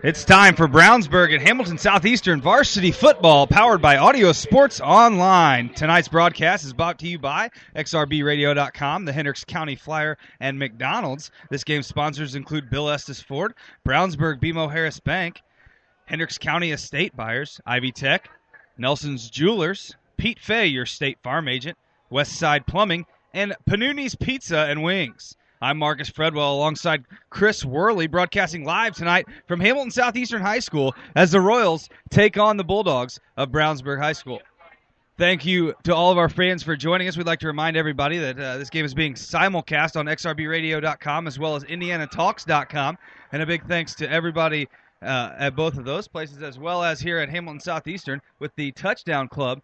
It's time for Brownsburg and Hamilton Southeastern varsity football, powered by Audio Sports Online. Tonight's broadcast is brought to you by XRBRadio.com, the Hendricks County Flyer, and McDonald's. This game's sponsors include Bill Estes Ford, Brownsburg BMO Harris Bank, Hendricks County Estate Buyers, Ivy Tech, Nelson's Jewelers, Pete Fay, your State Farm agent, Westside Plumbing, and Panuni's Pizza and Wings. I'm Marcus Fredwell alongside Chris Worley, broadcasting live tonight from Hamilton Southeastern High School as the Royals take on the Bulldogs of Brownsburg High School. Thank you to all of our fans for joining us. We'd like to remind everybody that this game is being simulcast on XRBRadio.com as well as IndianaTalks.com. And a big thanks to everybody at both of those places, as well as here at Hamilton Southeastern with the Touchdown Club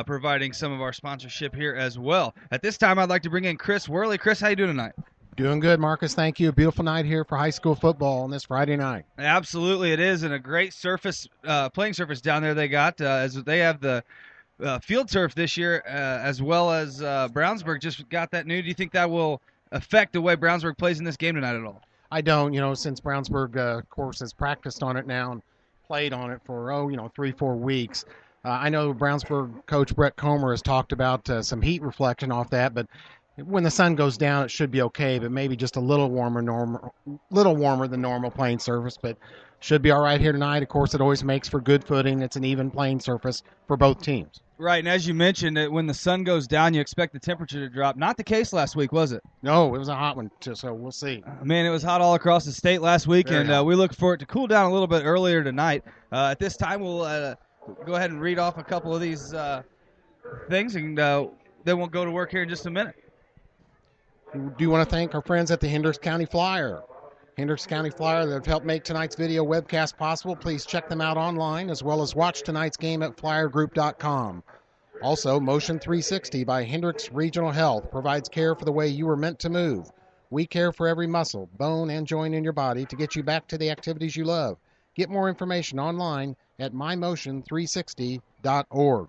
providing some of our sponsorship here as well. At this time, I'd like to bring in Chris Worley. Chris, how you doing tonight? Doing good, Marcus. Thank you. A beautiful night here for high school football on this Friday night. Absolutely, it is, and a great surface, playing surface down there they got, as they have the field turf this year, as well as Brownsburg just got that new. Do you think that will affect the way Brownsburg plays in this game tonight at all? I don't, since Brownsburg, of course, has practiced on it now and played on it for, 3-4 weeks. I know Brownsburg coach Brett Comer has talked about some heat reflection off that, but when the sun goes down, it should be okay, but maybe just a little warmer than normal playing surface, but should be all right here tonight. Of course, it always makes for good footing. It's an even playing surface for both teams. Right, and as you mentioned, when the sun goes down, you expect the temperature to drop. Not the case last week, was it? No, it was a hot one, so we'll see. Man, it was hot all across the state last week, and we look for it to cool down a little bit earlier tonight. At this time, we'll go ahead and read off a couple of these things, and then we'll go to work here in just a minute. Do you want to thank our friends at the Hendricks County Flyer? Hendricks County Flyer that have helped make tonight's video webcast possible. Please check them out online as well as watch tonight's game at flyergroup.com. Also, Motion 360 by Hendricks Regional Health provides care for the way you were meant to move. We care for every muscle, bone, and joint in your body to get you back to the activities you love. Get more information online at mymotion360.org.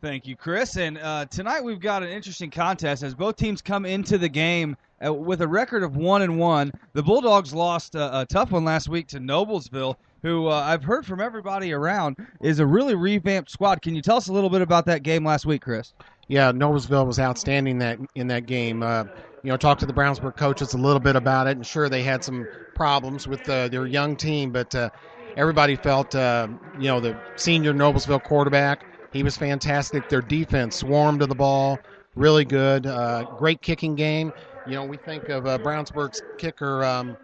Thank you, Chris. And tonight we've got an interesting contest as both teams come into the game with a record of 1-1. The Bulldogs lost a tough one last week to Noblesville, who I've heard from everybody around is a really revamped squad. Can you tell us a little bit about that game last week, Chris? Yeah, Noblesville was outstanding in that game. Talked to the Brownsburg coaches a little bit about it, and sure, they had some problems with their young team, but everybody felt, the senior Noblesville quarterback, he was fantastic. Their defense swarmed to the ball, really good, great kicking game. We think of Brownsburg's kicker,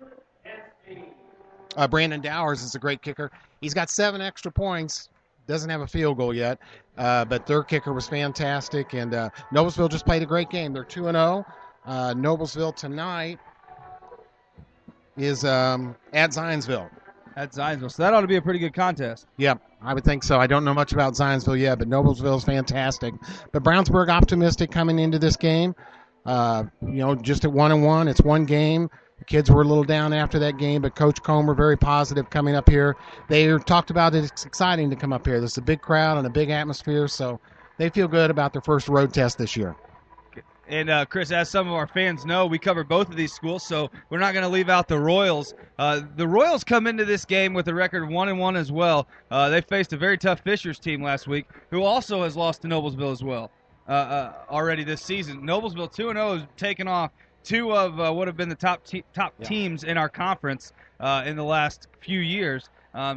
Brandon Dowers is a great kicker. He's got 7 extra points, doesn't have a field goal yet, but their kicker was fantastic, and Noblesville just played a great game. They're 2-0. Noblesville tonight is at Zionsville. At Zionsville, so that ought to be a pretty good contest. Yeah, I would think so. I don't know much about Zionsville yet, but Noblesville is fantastic. But Brownsburg optimistic coming into this game. Just at 1-1, it's one game. The kids were a little down after that game, but Coach Comer very positive coming up here. They talked about it. It's exciting to come up here. There's a big crowd and a big atmosphere, so they feel good about their first road test this year. And, Chris, as some of our fans know, we cover both of these schools, so we're not going to leave out the Royals. The Royals come into this game with a record of 1-1 as well. They faced a very tough Fishers team last week, who also has lost to Noblesville as well already this season. Noblesville 2-0 has taken off 2 of what have been the top teams in our conference in the last few years.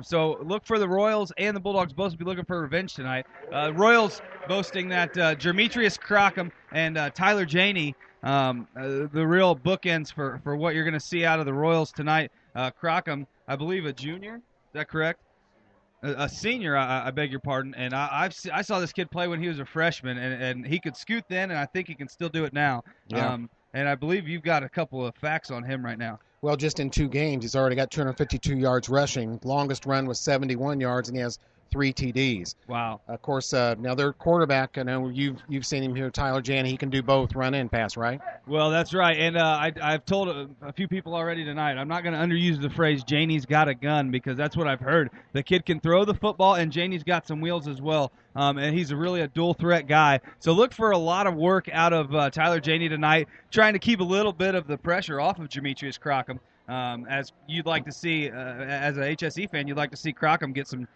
So look for the Royals and the Bulldogs both to be looking for revenge tonight. Royals boasting that Jermetrius Crockham and Tyler Janey, the real bookends for what you're going to see out of the Royals tonight. Crockham, I believe a junior. Is that correct? A senior, I beg your pardon. And I saw this kid play when he was a freshman, and he could scoot then, and I think he can still do it now. Yeah. And I believe you've got a couple of facts on him right now. Well, just in 2 games, he's already got 252 yards rushing. Longest run was 71 yards, and he has 3 TDs. Wow. Of course, now their quarterback, I know you've seen him here, Tyler Jan. He can do both, run and pass, right? Well, that's right. And I've told a few people already tonight, I'm not going to underuse the phrase Janey's got a gun because that's what I've heard. The kid can throw the football, and Janey's got some wheels as well. And he's really a dual-threat guy. So look for a lot of work out of Tyler Janey tonight, trying to keep a little bit of the pressure off of Jermetrius Crockham. As you'd like to see, as a HSE fan, you'd like to see Crockham get some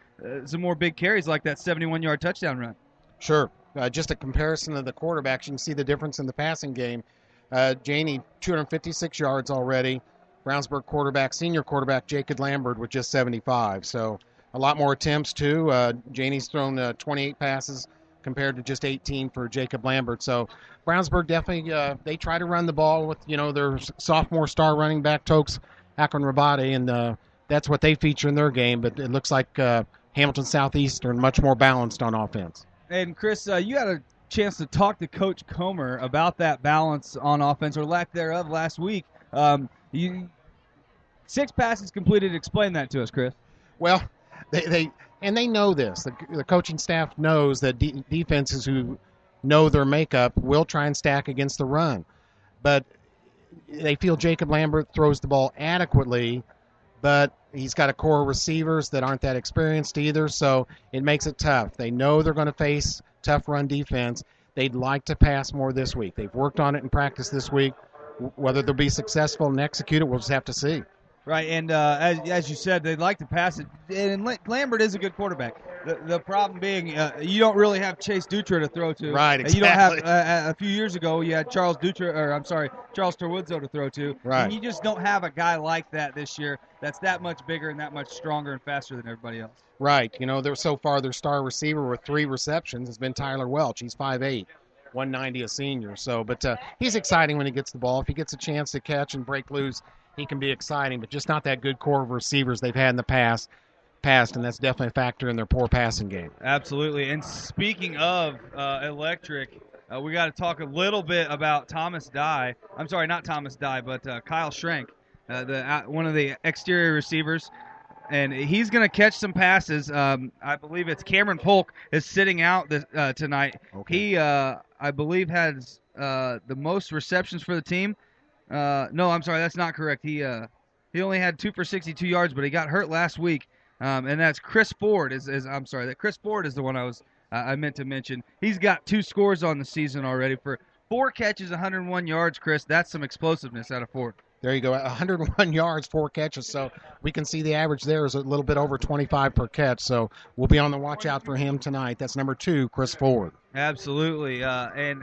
more big carries like that 71-yard touchdown run. Sure. Just a comparison of the quarterbacks, you can see the difference in the passing game. Janey, 256 yards already. Brownsburg senior quarterback Jacob Lambert with just 75. So a lot more attempts, too. Janey's thrown 28 passes compared to just 18 for Jacob Lambert. So Brownsburg definitely, they try to run the ball with, their sophomore star running back, Tokes Akron-Rabate, and that's what they feature in their game. But it looks like Hamilton Southeastern much more balanced on offense. And, Chris, you had a chance to talk to Coach Comer about that balance on offense, or lack thereof, last week. 6 passes completed. Explain that to us, Chris. Well, they know this. The coaching staff knows that defenses who know their makeup will try and stack against the run. But they feel Jacob Lambert throws the ball adequately, but he's got a core of receivers that aren't that experienced either, so it makes it tough. They know they're going to face tough run defense. They'd like to pass more this week. They've worked on it in practice this week. Whether they'll be successful and execute it, we'll just have to see. Right, and as you said, they'd like to pass it. And Lambert is a good quarterback. The problem being you don't really have Chase Dutra to throw to. Right, exactly. You don't have a few years ago you had Charles Terwoodzo to throw to. Right. And you just don't have a guy like that this year that's that much bigger and that much stronger and faster than everybody else. Right. They're so far their star receiver with 3 receptions has been Tyler Welch. He's 5'8", 190, a senior. So, but he's exciting when he gets the ball. If he gets a chance to catch and break loose, he can be exciting, but just not that good core of receivers they've had in the past, and that's definitely a factor in their poor passing game. Absolutely. And speaking of electric, we got to talk a little bit about Thomas Dye. I'm sorry, not Thomas Dye, but Kyle Schrenk, one of the exterior receivers. And he's going to catch some passes. I believe it's Cameron Polk is sitting out tonight. Okay. He, I believe, has the most receptions for the team. No, I'm sorry, that's not correct. He only had 2 for 62 yards, but he got hurt last week. And that's Chris Ford. That Chris Ford is the one I meant to mention. He's got 2 scores on the season already for 4 catches, 101 yards. Chris, that's some explosiveness out of Ford. There you go, 101 yards, 4 catches. So we can see the average there is a little bit over 25 per catch. So we'll be on the watch out for him tonight. That's number 2, Chris Ford. Absolutely. And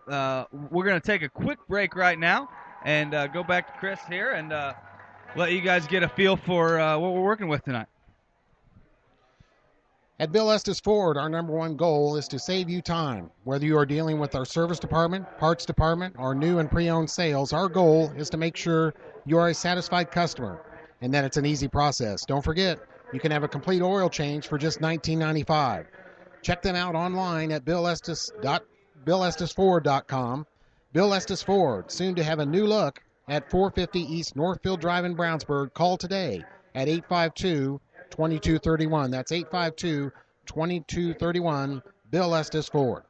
we're going to take a quick break right now and go back to Chris here and let you guys get a feel for what we're working with tonight. At Bill Estes Ford, our number 1 goal is to save you time. Whether you are dealing with our service department, parts department, or new and pre-owned sales, our goal is to make sure you are a satisfied customer and that it's an easy process. Don't forget, you can have a complete oil change for just $19.95. Check them out online at billestesford.com. Bill Estes Ford, soon to have a new look at 450 East Northfield Drive in Brownsburg. Call today at 852-2231. That's 852-2231, Bill Estes Ford.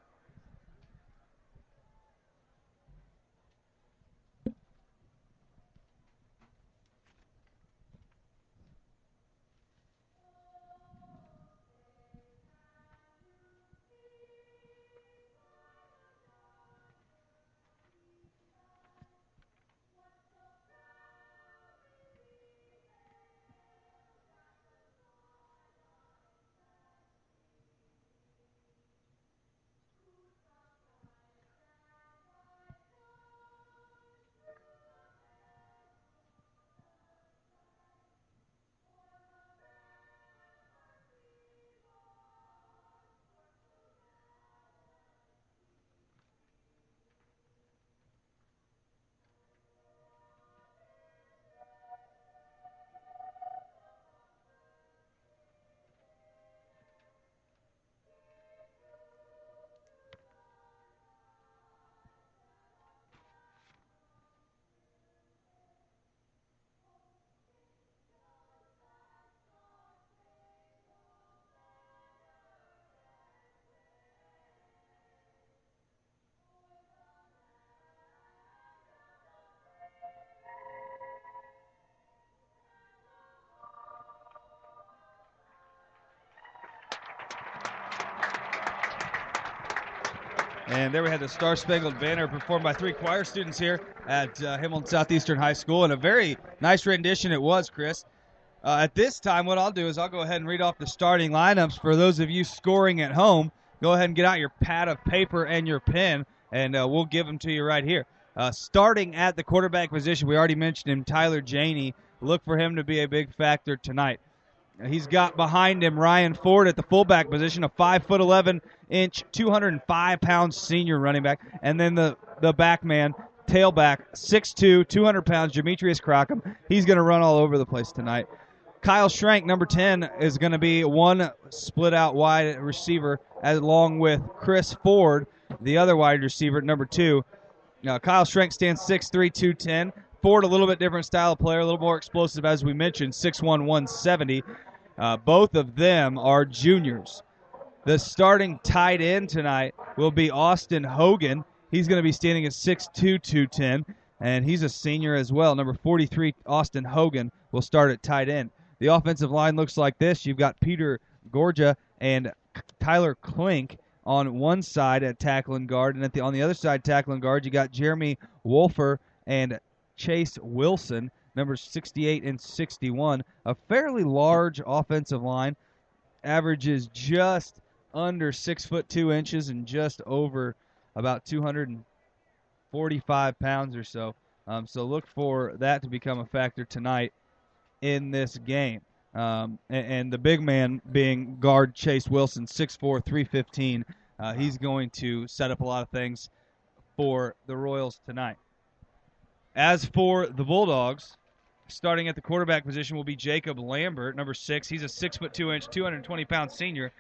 And there we had the Star Spangled Banner performed by 3 choir students here at Hamilton Southeastern High School, and a very nice rendition it was, Chris. At this time, what I'll do is I'll go ahead and read off the starting lineups for those of you scoring at home. Go ahead and get out your pad of paper and your pen, and we'll give them to you right here. Starting at the quarterback position, we already mentioned him, Tyler Janey. Look for him to be a big factor tonight. He's got behind him Ryan Ford at the fullback position, a 5'11" 205-pound senior running back. And then the back man, tailback, 6'2", 200 pounds, Demetrius Crockham. He's going to run all over the place tonight. Kyle Schrank, number 10, is going to be one split-out wide receiver, along with Chris Ford, the other wide receiver, number 2. Kyle Schrank stands 6'3", 210. Ford, a little bit different style of player, a little more explosive, as we mentioned, 6'1", 170. Both of them are juniors. The starting tight end tonight will be Austin Hogan. He's going to be standing at 6'2", 210, and he's a senior as well. Number 43, Austin Hogan, will start at tight end. The offensive line looks like this. You've got Peter Gorgia and Tyler Klink on one side at tackle and guard, and on the other side, tackle and guard, you got Jeremy Wolfer and Chase Wilson, numbers 68 and 61. A fairly large offensive line, averages just under 6'2" and just over about 245 pounds or so. So look for that to become a factor tonight in this game. And the big man being guard Chase Wilson, 6'4", 315. He's going to set up a lot of things for the Royals tonight. As for the Bulldogs, starting at the quarterback position will be Jacob Lambert, number 6. He's a 6'2", 220-pound senior.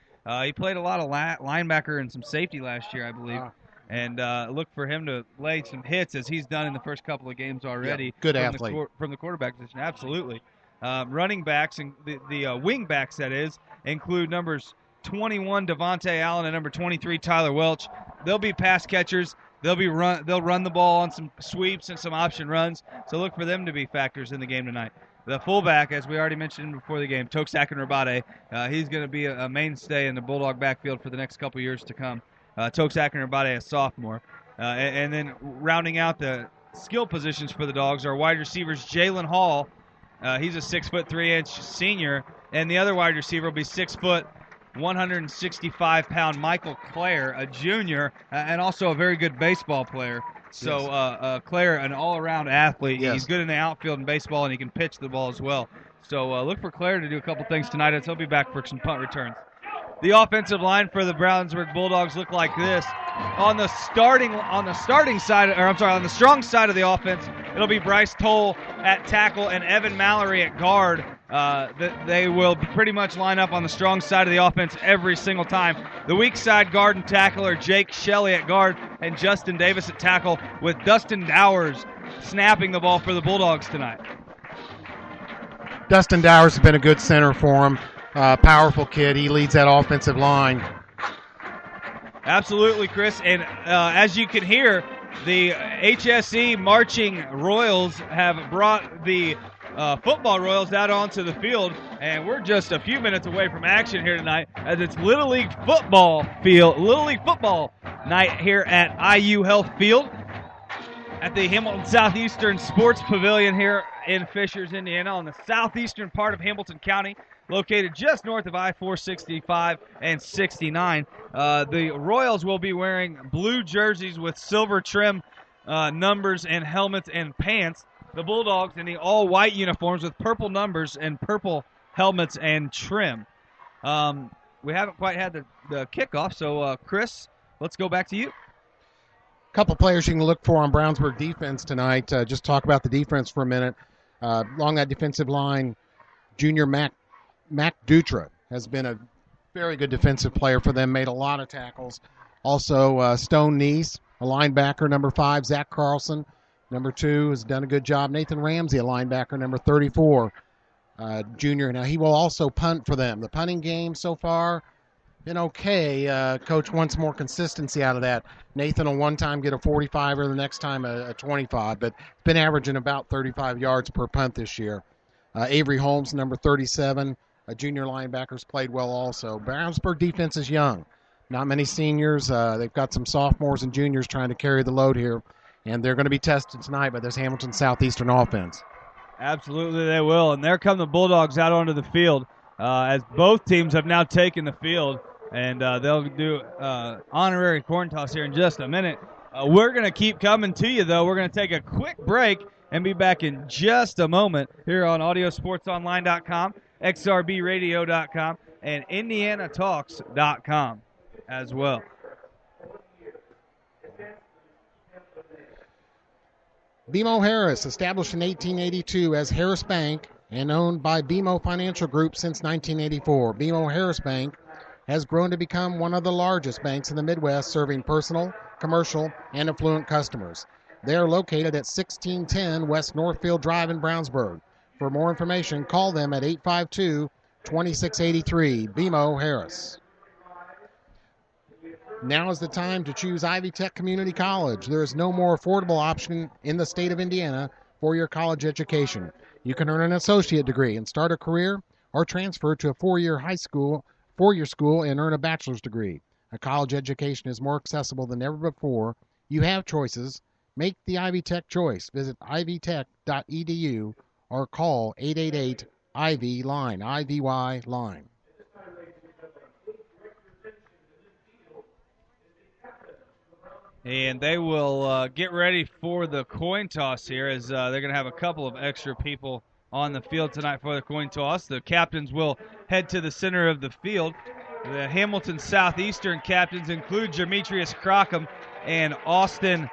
He played a lot of linebacker and some safety last year, I believe. And look for him to lay some hits, as he's done in the first couple of games already. Yeah, good athlete. From the quarterback position, absolutely. Running backs, and the wing backs, that is, include numbers 21, Devontae Allen, and number 23, Tyler Welch. They'll be pass catchers. They'll run the ball on some sweeps and some option runs, so look for them to be factors in the game tonight. The fullback, as we already mentioned before the game, Toksak and Rabate, he's going to be a mainstay in the Bulldog backfield for the next couple years to come. Toksak and Rabate, a sophomore. And then rounding out the skill positions for the Dogs are wide receivers Jalen Hall. He's a 6'3" senior, and the other wide receiver will be 6 foot, 165-pound Michael Clare, a junior, and also a very good baseball player. So Clare, an all-around athlete. Yes. He's good in the outfield in baseball, and he can pitch the ball as well. So look for Clare to do a couple things tonight, as he'll be back for some punt returns. The offensive line for the Brownsburg Bulldogs look like this. On the strong side of the offense, it'll be Bryce Toll at tackle and Evan Mallory at guard. They will pretty much line up on the strong side of the offense every single time. The weak side guard and tackle are Jake Shelley at guard and Justin Davis at tackle, with Dustin Dowers snapping the ball for the Bulldogs tonight. Dustin Dowers has been a good center for him. Powerful kid. He leads that offensive line. Absolutely, Chris. And as you can hear, the HSE marching Royals have brought the football Royals out onto the field, and we're just a few minutes away from action here tonight, as it's Little League football night here at IU Health Field at the Hamilton Southeastern Sports Pavilion here in Fishers, Indiana, on the southeastern part of Hamilton County, located just north of I-465 and 69. The Royals will be wearing blue jerseys with silver trim numbers and helmets and pants. The Bulldogs in the all-white uniforms with purple numbers and purple helmets and trim. We haven't quite had the kickoff, so Chris, let's go back to you. A couple players you can look for on Brownsburg defense tonight. Just talk about the defense for a minute. Along that defensive line, junior Mac Dutra has been a very good defensive player for them, made a lot of tackles. Also, Stone Neese, a linebacker, number 5, Zach Carlson, number 2, has done a good job. Nathan Ramsey, a linebacker, number 34, junior. Now, he will also punt for them. The punting game so far, been okay. Coach wants more consistency out of that. Nathan will one time get a 45 or the next time a 25, but been averaging about 35 yards per punt this year. Avery Holmes, number 37, a junior linebacker's played well also. Brownsburg defense is young. Not many seniors. They've got some sophomores and juniors trying to carry the load here, and they're going to be tested tonight by this Hamilton Southeastern offense. Absolutely they will, and there come the Bulldogs out onto the field as both teams have now taken the field, and they'll do honorary coin toss here in just a minute. We're going to keep coming to you, though. We're going to take a quick break and be back in just a moment here on audiosportsonline.com, xrbradio.com, and indianatalks.com as well. BMO Harris, established in 1882 as Harris Bank and owned by BMO Financial Group since 1984. BMO Harris Bank has grown to become one of the largest banks in the Midwest, serving personal, commercial, and affluent customers. They are located at 1610 West Northfield Drive in Brownsburg. For more information, call them at 852-2683. BMO Harris. Now is the time to choose Ivy Tech Community College. There is no more affordable option in the state of Indiana for your college education. You can earn an associate degree and start a career, or transfer to a four-year school and earn a bachelor's degree. A college education is more accessible than ever before. You have choices. Make the Ivy Tech choice. Visit ivytech.edu or call 888-IVY-LINE, IVY line. And they will get ready for the coin toss here, as they're going to have a couple of extra people on the field tonight for the coin toss. The captains will head to the center of the field. The Hamilton Southeastern captains include Demetrius Crockham and Austin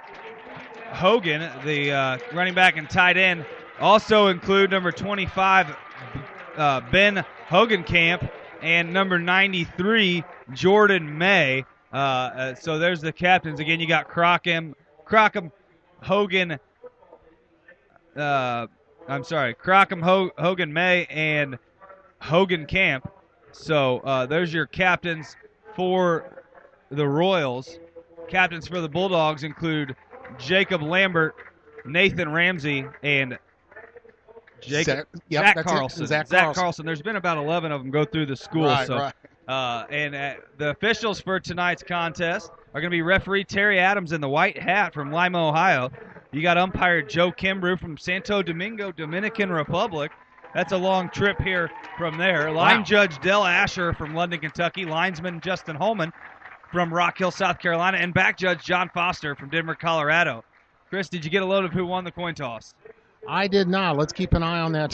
Hogan. The running back and tight end also include number 25, Ben Hogenkamp, and number 93, Jordan May. So there's the captains. Again, you got Crockham, Hogan, Crockham, Hogan May, and Hogan Camp. So there's your captains for the Royals. Captains for the Bulldogs include Jacob Lambert, Nathan Ramsey, and Zach Carlson. Zach Carlson. There's been about 11 of them go through the school. Right. The officials for tonight's contest are going to be referee Terry Adams in the white hat from Lima, Ohio. You got umpire Joe Kimbrough from Santo Domingo, Dominican Republic. That's a long trip here from there. Line judge Del Asher from London, Kentucky. Linesman Justin Holman from Rock Hill, South Carolina. And back judge John Foster from Denver, Colorado. Chris, did you get a load of who won the coin toss? I did not. Let's keep an eye on that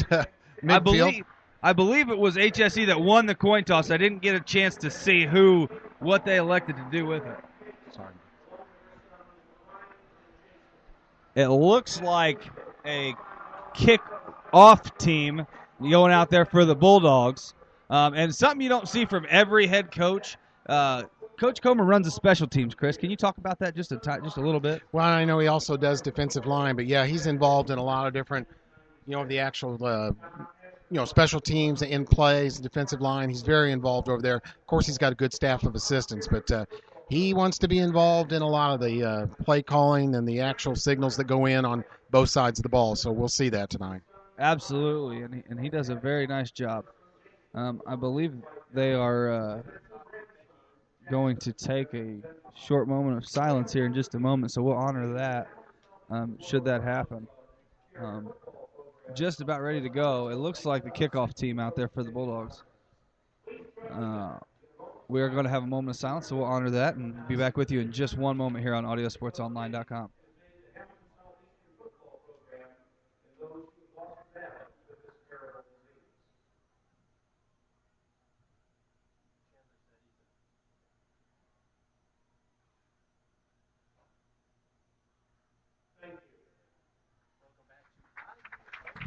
midfield. I believe it was HSE that won the coin toss. I didn't get a chance to see what they elected to do with it. Sorry. It looks like a kick-off team going out there for the Bulldogs. And something you don't see from every head coach. Coach Comer runs the special teams, Chris. Can you talk about that just a little bit? Well, I know he also does defensive line, but, yeah, he's involved in a lot of different, the actual special teams in plays, defensive line. He's very involved over there. Of course, he's got a good staff of assistants, but he wants to be involved in a lot of the play calling and the actual signals that go in on both sides of the ball. So we'll see that tonight. Absolutely, and he does a very nice job. I believe they are going to take a short moment of silence here in just a moment, so we'll honor that should that happen. Just about ready to go. It looks like the kickoff team out there for the Bulldogs. We are going to have a moment of silence, so we'll honor that and be back with you in just one moment here on audiosportsonline.com.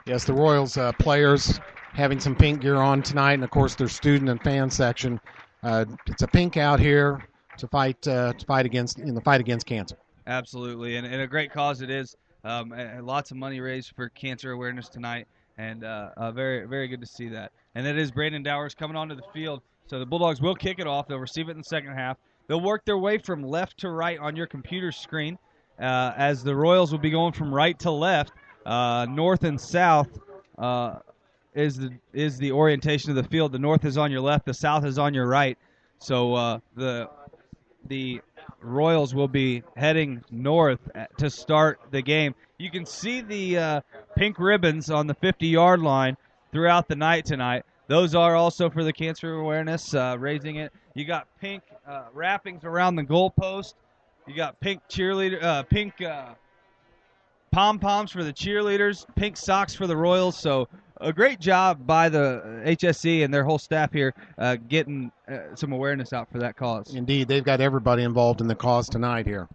Yes, the Royals players having some pink gear on tonight, and of course their student and fan section. It's a pink out here to fight against cancer. Absolutely, and a great cause it is. Lots of money raised for cancer awareness tonight, and very, very good to see that. And it is Brandon Dowers coming onto the field. So the Bulldogs will kick it off. They'll receive it in the second half. They'll work their way from left to right on your computer screen, as the Royals will be going from right to left. North and south is the orientation of the field. The north is on your left, the south is on your right. So the the Royals will be heading north to start the game. You can see the pink ribbons on the 50-yard line throughout the night tonight. Those are also for the cancer awareness, raising it. You got pink wrappings around the goalpost. You got pink pom-poms for the cheerleaders, pink socks for the Royals. So a great job by the HSC and their whole staff here getting some awareness out for that cause. Indeed, they've got everybody involved in the cause tonight here.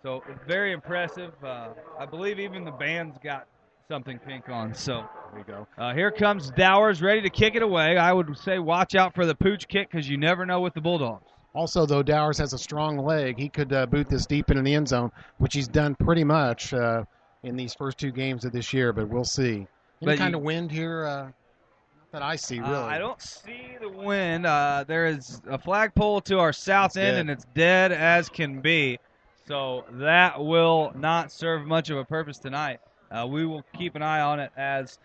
So very impressive. I believe even the band's got something pink on. So there you go. Here comes Dowers ready to kick it away. I would say watch out for the pooch kick because you never know with the Bulldogs. Also, though, Dowers has a strong leg. He could boot this deep into the end zone, which he's done pretty much in these first 2 games of this year, but we'll see. Any kind of wind here that I see, really? I don't see the wind. There is a flagpole to our south end, and it's dead as can be. So that will not serve much of a purpose tonight. We will keep an eye on it as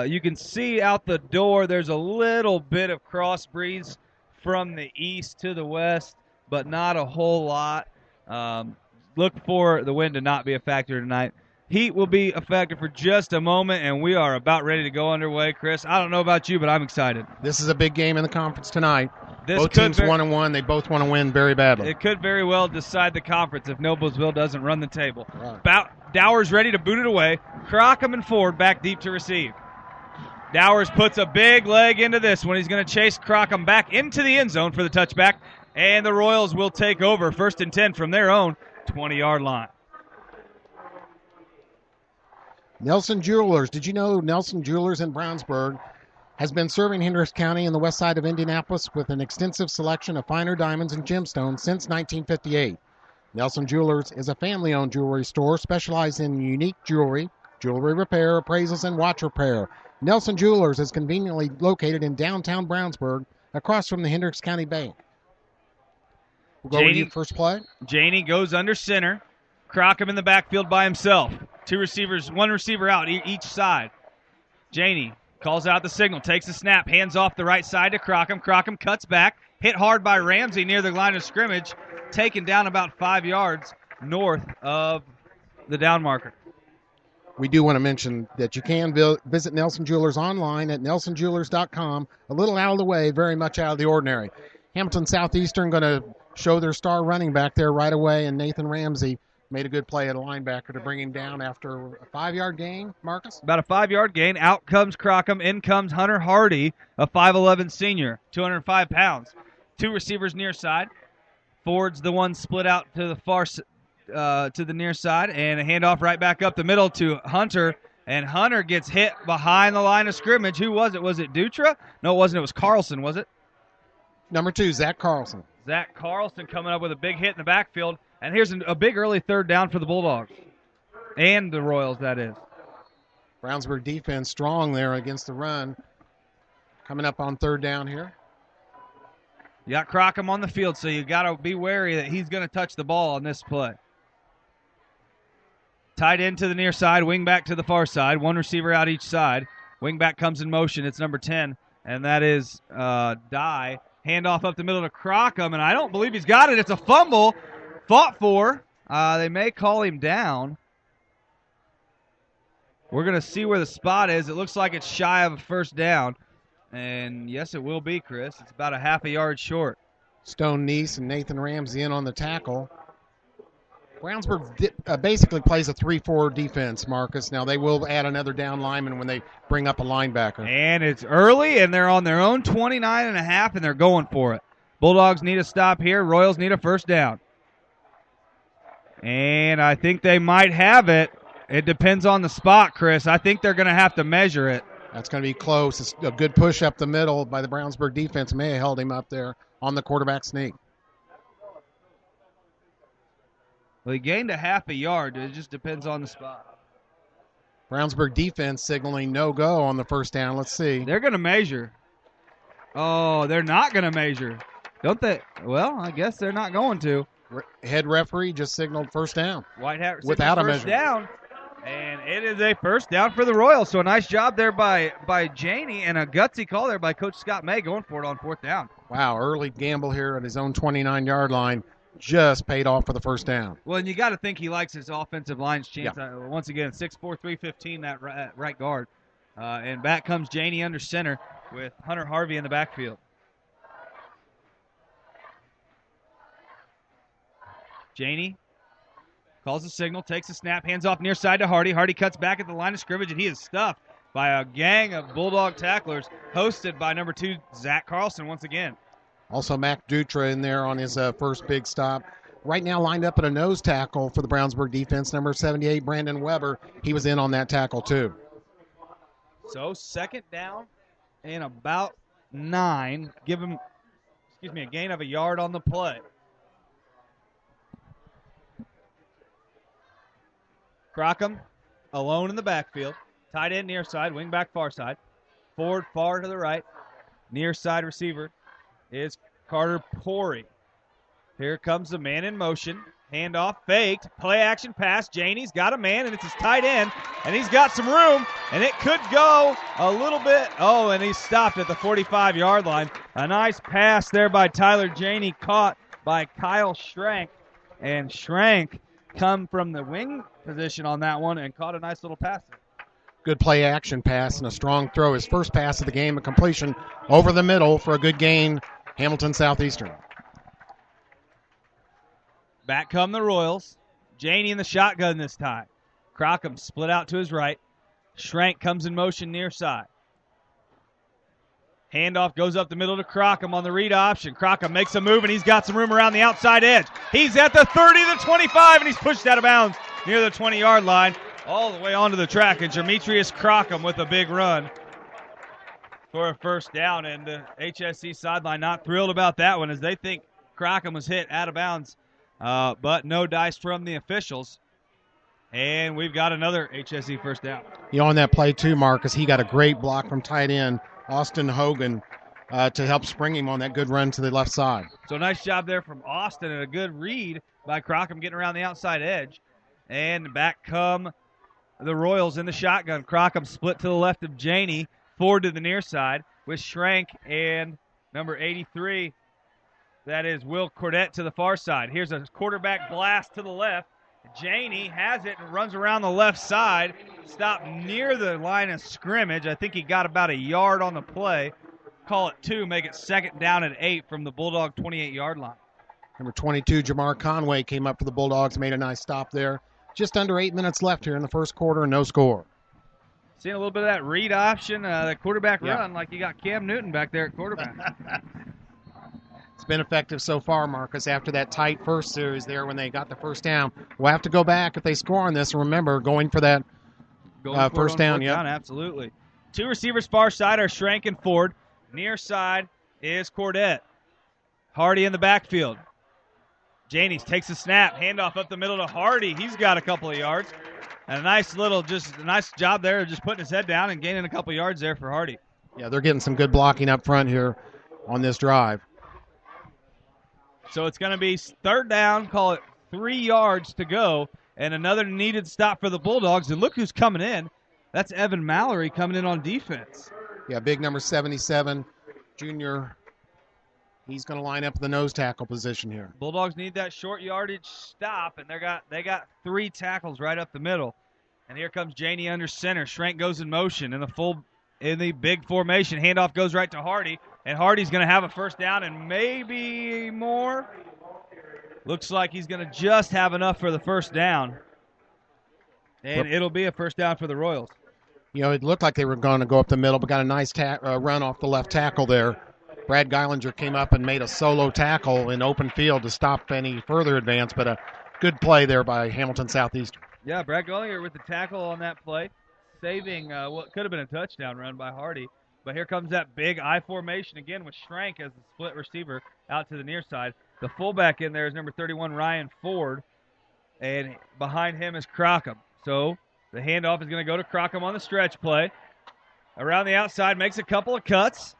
you can see out the door. There's a little bit of cross breeze from the east to the west, but not a whole lot. Look for the wind to not be a factor tonight. Heat will be a factor for just a moment, and we are about ready to go underway. Chris, I don't know about you, but I'm excited. This is a big game in the conference tonight. Both teams 1-1. They both want to win very badly. It could very well decide the conference if Noblesville doesn't run the table. Right. Dowers ready to boot it away. Crockham and Ford back deep to receive. Dowers puts a big leg into this one. He's going to chase Crockham back into the end zone for the touchback, and the Royals will take over 1st and 10 from their own 20-yard line. Nelson Jewelers. Did you know Nelson Jewelers in Brownsburg has been serving Hendricks County in the west side of Indianapolis with an extensive selection of finer diamonds and gemstones since 1958. Nelson Jewelers is a family-owned jewelry store specialized in unique jewelry repair, appraisals, and watch repair. Nelson Jewelers is conveniently located in downtown Brownsburg, across from the Hendricks County Bank. We'll go with you first play. Janey goes under center. Crockham in the backfield by himself. 2 receivers, 1 receiver out each side. Janey calls out the signal, takes the snap, hands off the right side to Crockham. Crockham cuts back, hit hard by Ramsey near the line of scrimmage, taken down about 5 yards north of the down marker. We do want to mention that you can visit Nelson Jewelers online at nelsonjewelers.com. A little out of the way, very much out of the ordinary. Hamilton Southeastern going to show their star running back there right away, and Nathan Ramsey made a good play at a linebacker to bring him down after a 5-yard gain, Marcus? About a 5-yard gain. Out comes Crockham. In comes Hunter Hardy, a 5'11 senior, 205 pounds. 2 receivers near side. Ford's the one split out to the far to the near side, and a handoff right back up the middle to Hunter, and Hunter gets hit behind the line of scrimmage. Who was it? Was it Dutra? No, it wasn't. It was Carlson, was it? Number 2, Zach Carlson. Zach Carlson coming up with a big hit in the backfield, and here's a big early 3rd down for the Bulldogs, and the Royals, that is. Brownsburg defense strong there against the run. Coming up on 3rd down here. You got Crockham on the field, so you got to be wary that he's going to touch the ball on this play. Tight end to the near side, wing back to the far side. 1 receiver out each side. Wing back comes in motion. It's number 10, and that is Dye. Handoff up the middle to Crockham, and I don't believe he's got it. It's a fumble. Fought for. They may call him down. We're going to see where the spot is. It looks like it's shy of a 1st down. And, yes, it will be, Chris. It's about a half a yard short. Stone Neese and Nathan Ramsey in on the tackle. Brownsburg basically plays a 3-4 defense, Marcus. Now, they will add another down lineman when they bring up a linebacker. And it's early, and they're on their own 29.5, and they're going for it. Bulldogs need a stop here. Royals need a 1st down. And I think they might have it. It depends on the spot, Chris. I think they're going to have to measure it. That's going to be close. It's a good push up the middle by the Brownsburg defense. May have held him up there on the quarterback sneak. Well, he gained a half a yard. It just depends on the spot. Brownsburg defense signaling no-go on the 1st down. Let's see. They're going to measure. Oh, they're not going to measure. Don't they? Well, I guess they're not going to. Head referee just signaled 1st down. White hat without a measure. Down. And it is a 1st down for the Royals. So a nice job there by Janey, and a gutsy call there by Coach Scott May going for it on 4th down. Wow, early gamble here at his own 29-yard line. just paid off for the first down. Well, and you got to think he likes his offensive line's chance. Yeah. Once again, 6'4", 315, that right guard. And back comes Janey under center with Hunter Harvey in the backfield. Janey calls the signal, takes a snap, hands off near side to Hardy. Hardy cuts back at the line of scrimmage, and he is stuffed by a gang of Bulldog tacklers hosted by number 2, Zach Carlson once again. Also, Mac Dutra in there on his first big stop. Right now lined up at a nose tackle for the Brownsburg defense, number 78, Brandon Weber. He was in on that tackle, too. So, second down and about 9. Give him, a gain of a yard on the play. Crockham alone in the backfield. Tight end near side, wing back far side. Ford far to the right. Near side receiver is Carter Pori. Here comes the man in motion. Handoff, faked, play action pass. Janey's got a man, and it's his tight end, and he's got some room, and it could go a little bit. Oh, and he's stopped at the 45-yard line. A nice pass there by Tyler Janey, caught by Kyle Schrank, and Schrank come from the wing position on that one and caught a nice little pass. Good play action pass and a strong throw. His first pass of the game, a completion over the middle for a good gain, Hamilton Southeastern. Back come the Royals. Janey in the shotgun this time. Crockham split out to his right. Schrank comes in motion near side. Handoff goes up the middle to Crockham on the read option. Crockham makes a move, and he's got some room around the outside edge. He's at the 30, the 25, and he's pushed out of bounds near the 20-yard line, all the way onto the track. And Demetrius Crockham with a big run for a first down. And the HSC sideline not thrilled about that one, as they think Crockham was hit out of bounds. But no dice from the officials. And we've got another HSC first down. On that play too, Marcus, he got a great block from tight end Austin Hogan to help spring him on that good run to the left side. So nice job there from Austin, and a good read by Crockham getting around the outside edge. And back come the Royals in the shotgun. Crockham split to the left of Janey, forward to the near side with Schrank and number 83. That is Will Cordette to the far side. Here's a quarterback blast to the left. Janey has it and runs around the left side. Stopped near the line of scrimmage. I think he got about a yard on the play. Call it 2, make it second down and 8 from the Bulldog 28-yard line. Number 22, Jamar Conway, came up for the Bulldogs, made a nice stop there. Just under 8 minutes left here in the first quarter and no score. Seeing a little bit of that read option, the quarterback run, like you got Cam Newton back there at quarterback. It's been effective so far, Marcus, after that tight first series there when they got the first down. We'll have to go back if they score on this. Remember, going for that first down. Yeah, absolutely. 2 receivers far side are Schrank and Ford. Near side is Cordette. Hardy in the backfield. Janey takes a snap, handoff up the middle to Hardy. He's got a couple of yards. And a nice job there of just putting his head down and gaining a couple of yards there for Hardy. Yeah, they're getting some good blocking up front here on this drive. So it's going to be third down, call it 3 yards to go, and another needed stop for the Bulldogs. And look who's coming in. That's Evan Mallory coming in on defense. Yeah, big number 77, junior. He's going to line up in the nose tackle position here. Bulldogs need that short yardage stop, and they got 3 tackles right up the middle. And here comes Janey under center. Schrank goes in motion in the big formation. Handoff goes right to Hardy. And Hardy's going to have a first down and maybe more. Looks like he's going to just have enough for the first down. And it'll be a first down for the Royals. It looked like they were going to go up the middle, but got a nice run off the left tackle there. Brad Geilinger came up and made a solo tackle in open field to stop any further advance, but a good play there by Hamilton Southeastern. Yeah, Brad Geilinger with the tackle on that play, saving what could have been a touchdown run by Hardy. But here comes that big I formation again with Schrank as the split receiver out to the near side. The fullback in there is number 31, Ryan Ford, and behind him is Crockham. So the handoff is going to go to Crockham on the stretch play. Around the outside, makes a couple of cuts,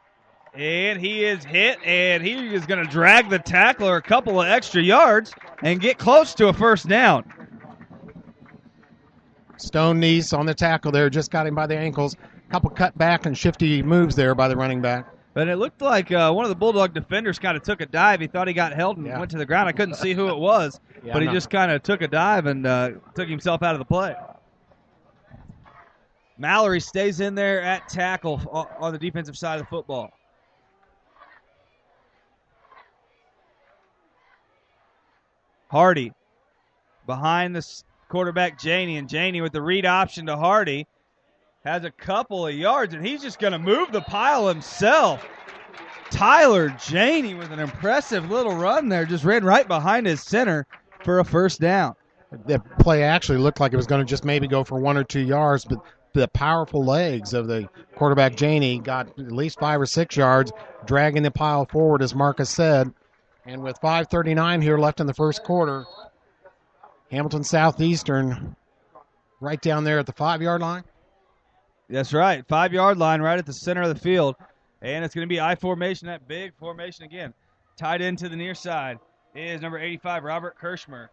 and he is hit, and he is going to drag the tackler a couple of extra yards and get close to a first down. Stone Neese on the tackle there, just got him by the ankles. Couple cut back and shifty moves there by the running back. But it looked like one of the Bulldog defenders kind of took a dive. He thought he got held and went to the ground. I couldn't see who it was, but he just kind of took a dive and took himself out of the play. Mallory stays in there at tackle on the defensive side of the football. Hardy behind the quarterback Janey, and Janey with the read option to Hardy has a couple of yards, and he's just going to move the pile himself. Tyler Janey with an impressive little run there, just ran right behind his center for a first down. The play actually looked like it was going to just maybe go for 1 or 2 yards, but the powerful legs of the quarterback Janey got at least 5 or 6 yards, dragging the pile forward, as Marcus said. And with 5:39 here left in the first quarter, Hamilton Southeastern right down there at the 5-yard line. That's right, 5-yard line right at the center of the field. And it's going to be I formation, that big formation again. Tied into the near side is number 85, Robert Kirschmer.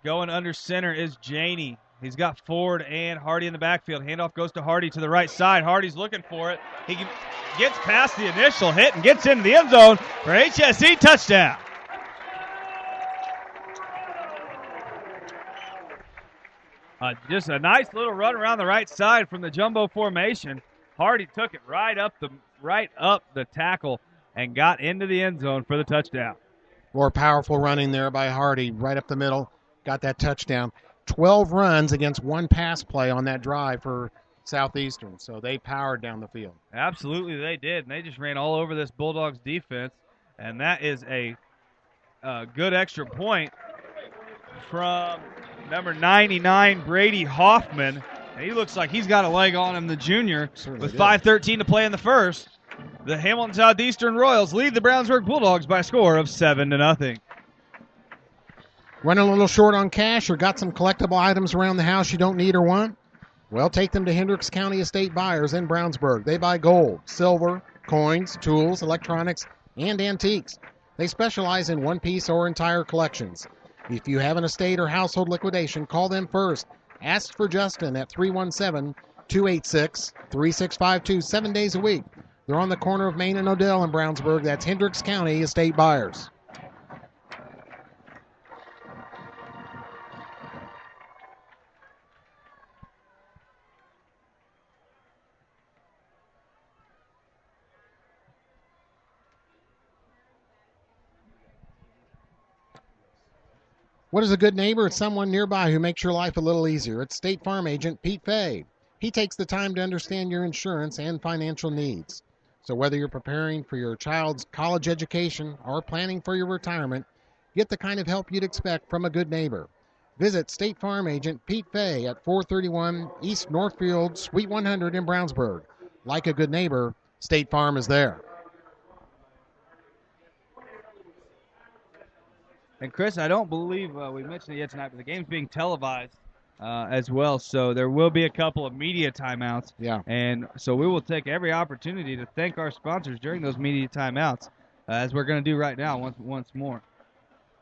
Going under center is Janey. He's got Ford and Hardy in the backfield. Handoff goes to Hardy to the right side. Hardy's looking for it. He gets past the initial hit and gets into the end zone for HSE touchdown. Just a nice little run around the right side from the jumbo formation. Hardy took it right up the tackle and got into the end zone for the touchdown. More powerful running there by Hardy, right up the middle, got that touchdown. 12 runs against 1 pass play on that drive for Southeastern, so they powered down the field. Absolutely, they did, and they just ran all over this Bulldogs defense, and that is a good extra point from number 99, Brady Hoffman. And he looks like he's got a leg on him, the junior, with 5:13 to play in the first. The Hamilton Southeastern Royals lead the Brownsburg Bulldogs by a score of 7-0. Running a little short on cash or got some collectible items around the house you don't need or want? Well, take them to Hendricks County Estate Buyers in Brownsburg. They buy gold, silver, coins, tools, electronics, and antiques. They specialize in one-piece or entire collections. If you have an estate or household liquidation, call them first. Ask for Justin at 317-286-3652 7 days a week. They're on the corner of Main and Odell in Brownsburg. That's Hendricks County Estate Buyers. What is a good neighbor? It's someone nearby who makes your life a little easier. It's State Farm agent Pete Fay. He takes the time to understand your insurance and financial needs. So whether you're preparing for your child's college education or planning for your retirement, get the kind of help you'd expect from a good neighbor. Visit State Farm agent Pete Fay at 431 East Northfield, Suite 100 in Brownsburg. Like a good neighbor, State Farm is there. And, Chris, I don't believe we mentioned it yet tonight, but the game's being televised as well, so there will be a couple of media timeouts. Yeah. And so we will take every opportunity to thank our sponsors during those media timeouts, as we're going to do right now once more.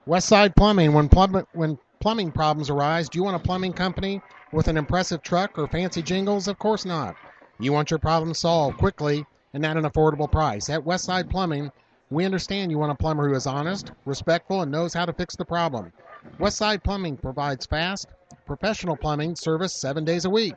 Westside Plumbing. When plumbing problems arise, do you want a plumbing company with an impressive truck or fancy jingles? Of course not. You want your problem solved quickly and at an affordable price. At Westside Plumbing, we understand you want a plumber who is honest, respectful, and knows how to fix the problem. Westside Plumbing provides fast, professional plumbing service 7 days a week.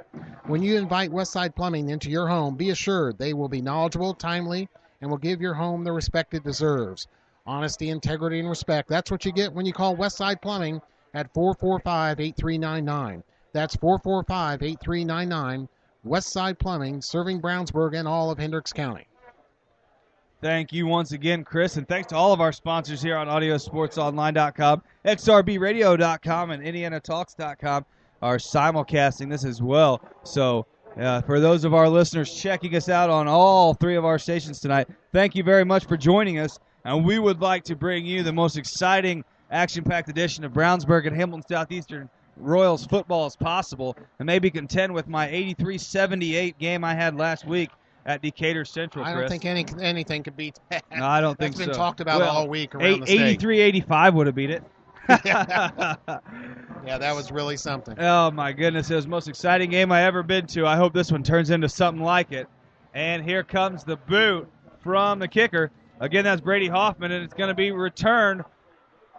When you invite Westside Plumbing into your home, be assured they will be knowledgeable, timely, and will give your home the respect it deserves. Honesty, integrity, and respect. That's what you get when you call Westside Plumbing at 445-8399. That's 445-8399. Westside Plumbing, serving Brownsburg and all of Hendricks County. Thank you once again, Chris, and thanks to all of our sponsors here on AudioSportsOnline.com, XRBRadio.com, and IndianaTalks.com are simulcasting this as well. So for those of our listeners checking us out on all 3 of our stations tonight, thank you very much for joining us, and we would like to bring you the most exciting, action-packed edition of Brownsburg and Hamilton Southeastern Royals football as possible, and maybe contend with my 83-78 game I had last week at Decatur Central, Chris. I don't think anything could beat that. No, I don't think so. That's been talked about all week around the state. 83-85 would have beat it. Yeah, that was really something. Oh, my goodness. It was the most exciting game I ever been to. I hope this one turns into something like it. And here comes the boot from the kicker. Again, that's Brady Hoffman, and it's going to be returned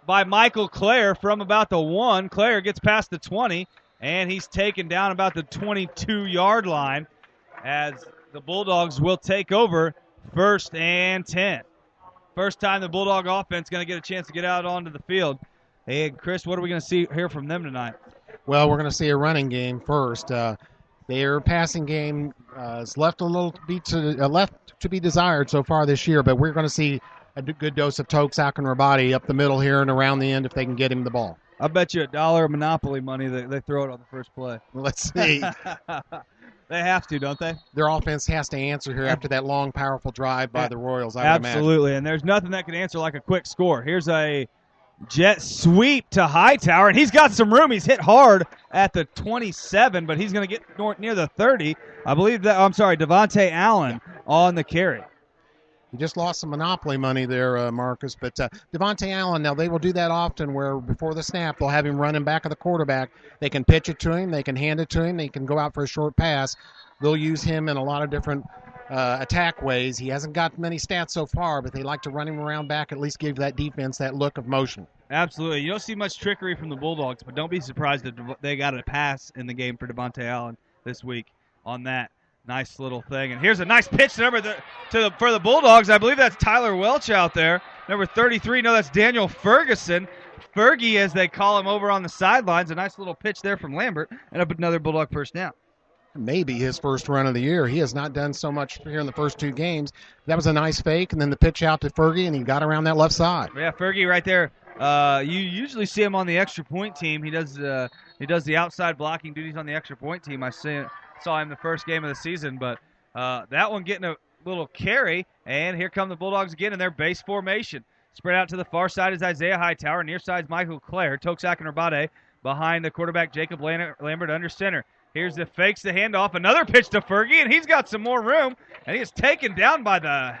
by Michael Clare from about the 1. Clare gets past the 20, and he's taken down about the 22-yard line as the Bulldogs will take over 1st and 10. First time the Bulldog offense going to get a chance to get out onto the field. Hey, Chris, what are we going to hear from them tonight? Well, we're going to see a running game first. Their passing game is left a little left to be desired so far this year, but we're going to see a good dose of Toksak and Rabati up the middle here and around the end if they can get him the ball. I bet you $1 of Monopoly money that they throw it on the first play. Let's see. They have to, don't they? Their offense has to answer here after that long, powerful drive by the Royals, I would Absolutely, and there's nothing that can answer like a quick score. Here's a jet sweep to Hightower, and he's got some room. He's hit hard at the 27, but he's going to get near the 30. I believe that, Devontae Allen on the carry. You just lost some Monopoly money there, Marcus. But Devontae Allen, now they will do that often where before the snap they'll have him running back of the quarterback. They can pitch it to him. They can hand it to him. They can go out for a short pass. They'll use him in a lot of different attack ways. He hasn't got many stats so far, but they like to run him around back, at least give that defense that look of motion. Absolutely. You don't see much trickery from the Bulldogs, but don't be surprised if they got a pass in the game for Devontae Allen this week on that. Nice little thing. And here's a nice pitch for the Bulldogs. I believe that's Tyler Welch out there. Number 33. No, that's Daniel Ferguson. Fergie, as they call him over on the sidelines. A nice little pitch there from Lambert. And up another Bulldog first down. Maybe his first run of the year. He has not done so much here in the first 2 games. That was a nice fake, and then the pitch out to Fergie, and he got around that left side. Yeah, Fergie right there. You usually see him on the extra point team. He does the outside blocking duties on the extra point team. I saw him the first game of the season, but that one getting a little carry, and here come the Bulldogs again in their base formation. Spread out to the far side is Isaiah Hightower. Near side is Michael Clare. Toksak and Rabate behind the quarterback Jacob Lambert under center. Here's the fakes the handoff. Another pitch to Fergie, and he's got some more room, and he is taken down by the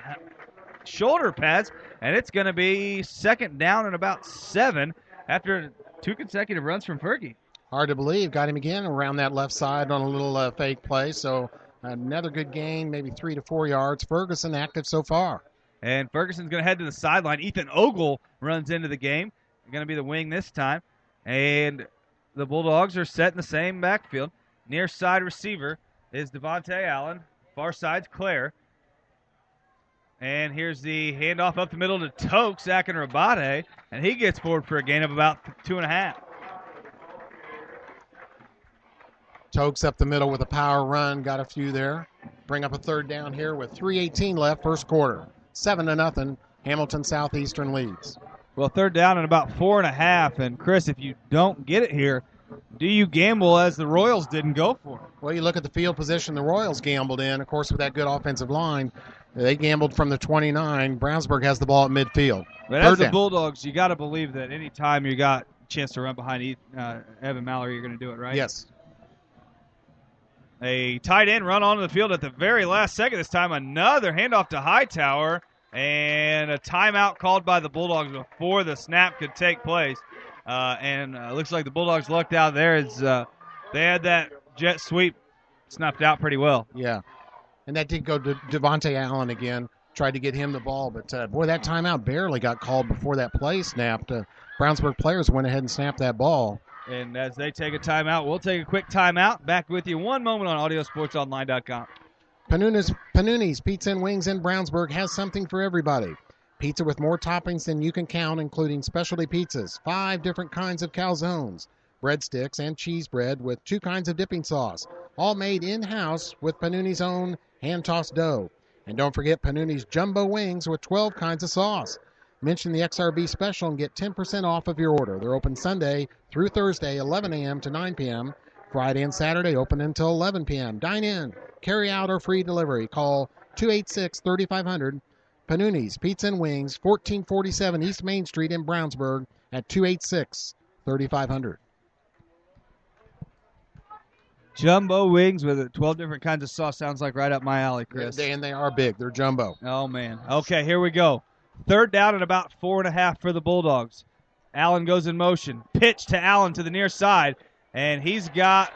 shoulder pads, and it's going to be 2nd down and about 7 after 2 consecutive runs from Fergie. Hard to believe. Got him again around that left side on a little fake play. So another good gain, maybe 3 to 4 yards. Ferguson active so far. And Ferguson's going to head to the sideline. Ethan Ogle runs into the game. Going to be the wing this time. And the Bulldogs are set in the same backfield. Near side receiver is Devontae Allen. Far side's Clare. And here's the handoff up the middle to Toksak and Rabate. And he gets forward for a gain of about 2.5. Tokes up the middle with a power run. Got a few there. Bring up a 3rd down here with 3:18 left, first quarter. 7-0. Hamilton Southeastern leads. Well, 3rd down and about 4.5. And, Chris, if you don't get it here, do you gamble as the Royals didn't go for it? Well, you look at the field position the Royals gambled in. Of course, with that good offensive line, they gambled from the 29. Brownsburg has the ball at midfield. But as the Bulldogs, you got to believe that any time you got a chance to run behind Evan Mallory, you're going to do it, right? Yes. A tight end run onto the field at the very last second this time. Another handoff to Hightower, and a timeout called by the Bulldogs before the snap could take place. Looks like the Bulldogs lucked out there as they had that jet sweep snuffed out pretty well. Yeah, and that did go to Devontae Allen again. Tried to get him the ball, but boy, that timeout barely got called before that play snapped. Brownsburg players went ahead and snapped that ball. And as they take a timeout, we'll take a quick timeout. Back with you one moment on AudioSportsOnline.com. Panuni's Pizza and Wings in Brownsburg has something for everybody. Pizza with more toppings than you can count, including specialty pizzas, 5 different kinds of calzones, breadsticks, and cheese bread with 2 kinds of dipping sauce, all made in-house with Panuni's own hand-tossed dough. And don't forget Panuni's Jumbo Wings with 12 kinds of sauce. Mention the XRB special and get 10% off of your order. They're open Sunday through Thursday, 11 a.m. to 9 p.m. Friday and Saturday open until 11 p.m. Dine in, carry out, or free delivery. Call 286-3500. Panuni's Pizza and Wings, 1447 East Main Street in Brownsburg at 286-3500. Jumbo wings with 12 different kinds of sauce sounds like right up my alley, Chris. And they are big. They're jumbo. Oh, man. Okay, here we go. 3rd down and about 4.5 for the Bulldogs. Allen goes in motion. Pitch to Allen to the near side, and he's got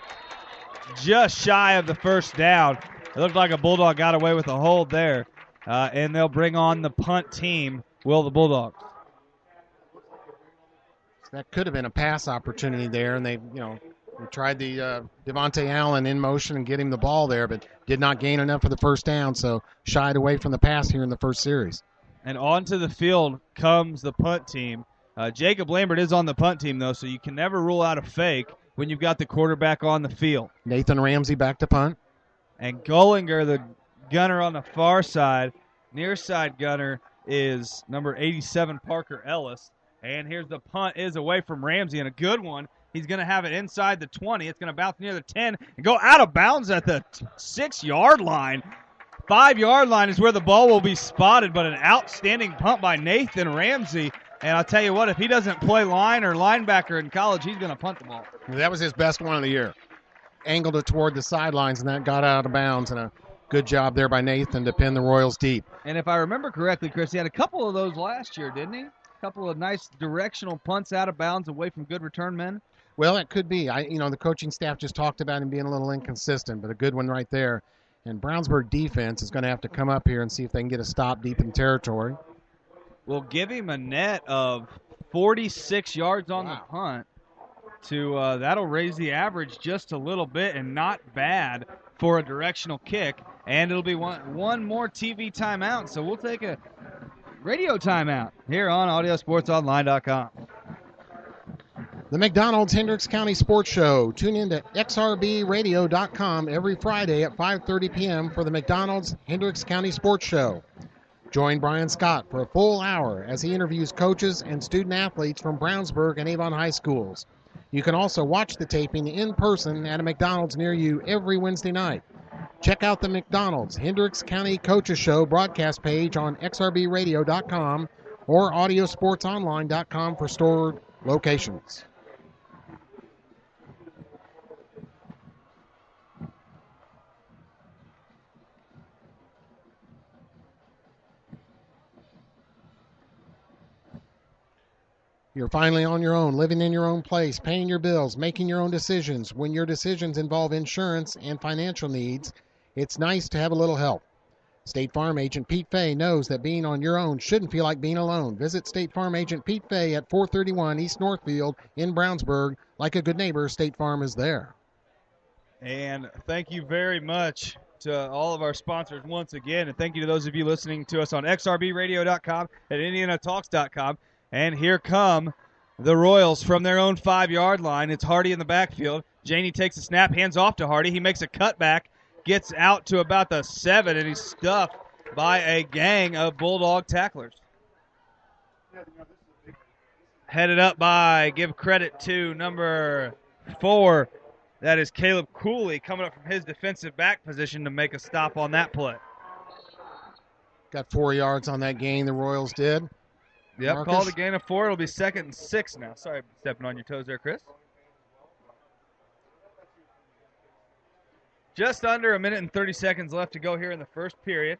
just shy of the 1st down. It looked like a Bulldog got away with a hold there. and they'll bring on the punt team, the Bulldogs. That could have been a pass opportunity there, and they tried the Devontae Allen in motion and get him the ball there, but did not gain enough for the first down, so shied away from the pass here in the first series. And onto the field comes the punt team. Jacob Lambert is on the punt team, though, so you can never rule out a fake when you've got the quarterback on the field. Nathan Ramsey back to punt. And Gollinger, the gunner on the far side, near side gunner is number 87, Parker Ellis. And here's the punt is away from Ramsey, and a good one. He's going to have it inside the 20. It's going to bounce near the 10 and go out of bounds at the 6-yard line. 5-yard line is where the ball will be spotted, but an outstanding punt by Nathan Ramsey. And I'll tell you what, if he doesn't play line or linebacker in college, he's going to punt the ball. That was his best one of the year. Angled it toward the sidelines, and that got out of bounds, and a good job there by Nathan to pin the Royals deep. And if I remember correctly, Chris, he had a couple of those last year, didn't he? A couple of nice directional punts out of bounds away from good return men. Well, it could be. The coaching staff just talked about him being a little inconsistent, but a good one right there. And Brownsburg defense is going to have to come up here and see if they can get a stop deep in territory. We'll give him a net of 46 yards on the punt. That'll raise the average just a little bit, and not bad for a directional kick. And it'll be one more TV timeout, so we'll take a radio timeout here on AudioSportsOnline.com. The McDonald's Hendricks County Sports Show. Tune in to XRBRadio.com every Friday at 5:30 p.m. for the McDonald's Hendricks County Sports Show. Join Brian Scott for a full hour as he interviews coaches and student athletes from Brownsburg and Avon High Schools. You can also watch the taping in person at a McDonald's near you every Wednesday night. Check out the McDonald's Hendricks County Coaches Show broadcast page on XRBRadio.com or AudioSportsOnline.com for stored locations. You're finally on your own, living in your own place, paying your bills, making your own decisions. When your decisions involve insurance and financial needs, it's nice to have a little help. State Farm Agent Pete Fay knows that being on your own shouldn't feel like being alone. Visit State Farm Agent Pete Fay at 431 East Northfield in Brownsburg. Like a good neighbor, State Farm is there. And thank you very much to all of our sponsors once again. And thank you to those of you listening to us on XRBRadio.com and IndianaTalks.com. And here come the Royals from their own 5-yard line. It's Hardy in the backfield. Janey takes a snap, hands off to Hardy. He makes a cutback, gets out to about the 7, and he's stuffed by a gang of Bulldog tacklers. Headed up by, give credit to number 4. That is Caleb Cooley coming up from his defensive back position to make a stop on that play. Got 4 yards on that gain, the Royals did. Yep, Marcus? called a gain of 4. It'll be 2nd and 6 now. Sorry, stepping on your toes there, Chris. Just under a minute and 30 seconds left to go here in the first period.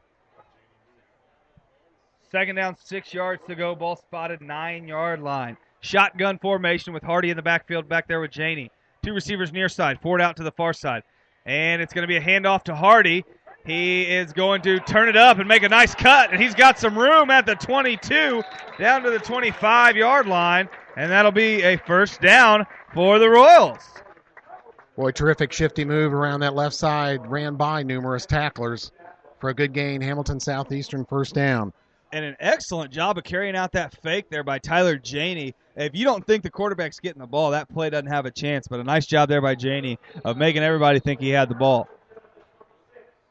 2nd down, 6 yards to go. Ball spotted 9-yard line. Shotgun formation with Hardy in the backfield back there with Janey. 2 receivers near side. Ford out to the far side. And it's going to be a handoff to Hardy. He is going to turn it up and make a nice cut, and he's got some room at the 22 down to the 25-yard line, and that'll be a first down for the Royals. Boy, terrific shifty move around that left side. Ran by numerous tacklers for a good gain. Hamilton Southeastern first down. And an excellent job of carrying out that fake there by Tyler Janey. If you don't think the quarterback's getting the ball, that play doesn't have a chance, but a nice job there by Janey of making everybody think he had the ball.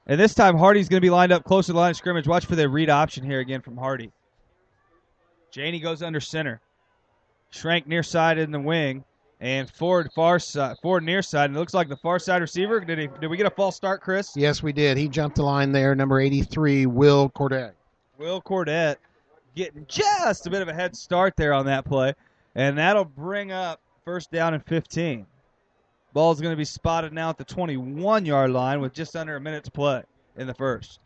And this time, Hardy's going to be lined up close to the line of scrimmage. Watch for the read option here again from Hardy. Janey goes under center. Schrank near side in the wing. And Ford near side. And it looks like the far side receiver. Did we get a false start, Chris? Yes, we did. He jumped the line there, number 83, Will Cordet. Will Cordet getting just a bit of a head start there on that play. And that'll bring up first down and 15. Ball's going to be spotted now at the 21-yard line with just under a minute to play in the first.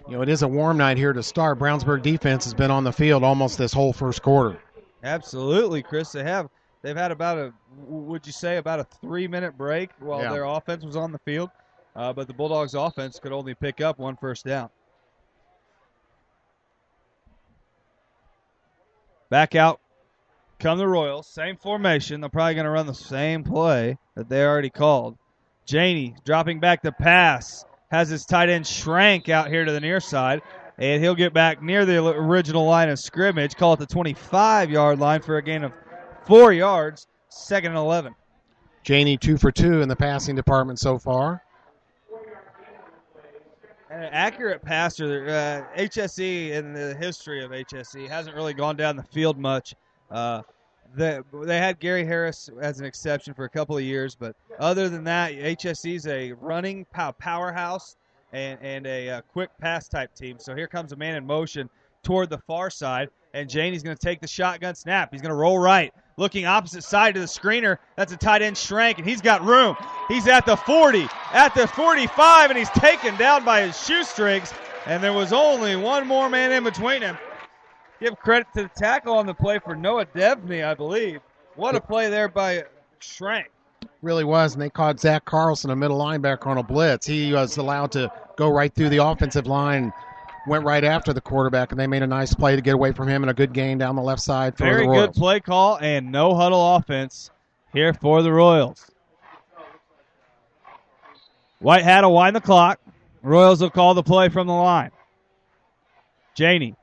It is a warm night here to start. Brownsburg defense has been on the field almost this whole first quarter. Absolutely, Chris. They've had about a 3-minute break while their offense was on the field. But the Bulldogs offense could only pick up 1 first down. Back out come the Royals. Same formation. They're probably going to run the same play that they already called. Janey dropping back the pass. Has his tight end Schrank out here to the near side. And he'll get back near the original line of scrimmage. Call it the 25-yard line for a gain of 4 yards. 2nd and 11. Janey 2 for 2 in the passing department so far. An accurate passer. HSE, in the history of HSE, hasn't really gone down the field much. They had Gary Harris as an exception for a couple of years, but other than that, HSE is a running powerhouse and a quick pass type team. So here comes a man in motion toward the far side, and Janey's going to take the shotgun snap. He's going to roll right, looking opposite side to the screener. That's a tight end Schrank, and he's got room. He's at the 40, at the 45, and he's taken down by his shoestrings, and there was only one more man in between him. Give credit to the tackle on the play for Noah Devney, I believe. What a play there by Schrank. Really was, and they caught Zach Carlson, a middle linebacker, on a blitz. He was allowed to go right through the offensive line, went right after the quarterback, and they made a nice play to get away from him and a good gain down the left side for the Royals. Very good play call and no huddle offense here for the Royals. White hat will wind the clock. Royals will call the play from the line. Janey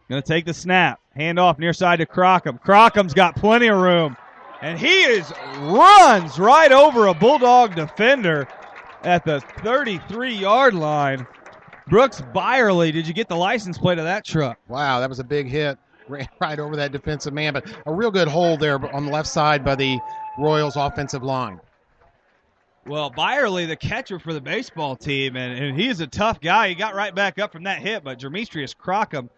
going to take the snap. Hand off near side to Crockham. Crockham's got plenty of room. And he runs right over a Bulldog defender at the 33-yard line. Brooks Byerly, did you get the license plate of that truck? Wow, that was a big hit. Ran right over that defensive man. But a real good hold there on the left side by the Royals offensive line. Well, Byerly, the catcher for the baseball team, and he's a tough guy. He got right back up from that hit, but Jermestrius Crockham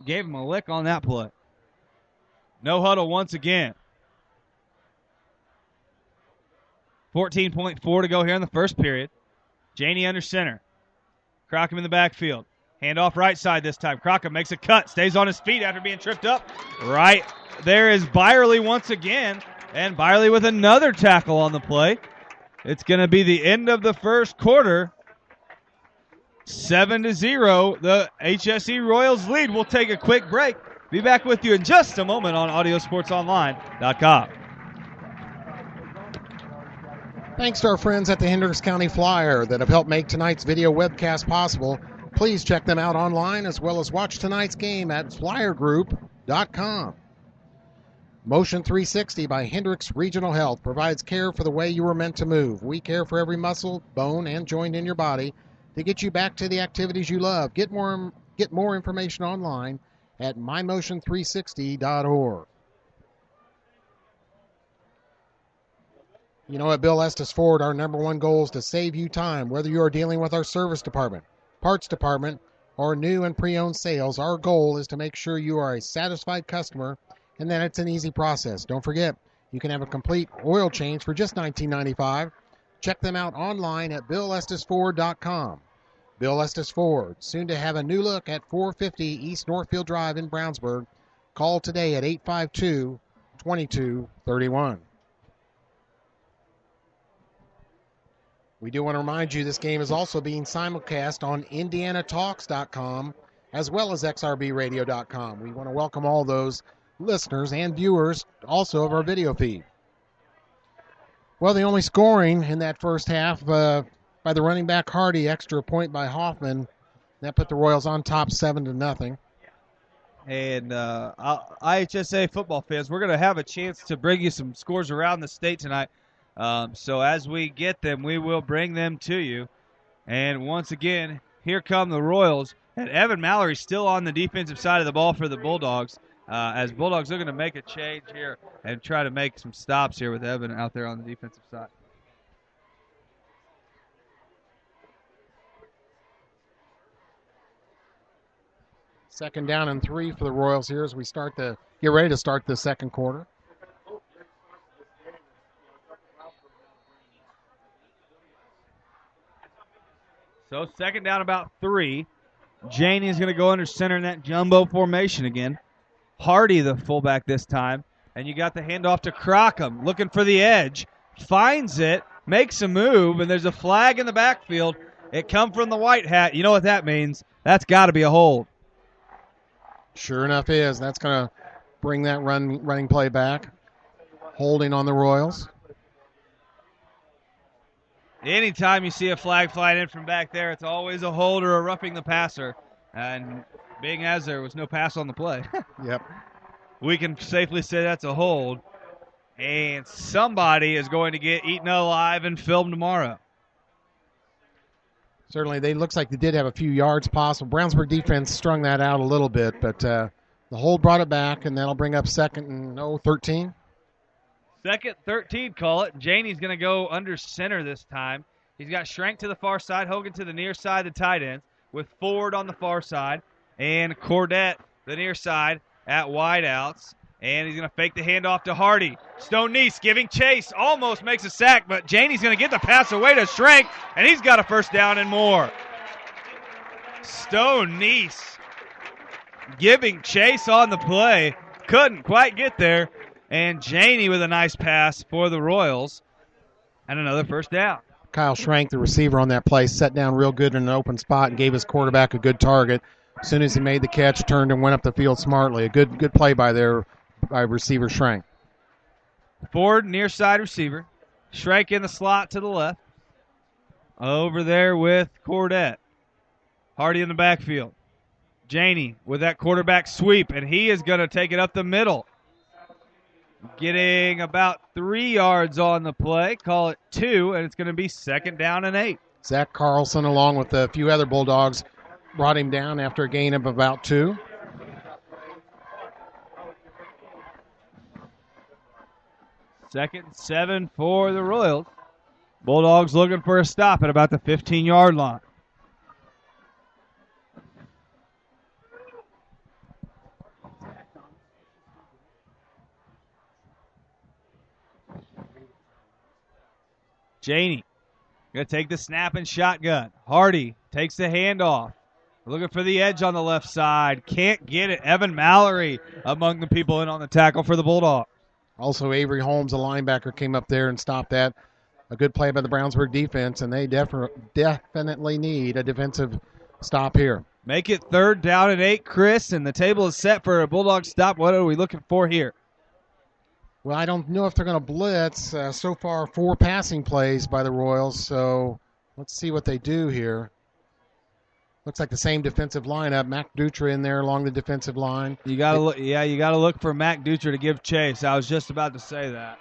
gave him a lick on that play. No huddle once again. 14.4 to go here in the first period. Janey under center. Crockham in the backfield. Hand off right side this time. Crockham makes a cut. Stays on his feet after being tripped up. Right there is Byerly once again. And Byerly with another tackle on the play. It's going to be the end of the first quarter. 7-0. The HSE Royals lead. We'll take a quick break. Be back with you in just a moment on AudioSportsOnline.com. Thanks to our friends at the Hendricks County Flyer that have helped make tonight's video webcast possible. Please check them out online as well as watch tonight's game at flyergroup.com. Motion 360 by Hendricks Regional Health provides care for the way you were meant to move. We care for every muscle, bone, and joint in your body to get you back to the activities you love. Get more information online at mymotion360.org. You know, at Bill Estes Ford, our number one goal is to save you time. Whether you are dealing with our service department, parts department, or new and pre-owned sales, our goal is to make sure you are a satisfied customer and that it's an easy process. Don't forget, you can have a complete oil change for just $19.95. Check them out online at BillEstesFord.com. Bill Estes Ford, soon to have a new look at 450 East Northfield Drive in Brownsburg. Call today at 852-2231. We do want to remind you this game is also being simulcast on IndianaTalks.com as well as XRBRadio.com. We want to welcome all those listeners and viewers also of our video feed. Well, the only scoring in that first half by the running back Hardy, extra point by Hoffman. That put the Royals on top 7-0. And IHSA football fans, we're going to have a chance to bring you some scores around the state tonight. So as we get them, we will bring them to you. And once again, here come the Royals. And Evan Mallory still on the defensive side of the ball for the Bulldogs. As Bulldogs are going to make a change here and try to make some stops here with Evan out there on the defensive side. Second down and 3 for the Royals here as we get ready to start the second quarter. So second down about 3. Janey is going to go under center in that jumbo formation again. Hardy, the fullback this time. And you got the handoff to Crockham, looking for the edge. Finds it, makes a move, and there's a flag in the backfield. It come from the white hat. You know what that means. That's got to be a hold. Sure enough is. That's going to bring that running play back. Holding on the Royals. Anytime you see a flag flying in from back there, it's always a hold or a roughing the passer. And being as there was no pass on the play, Yep. we can safely say that's a hold. And somebody is going to get eaten alive and filmed tomorrow. Certainly, they looks like they did have a few yards possible. Brownsburg defense strung that out a little bit, but the hold brought it back, and that'll bring up second and 13. Second, 13, call it. Janey's going to go under center this time. He's got Schrank to the far side, Hogan to the near side, the tight ends, with Ford on the far side, and Cordette, the near side, at wideouts. And he's going to fake the handoff to Hardy. Stone Neese giving chase, almost makes a sack, but Janey's going to get the pass away to Schrank, and he's got a first down and more. Stone Neese giving chase on the play, couldn't quite get there. And Janey with a nice pass for the Royals. And another first down. Kyle Schrank, the receiver on that play, set down real good in an open spot and gave his quarterback a good target. As soon as he made the catch, turned and went up the field smartly. A good play by receiver Schrank. Ford, near side receiver. Schrank in the slot to the left. Over there with Cordette. Hardy in the backfield. Janey with that quarterback sweep, and he is going to take it up the middle. Getting about 3 yards on the play. Call it 2, and it's going to be second down and 8. Zach Carlson, along with a few other Bulldogs, brought him down after a gain of about 2. Second and 7 for the Royals. Bulldogs looking for a stop at about the 15-yard line. Janey going to take the snap and shotgun. Hardy takes the handoff. Looking for the edge on the left side. Can't get it. Evan Mallory among the people in on the tackle for the Bulldogs. Also, Avery Holmes, a linebacker, came up there and stopped that. A good play by the Brownsburg defense, and they definitely need a defensive stop here. Make it third down and 8, Chris, and the table is set for a Bulldog stop. What are we looking for here? Well, I don't know if they're going to blitz. So far, 4 passing plays by the Royals, so let's see what they do here. Looks like the same defensive lineup. Mac Dutra in there along the defensive line. You got to look. Yeah, you got to look for Mac Dutra to give chase. I was just about to say that.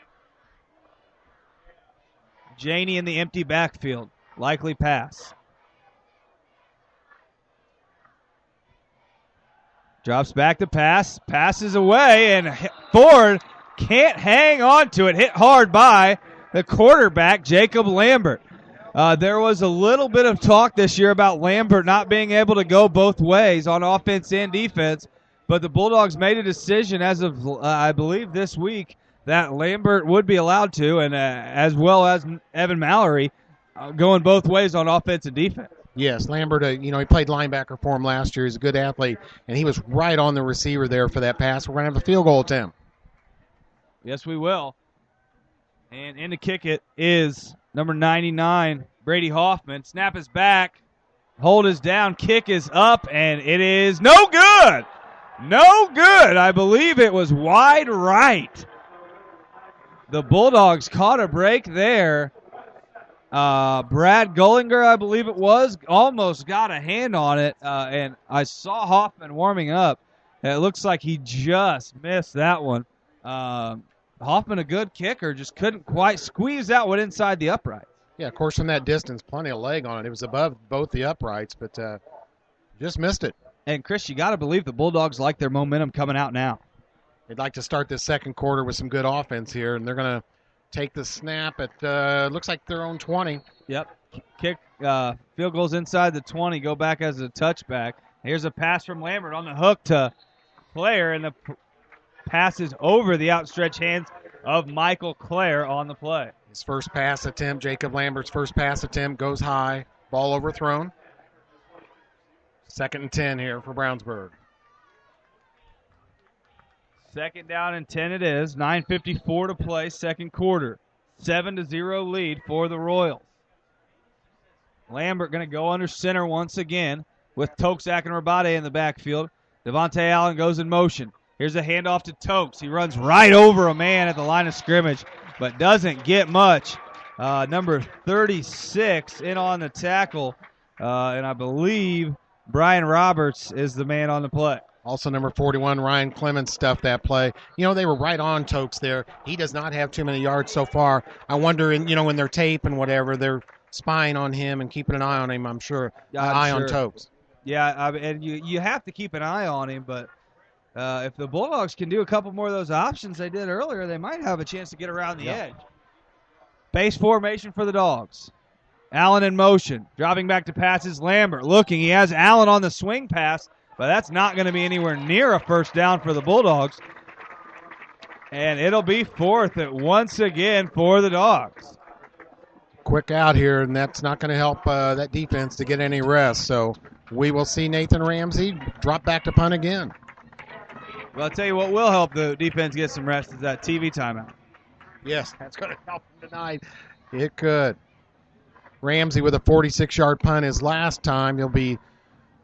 Janey in the empty backfield. Likely pass. Drops back to pass. Passes away, and Ford can't hang on to it. Hit hard by the quarterback, Jacob Lambert. There was a little bit of talk this year about Lambert not being able to go both ways on offense and defense, but the Bulldogs made a decision as of, I believe, this week that Lambert would be allowed to, and as well as Evan Mallory, going both ways on offense and defense. Yes, Lambert, he played linebacker for him last year. He's a good athlete, and he was right on the receiver there for that pass. We're going to have a field goal attempt. Yes, we will. And in to kick it is number 99, Brady Hoffman. Snap is back. Hold is down. Kick is up, and it is no good. No good. I believe it was wide right. The Bulldogs caught a break there. Brad Gullinger, I believe it was, almost got a hand on it, and I saw Hoffman warming up. It looks like he just missed that one. Hoffman, a good kicker, just couldn't quite squeeze that one inside the upright. Yeah, of course, from that distance, plenty of leg on it. It was above both the uprights, but just missed it. And, Chris, you got to believe the Bulldogs like their momentum coming out now. They'd like to start this second quarter with some good offense here, and they're going to take the snap at, looks like their own 20. Yep. Kick, field goals inside the 20, go back as a touchback. Here's a pass from Lambert on the hook to Claire, and the pass is over the outstretched hands of Michael Clare on the play. His first pass attempt, Jacob Lambert's first pass attempt, goes high. Ball overthrown. 2nd and 10 here for Brownsburg. 2nd down and 10 it is. 9:54 to play, second quarter. 7-0 lead for the Royals. Lambert going to go under center once again with Toksak and Rabate in the backfield. Devontae Allen goes in motion. Here's a handoff to Tokes. He runs right over a man at the line of scrimmage, but doesn't get much. Number 36 in on the tackle, and I believe Brian Roberts is the man on the play. Also, number 41, Ryan Clemens stuffed that play. They were right on Tokes there. He does not have too many yards so far. I wonder, in their tape and whatever, they're spying on him and keeping an eye on him, I'm sure. On Tokes. Yeah, and you have to keep an eye on him, but if the Bulldogs can do a couple more of those options they did earlier, they might have a chance to get around the edge. Base formation for the Dogs. Allen in motion. Dropping back to passes. Lambert looking. He has Allen on the swing pass, but that's not going to be anywhere near a first down for the Bulldogs. And it'll be fourth once again for the Dogs. Quick out here, and that's not going to help that defense to get any rest. So we will see Nathan Ramsey drop back to punt again. Well, I'll tell you what will help the defense get some rest is that TV timeout. Yes, that's going to help him tonight. It could. Ramsey with a 46-yard punt his last time. He'll be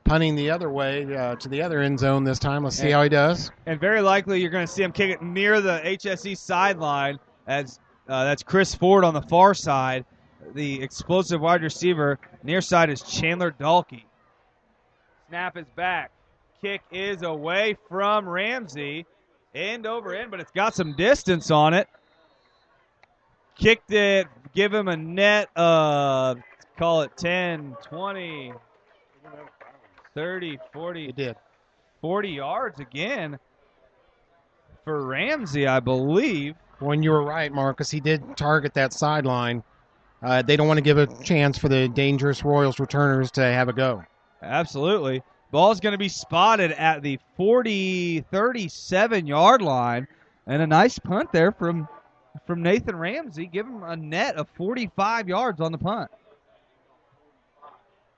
punting the other way to the other end zone this time. Let's see how he does. And very likely you're going to see him kick it near the HSE sideline as that's Chris Ford on the far side. The explosive wide receiver near side is Chandler Dalkey. Snap is back. Kick is away from Ramsey. End over end, but it's got some distance on it. Kicked it, give him a net of, call it 10, 20, 30, 40. He did. 40 yards again for Ramsey, I believe. When you were right, Marcus, he did target that sideline. They don't want to give a chance for the dangerous Royals returners to have a go. Absolutely. Ball's going to be spotted at the 37-yard line. And a nice punt there from Nathan Ramsey. Give him a net of 45 yards on the punt.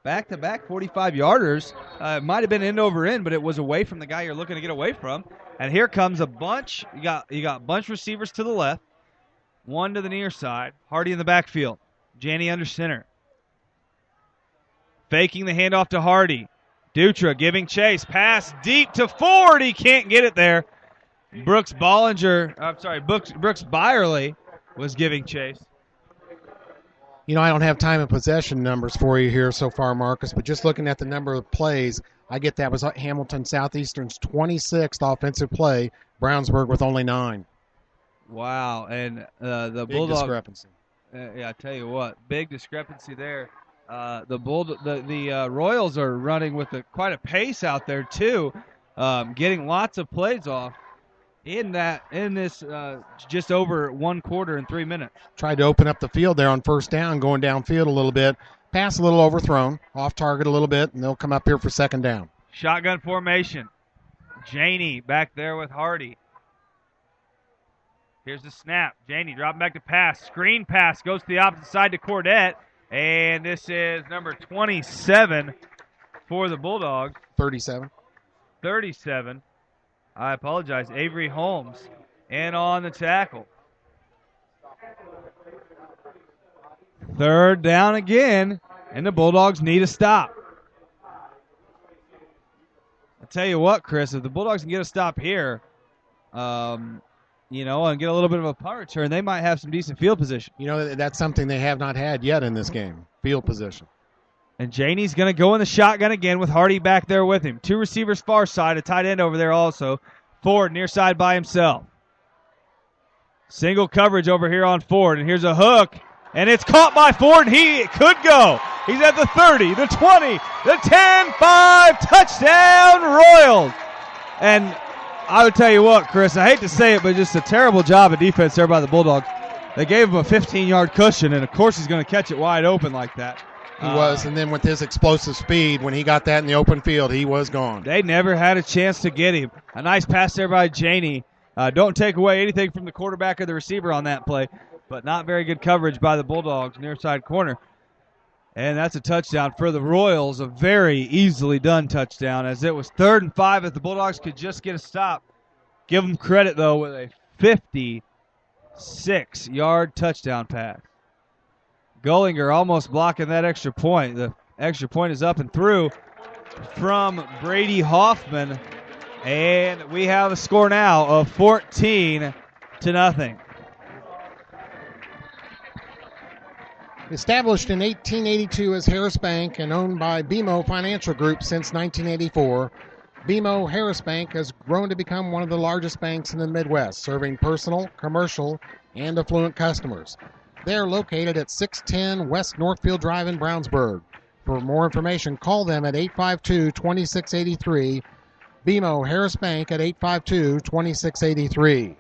Back-to-back 45-yarders. It might have been end over end, but it was away from the guy you're looking to get away from. And here comes a bunch. You got bunch receivers to the left, one to the near side. Hardy in the backfield. Janney under center. Faking the handoff to Hardy. Dutra giving chase. Pass deep to Ford. He can't get it there. Brooks Byerly was giving chase. I don't have time and possession numbers for you here so far, Marcus, but just looking at the number of plays, I get that was Hamilton Southeastern's 26th offensive play, Brownsburg with only 9. Wow, and the Big Bulldogs. discrepancy. I tell you what, big discrepancy there. The Royals are running with quite a pace out there too, getting lots of plays off in this just over 1 quarter and 3 minutes. Tried to open up the field there on first down, going downfield a little bit. Pass a little overthrown, off target a little bit, and they'll come up here for second down. Shotgun formation. Janney back there with Hardy. Here's the snap. Janney dropping back to pass. Screen pass goes to the opposite side to Cordette. And this is number 27 for the Bulldogs. 37. I apologize. Avery Holmes in on the tackle. Third down again, and the Bulldogs need a stop. I'll tell you what, Chris, if the Bulldogs can get a stop here, and get a little bit of a punt return, they might have some decent field position. That's something they have not had yet in this game, field position. And Janney's going to go in the shotgun again with Hardy back there with him. 2 receivers far side, a tight end over there also. Ford near side by himself. Single coverage over here on Ford, and here's a hook, and it's caught by Ford, and he could go. He's at the 30, the 20, the 10, 5, touchdown Royals. And I would tell you what, Chris, I hate to say it, but just a terrible job of defense there by the Bulldogs. They gave him a 15-yard cushion, and of course he's going to catch it wide open like that. He was, and then with his explosive speed, when he got that in the open field, he was gone. They never had a chance to get him. A nice pass there by Janney. Don't take away anything from the quarterback or the receiver on that play, but not very good coverage by the Bulldogs near side corner. And that's a touchdown for the Royals, a very easily done touchdown, as it was 3rd and 5 if the Bulldogs could just get a stop. Give them credit, though, with a 56-yard touchdown pass. Gullinger almost blocking that extra point. The extra point is up and through from Brady Hoffman. And we have a score now of 14-0. Established in 1882 as Harris Bank and owned by BMO Financial Group since 1984, BMO Harris Bank has grown to become one of the largest banks in the Midwest, serving personal, commercial, and affluent customers. They are located at 610 West Northfield Drive in Brownsburg. For more information, call them at 852-2683, BMO Harris Bank at 852-2683.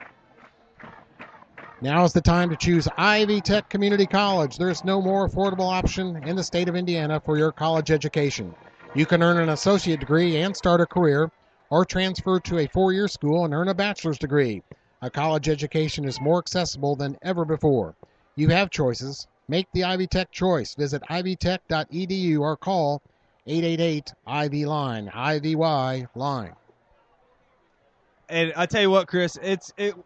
Now is the time to choose Ivy Tech Community College. There's no more affordable option in the state of Indiana for your college education. You can earn an associate degree and start a career, or transfer to a four-year school and earn a bachelor's degree. A college education is more accessible than ever before. You have choices. Make the Ivy Tech choice. Visit ivytech.edu or call 888-IVY-LINE, IVY-LINE. And I tell you what, Chris,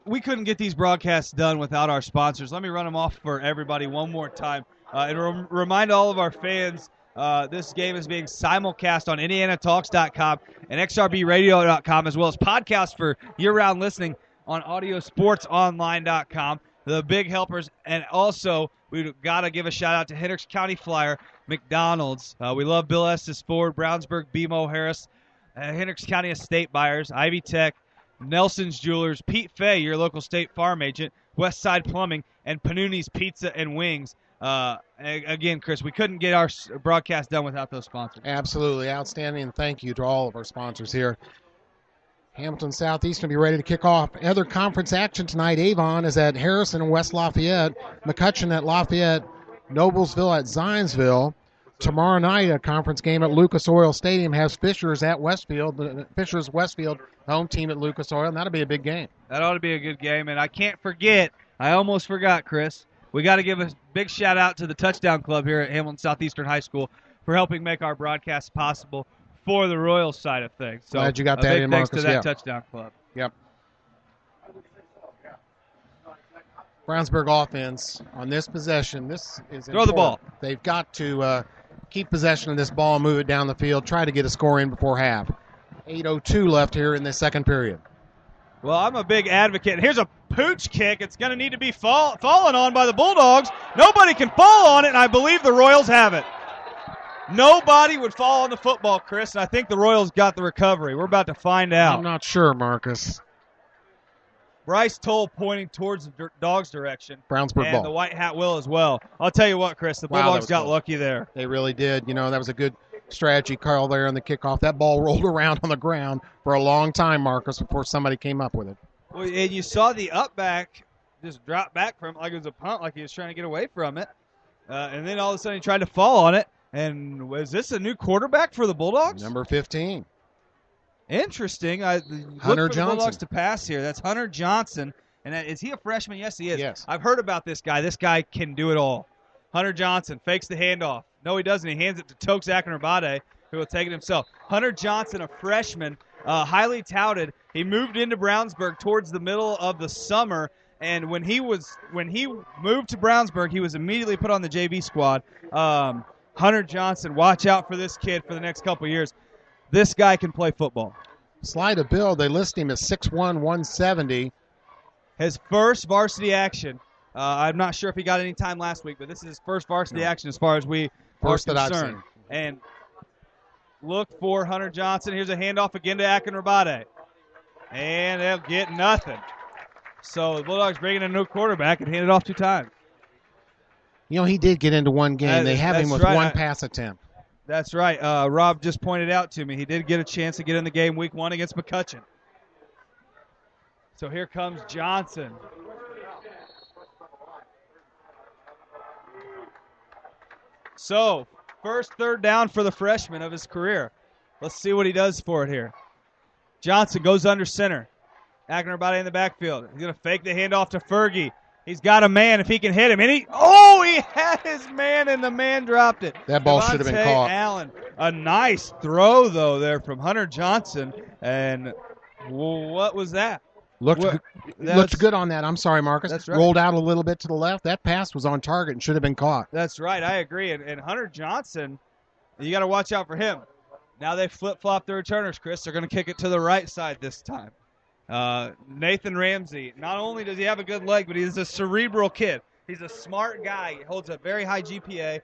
we couldn't get these broadcasts done without our sponsors. Let me run them off for everybody one more time. And remind all of our fans, this game is being simulcast on IndianaTalks.com and XRBRadio.com, as well as podcasts for year-round listening on AudioSportsOnline.com. The big helpers, and also we've got to give a shout-out to Hendricks County Flyer, McDonald's. We love Bill Estes Ford, Brownsburg, BMO Harris, Hendricks County Estate Buyers, Ivy Tech, Nelson's Jewelers, Pete Fay, your local State Farm agent, Westside Plumbing, and Panuni's Pizza and Wings. Again, Chris, we couldn't get our broadcast done without those sponsors. Absolutely. Outstanding, and thank you to all of our sponsors here. Hamilton Southeastern will be ready to kick off other conference action tonight. Avon is at Harrison and West Lafayette. McCutcheon at Lafayette. Noblesville at Zionsville. Tomorrow night, a conference game at Lucas Oil Stadium has Fishers at Westfield. Fishers Westfield, home team at Lucas Oil, and that'll be a big game. That ought to be a good game, and I can't forget, I almost forgot, Chris, we got to give a big shout-out to the Touchdown Club here at Hamilton Southeastern High School for helping make our broadcast possible for the Royals side of things. So glad you got that in, Marcus. Marcus. Thanks to that Touchdown Club. Yep. Brownsburg offense on this possession. This is throw the ball. They've got to keep possession of this ball, move it down the field, try to get a score in before half. 8:02 left here in the second period. Well, I'm a big advocate. Here's a pooch kick. It's going to need to be fallen on by the Bulldogs. Nobody can fall on it, and I believe the Royals have it. Nobody would fall on the football, Chris, and I think the Royals got the recovery. We're about to find out. I'm not sure, Marcus. Bryce Toll pointing towards the Dogs' direction. Brownsburg and ball. The White Hat will as well. I'll tell you what, Chris, the Bulldogs got lucky there. They really did. You know, that was a good strategy call there on the kickoff. That ball rolled around on the ground for a long time, Marcus, before somebody came up with it. Well, and you saw the up back just drop back from it like it was a punt, like he was trying to get away from it. And then all of a sudden he tried to fall on it. And was this a new quarterback for the Bulldogs? Number 15. Interesting. Hunter Johnson. The Bulldogs to pass here. That's Hunter Johnson. And is he a freshman? Yes, he is. Yes. I've heard about this guy. This guy can do it all. Hunter Johnson fakes the handoff. No, he doesn't. He hands it to Tokes Akinrabade, who will take it himself. Hunter Johnson, a freshman, highly touted. He moved into Brownsburg towards the middle of the summer. And when he moved to Brownsburg, he was immediately put on the JV squad. Hunter Johnson, watch out for this kid for the next couple of years. This guy can play football. Slide of Bill, they list him as 6'1", 170. His first varsity action. I'm not sure if he got any time last week, but this is his first varsity action as far as we are concerned. And look for Hunter Johnson. Here's a handoff again to Akinrabade. And they'll get nothing. So the Bulldogs bring in a new quarterback and hand it off 2 times. You know, he did get into one game. They have him with one pass attempt. That's right. Rob just pointed out to me he did get a chance to get in the game week 1 against McCutcheon. So here comes Johnson. So first third down for the freshman of his career. Let's see what he does for it here. Johnson goes under center. Akinrabade in the backfield. He's going to fake the handoff to Fergie. He's got a man if he can hit him. And he had his man, and the man dropped it. That ball should have been caught. Allen. A nice throw, though, there from Hunter Johnson. And what was that? Looked good on that. I'm sorry, Marcus. That's right. Rolled out a little bit to the left. That pass was on target and should have been caught. That's right. I agree. And Hunter Johnson, you got to watch out for him. Now they flip-flop the returners, Chris. They're going to kick it to the right side this time. Nathan Ramsey, not only does he have a good leg, but he's a cerebral kid. He's a smart guy. He holds a very high GPA,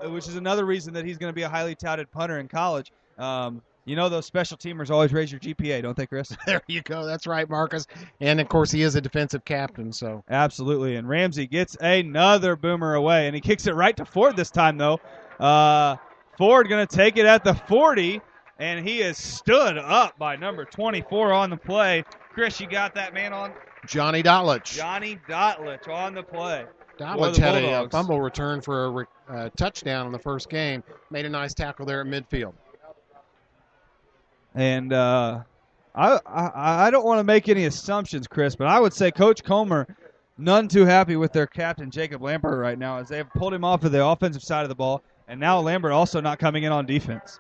which is another reason that he's going to be a highly touted punter in college. Those special teamers always raise your GPA, don't they, Chris? There you go. That's right, Marcus. And, of course, he is a defensive captain. So Absolutely. And Ramsey gets another boomer away, and he kicks it right to Ford this time, though. Ford going to take it at the 40, and he is stood up by number 24 on the play. Chris, you got that man on? Johnny Dotlich. Johnny Dotlich on the play. Dotlich had a fumble return for a touchdown in the first game. Made a nice tackle there at midfield. And I don't want to make any assumptions, Chris, but I would say Coach Comer none too happy with their captain, Jacob Lambert, right now, as they have pulled him off of the offensive side of the ball, and now Lambert also not coming in on defense.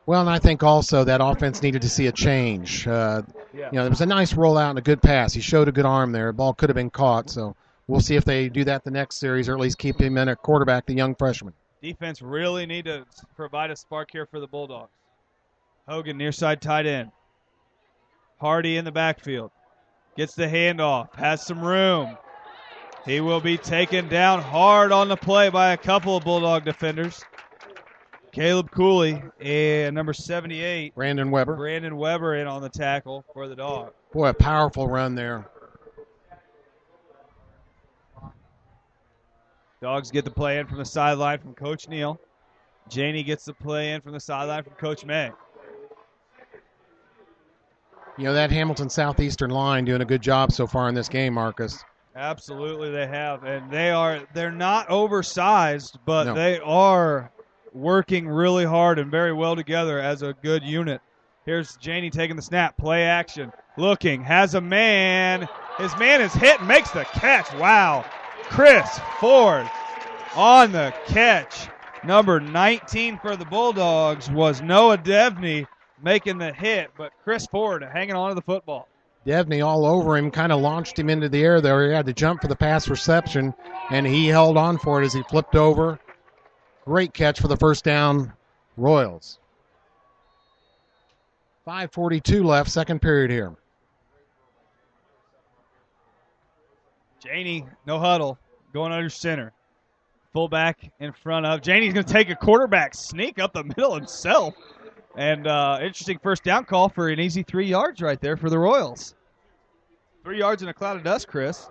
Well, and I think also that offense needed to see a change. There was a nice rollout and a good pass. He showed a good arm there. The ball could have been caught, so we'll see if they do that the next series or at least keep him in at quarterback, the young freshman. Defense really need to provide a spark here for the Bulldogs. Hogan near side tight end. Hardy in the backfield. Gets the handoff. Has some room. He will be taken down hard on the play by a couple of Bulldog defenders. Caleb Cooley and number 78. Brandon Weber in on the tackle for the Dog. Boy, a powerful run there. Dogs get the play in from the sideline from Coach Neal. Janey gets the play in from the sideline from Coach May. That Hamilton Southeastern line doing a good job so far in this game, Marcus. Absolutely they have. And they're not oversized, but No. They are working really hard and very well together as a good unit. Here's Janey taking the snap, play action, looking, has a man. His man is hit and makes the catch. Wow. Chris Ford on the catch. Number 19 for the Bulldogs was Noah Devney making the hit, but Chris Ford hanging on to the football. Devney all over him, kind of launched him into the air there. He had to jump for the pass reception, and he held on for it as he flipped over. Great catch for the first down, Royals. 5:42 left, second period here. Janey, no huddle, going under center. Fullback in front of. Janey's going to take a quarterback sneak up the middle himself. And interesting first down call for an easy 3 yards right there for the Royals. 3 yards in a cloud of dust, Chris.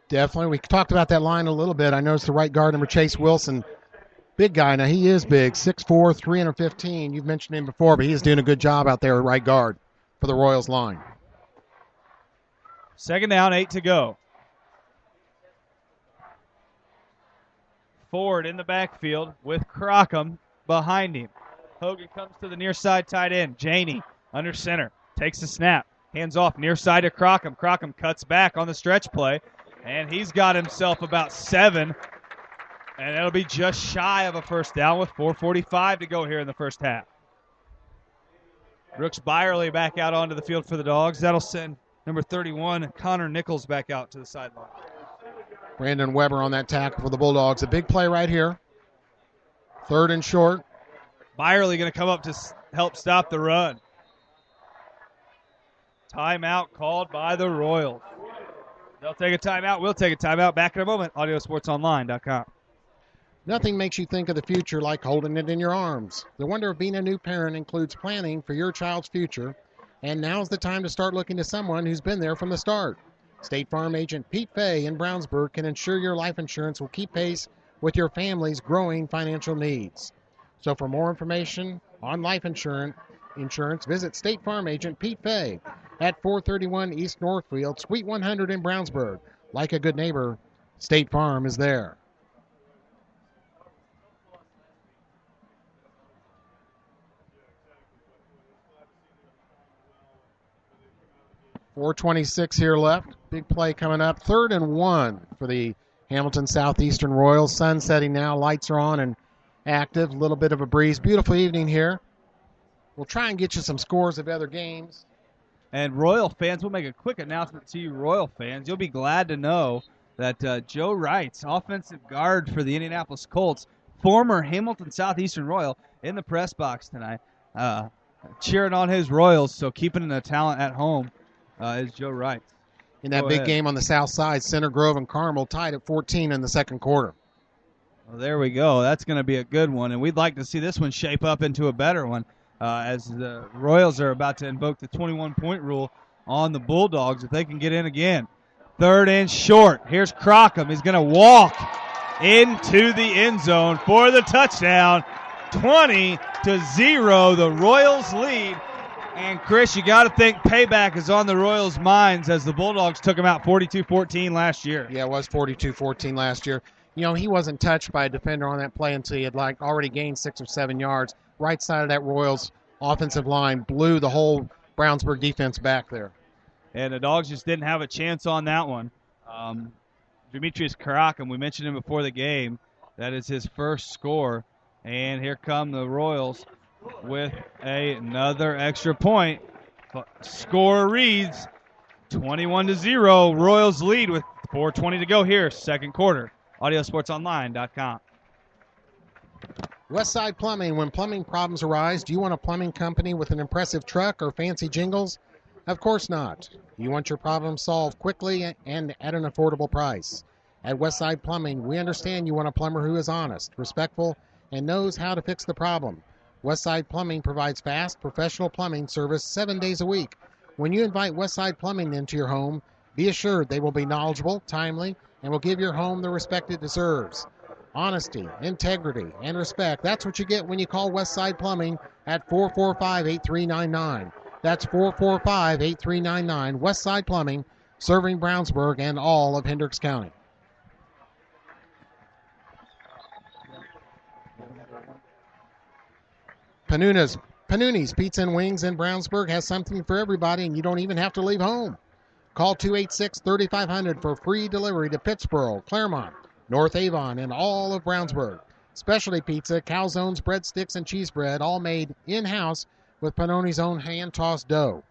Definitely. We talked about that line a little bit. I noticed the right guard, number Chase Wilson. Big guy. Now, he is big, 6'4", 315. You've mentioned him before, but he is doing a good job out there at right guard for the Royals line. Second down, 8 to go. Ford in the backfield with Crockham behind him. Hogan comes to the near side tight end. Janey under center. Takes the snap. Hands off near side to Crockham. Crockham cuts back on the stretch play. And he's got himself about 7. And it'll be just shy of a first down with 4:45 to go here in the first half. Brooks Byerly back out onto the field for the Dogs. That'll send number 31, Connor Nichols, back out to the sideline. Brandon Weber on that tackle for the Bulldogs. A big play right here. Third and short. Byerly going to come up to help stop the run. Timeout called by the Royals. They'll take a timeout. We'll take a timeout. Back in a moment. AudioSportsOnline.com. Nothing makes you think of the future like holding it in your arms. The wonder of being a new parent includes planning for your child's future, and now's the time to start looking to someone who's been there from the start. State Farm agent Pete Fay in Brownsburg can ensure your life insurance will keep pace with your family's growing financial needs. So for more information on life insurance, visit State Farm agent Pete Fay at 431 East Northfield, Suite 100 in Brownsburg. Like a good neighbor, State Farm is there. .426 here left. Big play coming up. 3rd and 1 for the Hamilton Southeastern Royals. Sun setting now. Lights are on and active. A little bit of a breeze. Beautiful evening here. We'll try and get you some scores of other games. And Royal fans, we'll make a quick announcement to you, Royal fans. You'll be glad to know that Joe Wrights, offensive guard for the Indianapolis Colts, former Hamilton Southeastern Royal, in the press box tonight, cheering on his Royals. So keeping the talent at home is Joe Wright. In that big game on the south side, Center Grove and Carmel tied at 14 in the second quarter. Well, there we go. That's going to be a good one, and we'd like to see this one shape up into a better one as the Royals are about to invoke the 21-point rule on the Bulldogs if they can get in again. 3rd and short. Here's Crockham. He's going to walk into the end zone for the touchdown. 20-0, the Royals lead. And, Chris, you got to think payback is on the Royals' minds as the Bulldogs took them out 42-14 last year. Yeah, it was 42-14 last year. You know, he wasn't touched by a defender on that play until he had already gained 6 or 7 yards. Right side of that Royals offensive line blew the whole Brownsburg defense back there. And the Dogs just didn't have a chance on that one. Demetrius Karakam, we mentioned him before the game. That is his first score. And here come the Royals with another extra point. Score reads 21-0. Royals lead with 4:20 to go here, second quarter. AudioSportsOnline.com. Westside Plumbing. When plumbing problems arise, do you want a plumbing company with an impressive truck or fancy jingles? Of course not. You want your problem solved quickly and at an affordable price. At Westside Plumbing, we understand you want a plumber who is honest, respectful, and knows how to fix the problem. Westside Plumbing provides fast, professional plumbing service 7 days a week. When you invite Westside Plumbing into your home, be assured they will be knowledgeable, timely, and will give your home the respect it deserves. Honesty, integrity, and respect. That's what you get when you call Westside Plumbing at 445-8399. That's 445-8399. Westside Plumbing, serving Brownsburg and all of Hendricks County. Panuni's Pizza and Wings in Brownsburg has something for everybody, and you don't even have to leave home. Call 286-3500 for free delivery to Pittsboro, Claremont, North Avon, and all of Brownsburg. Specialty pizza, calzones, breadsticks, and cheese bread, all made in-house with Panoni's own hand-tossed dough.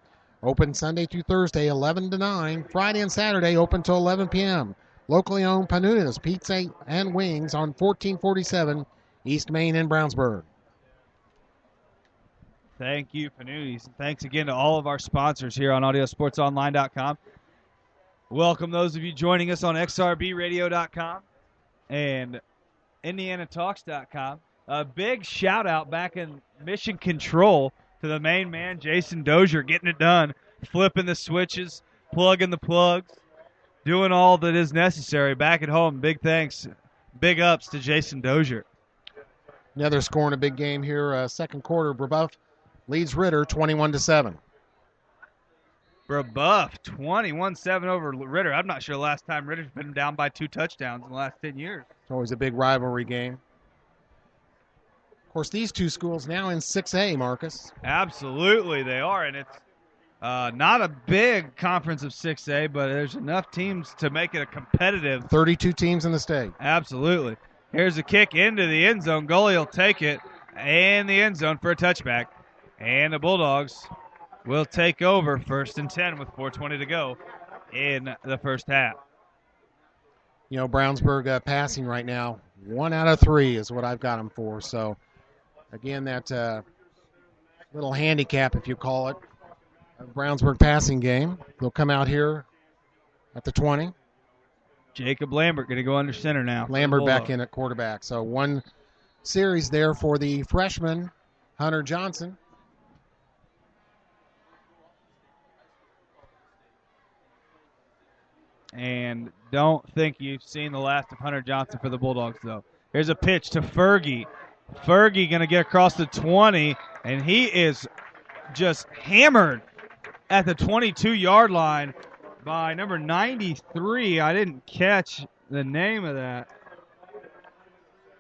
Open Sunday through Thursday, 11 to 9. Friday and Saturday, open till 11 p.m. Locally owned Panuni's Pizza and Wings on 1447 East Main in Brownsburg. Thank you, Panuni's. Thanks again to all of our sponsors here on AudioSportsOnline.com. Welcome those of you joining us on XRBRadio.com and IndianaTalks.com. A big shout-out back in Mission Control to the main man, Jason Dozier, getting it done, flipping the switches, plugging the plugs, doing all that is necessary back at home. Big thanks, big ups to Jason Dozier. Another scoring a big game here, second quarter. Brebeuf leads Ritter 21-7. Brebeuf 21-7 over Ritter. I'm not sure the last time Ritter's been down by 2 touchdowns in the last 10 years. It's always a big rivalry game. Of course, these two schools now in 6A, Marcus. Absolutely, they are, and it's not a big conference of 6A, but there's enough teams to make it a competitive. 32 teams in the state. Absolutely. Here's a kick into the end zone. Goalie will take it in the end zone for a touchback, and the Bulldogs will take over 1st and 10 with 4:20 to go in the first half. You know, Brownsburg passing right now, 1 out of 3 is what I've got them for. So, again, that little handicap, if you call it, Brownsburg passing game. They'll come out here at the 20. Jacob Lambert going to go under center now. Lambert back in at quarterback. So one series there for the freshman, Hunter Johnson. And don't think you've seen the last of Hunter Johnson for the Bulldogs, though. Here's a pitch to Fergie. Fergie going to get across the 20, and he is just hammered at the 22-yard line by number 93. I didn't catch the name of that.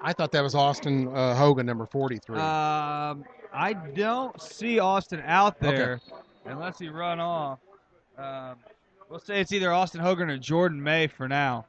I thought that was Austin Hogan, number 43. I don't see Austin out there unless he run off. We'll say it's either Austin Hogan or Jordan May for now.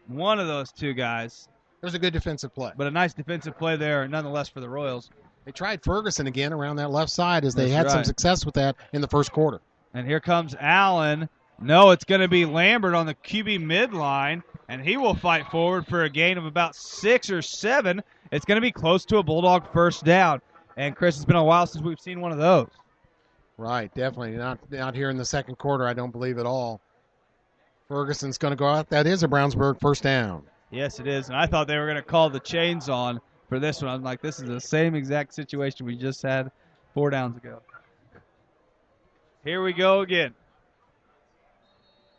One of those two guys. There's a good defensive play. But a nice defensive play there, nonetheless, for the Royals. They tried Ferguson again around that left side as they had some success with that in the first quarter. And here comes Allen. No, it's going to be Lambert on the QB midline. and he will fight forward for a gain of about 6 or 7. It's going to be close to a Bulldog first down. And, Chris, it's been a while since we've seen one of those. Right, definitely. Not here in the second quarter, I don't believe at all. Ferguson's going to go out. That is a Brownsburg first down. Yes, it is. And I thought they were going to call the chains on for this one. I'm like, this is the same exact situation we just had 4 downs ago. Here we go again.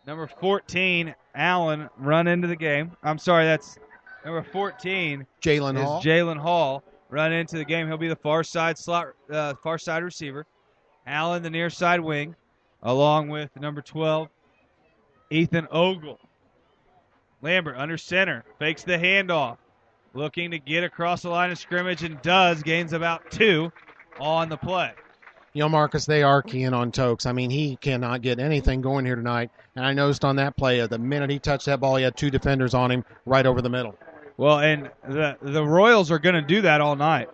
Number 14, Allen, run into the game. I'm sorry, that's number 14. Jalen Hall, run into the game. He'll be the far side receiver. Allen, the near side wing, along with number 12, Ethan Ogle. Lambert under center, fakes the handoff, looking to get across the line of scrimmage and does, gains about 2 on the play. You know, Marcus, they are keying on Tokes. I mean, he cannot get anything going here tonight. And I noticed on that play, the minute he touched that ball, he had 2 defenders on him right over the middle. Well, and the Royals are going to do that all night.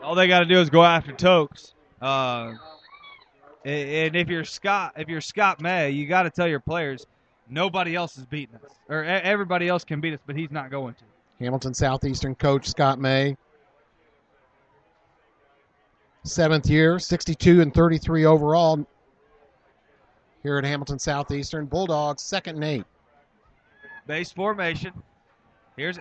All they got to do is go after Tokes. And if you're Scott May, you got to tell your players, nobody else is beating us. Or everybody else can beat us, but he's not going to. Hamilton Southeastern coach Scott May. 7th year, 62 and 33 overall here at Hamilton Southeastern. Bulldogs, 2nd and 8. Base formation. Here's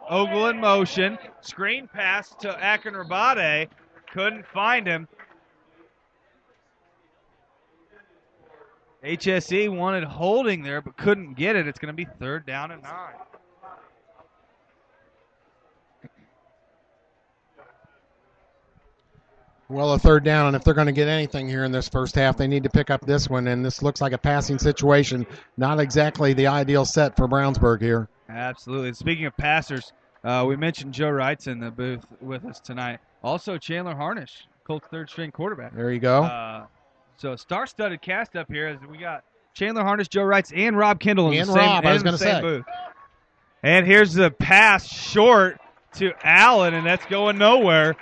Ogle in motion. Screen pass to Akinrabade. Couldn't find him. HSE wanted holding there, but couldn't get it. It's going to be 3rd down and 9. Well, a 3rd down, and if they're going to get anything here in this first half, they need to pick up this one, and this looks like a passing situation. Not exactly the ideal set for Brownsburg here. Absolutely. Speaking of passers, we mentioned Joe Wright's in the booth with us tonight. Also, Chandler Harnish, Colts 3rd-string quarterback. There you go. So star-studded cast up here as we got Chandler Harnish, Joe Wrights, and Rob Kendall in the same booth. And here's the pass short to Allen, and that's going nowhere.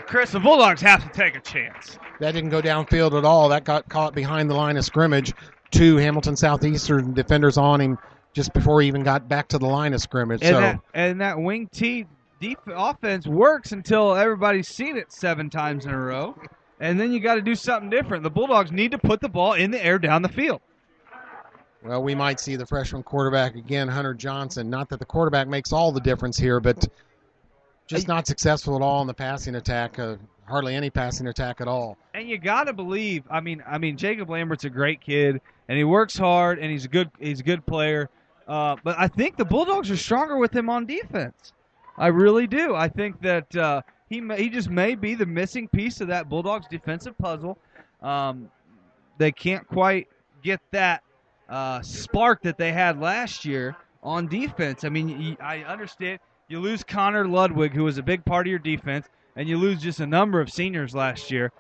Chris, the Bulldogs have to take a chance. That didn't go downfield at all. That got caught behind the line of scrimmage. 2 Hamilton Southeastern defenders on him just before he even got back to the line of scrimmage. And that wing T offense works until everybody's seen it 7 times in a row. And then you got to do something different. The Bulldogs need to put the ball in the air down the field. Well, we might see the freshman quarterback again, Hunter Johnson. Not that the quarterback makes all the difference here, but just not successful at all in the passing attack. Hardly any passing attack at all. And you got to believe. I mean, Jacob Lambert's a great kid, and he works hard, and he's a good player. But I think the Bulldogs are stronger with him on defense. I really do. I think that he just may be the missing piece of that Bulldogs defensive puzzle. They can't quite get that spark that they had last year on defense. I mean, I understand you lose Connor Ludwig, who was a big part of your defense, and you lose just a number of seniors last year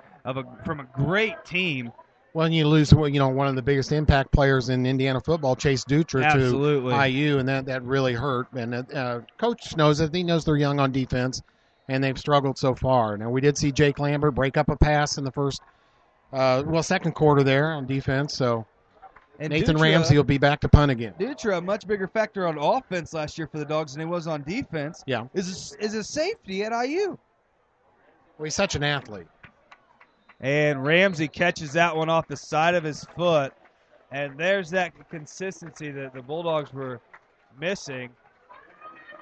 from a great team. Well, and you lose, one of the biggest impact players in Indiana football, Chase Dutra, to IU, and that really hurt. And coach knows it. He knows they're young on defense, and they've struggled so far. Now, we did see Jake Lambert break up a pass in the second quarter there on defense, so. And Nathan Ramsey will be back to punt again. Dutra, a much bigger factor on offense last year for the Dogs than he was on defense. Yeah. Is a safety at IU. Well, he's such an athlete. And Ramsey catches that one off the side of his foot. And there's that consistency that the Bulldogs were missing.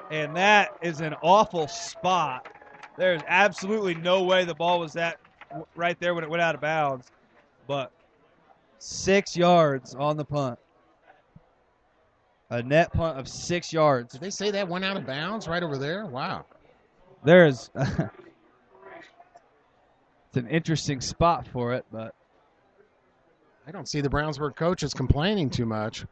And that is an awful spot. There's absolutely no way the ball was that right there when it went out of bounds. But 6 yards on the punt. A net punt of 6 yards. Did they say that went out of bounds right over there? Wow. There's it's an interesting spot for it, but I don't see the Brownsburg coaches complaining too much.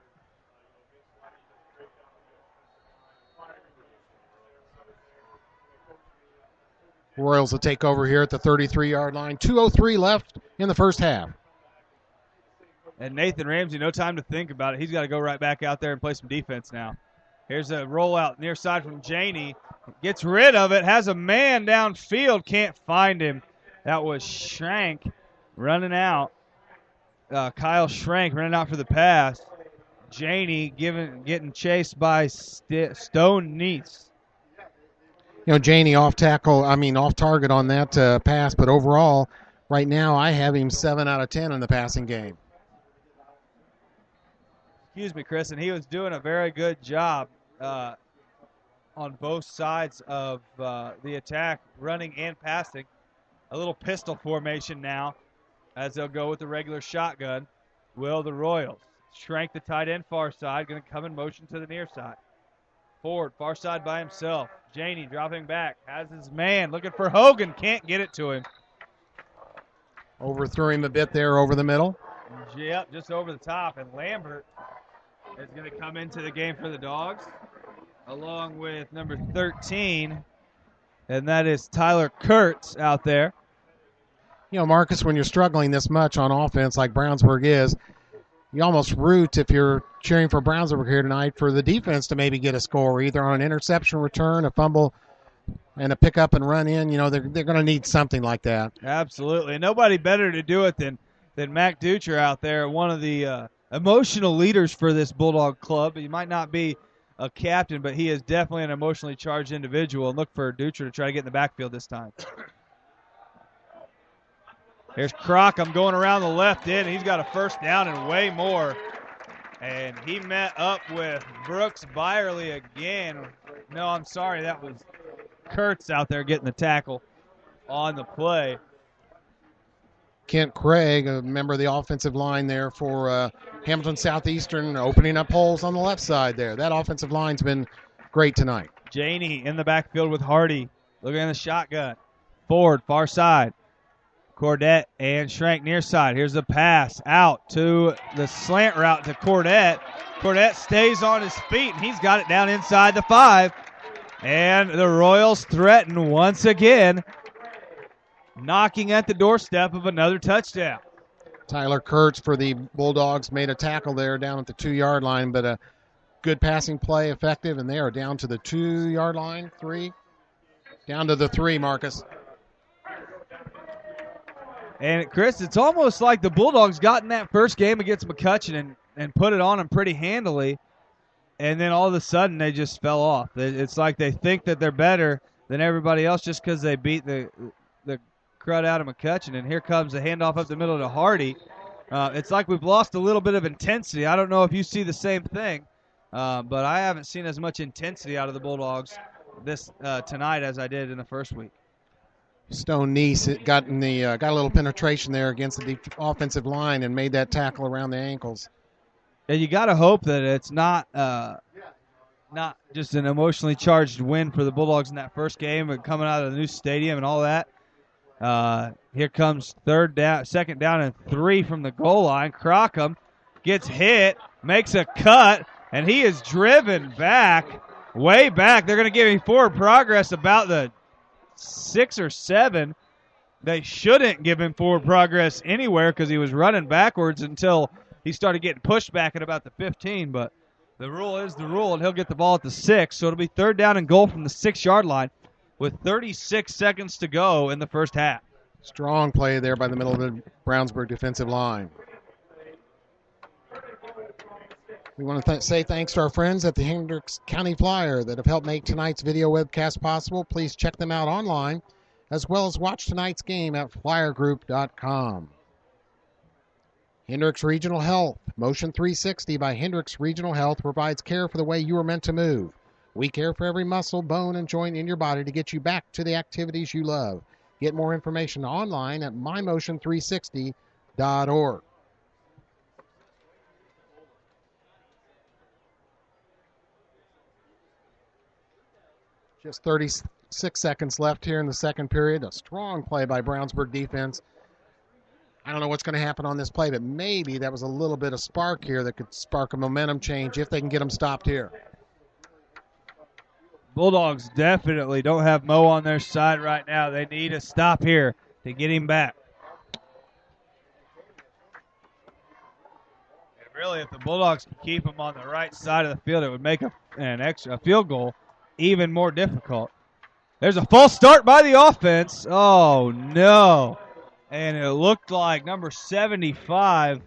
Royals will take over here at the 33-yard line. 2:03 left in the first half. And Nathan Ramsey, no time to think about it. He's got to go right back out there and play some defense now. Here's a rollout near side from Janey. Gets rid of it. Has a man downfield. Can't find him. That was Schrank running out. Kyle Schrank running out for the pass. Janey getting chased by Stone Neese. Janey off target on that pass, but overall, right now I have him 7 out of 10 in the passing game. Excuse me, Chris, and he was doing a very good job on both sides of the attack, running and passing. A little pistol formation now as they'll go with the regular shotgun. Will the Royals. Shrank the tight end far side, going to come in motion to the near side. Ford, far side by himself. Janey dropping back, has his man, looking for Hogan, can't get it to him. Overthrew him a bit there over the middle. Yep, just over the top, and Lambert is going to come into the game for the Dogs, along with number 13, and that is Tyler Kurtz out there. Marcus, when you're struggling this much on offense like Brownsburg is, you almost root, if you're cheering for Brownsburg here tonight, for the defense to maybe get a score, either on an interception return, a fumble, and a pick up and run in. They're going to need something like that. Absolutely. Nobody better to do it than Mac Ducher out there, one of the emotional leaders for this Bulldog club. He might not be a captain, but he is definitely an emotionally charged individual. And look for Ducher to try to get in the backfield this time. Here's Crockham going around the left end. He's got a first down and way more. And he met up with Brooks Byerly again. No, I'm sorry. That was Kurtz out there getting the tackle on the play. Kent Craig, a member of the offensive line there for Hamilton Southeastern, opening up holes on the left side there. That offensive line's been great tonight. Janey in the backfield with Hardy. Looking at the shotgun. Ford, far side. Cordette and Schrank near side. Here's the pass out to the slant route to Cordette. Cordette stays on his feet, and he's got it down inside the 5. And the Royals threaten once again, knocking at the doorstep of another touchdown. Tyler Kurtz for the Bulldogs made a tackle there down at the 2-yard line, but a good passing play, effective, and they are down to the 2-yard line, 3. Down to the 3, Marcus. And, Chris, it's almost like the Bulldogs got in that first game against McCutcheon and put it on them pretty handily, and then all of a sudden they just fell off. It's like they think that they're better than everybody else just because they beat the crud out of McCutcheon. And here comes the handoff up the middle to Hardy. It's like we've lost a little bit of intensity. I don't know if you see the same thing, but I haven't seen as much intensity out of the Bulldogs tonight as I did in the first week. Stone Neese got a little penetration there against the offensive line and made that tackle around the ankles. And you got to hope that it's not just an emotionally charged win for the Bulldogs in that first game and coming out of the new stadium and all that. Here comes second down and 3 from the goal line. Crockham gets hit, makes a cut, and he is driven back, way back. They're going to give him forward progress about the 6 or 7. They shouldn't give him forward progress anywhere because he was running backwards until he started getting pushed back at about the 15. But the rule is the rule, and he'll get the ball at the 6. So it'll be third down and goal from the 6-yard line with 36 seconds to go in the first half. Strong play there by the middle of the Brownsburg defensive line. We want to say thanks to our friends at the Hendricks County Flyer that have helped make tonight's video webcast possible. Please check them out online, as well as watch tonight's game at flyergroup.com. Hendricks Regional Health. Motion 360 by Hendricks Regional Health provides care for the way you are meant to move. We care for every muscle, bone, and joint in your body to get you back to the activities you love. Get more information online at mymotion360.org. Just 36 seconds left here in the second period. A strong play by Brownsburg defense. I don't know what's going to happen on this play, but maybe that was a little bit of spark here that could spark a momentum change if they can get them stopped here. Bulldogs definitely don't have Mo on their side right now. They need a stop here to get him back. And really, if the Bulldogs can keep him on the right side of the field, it would make a field goal even more difficult. There's a false start by the offense. Oh, no. And it looked like number 75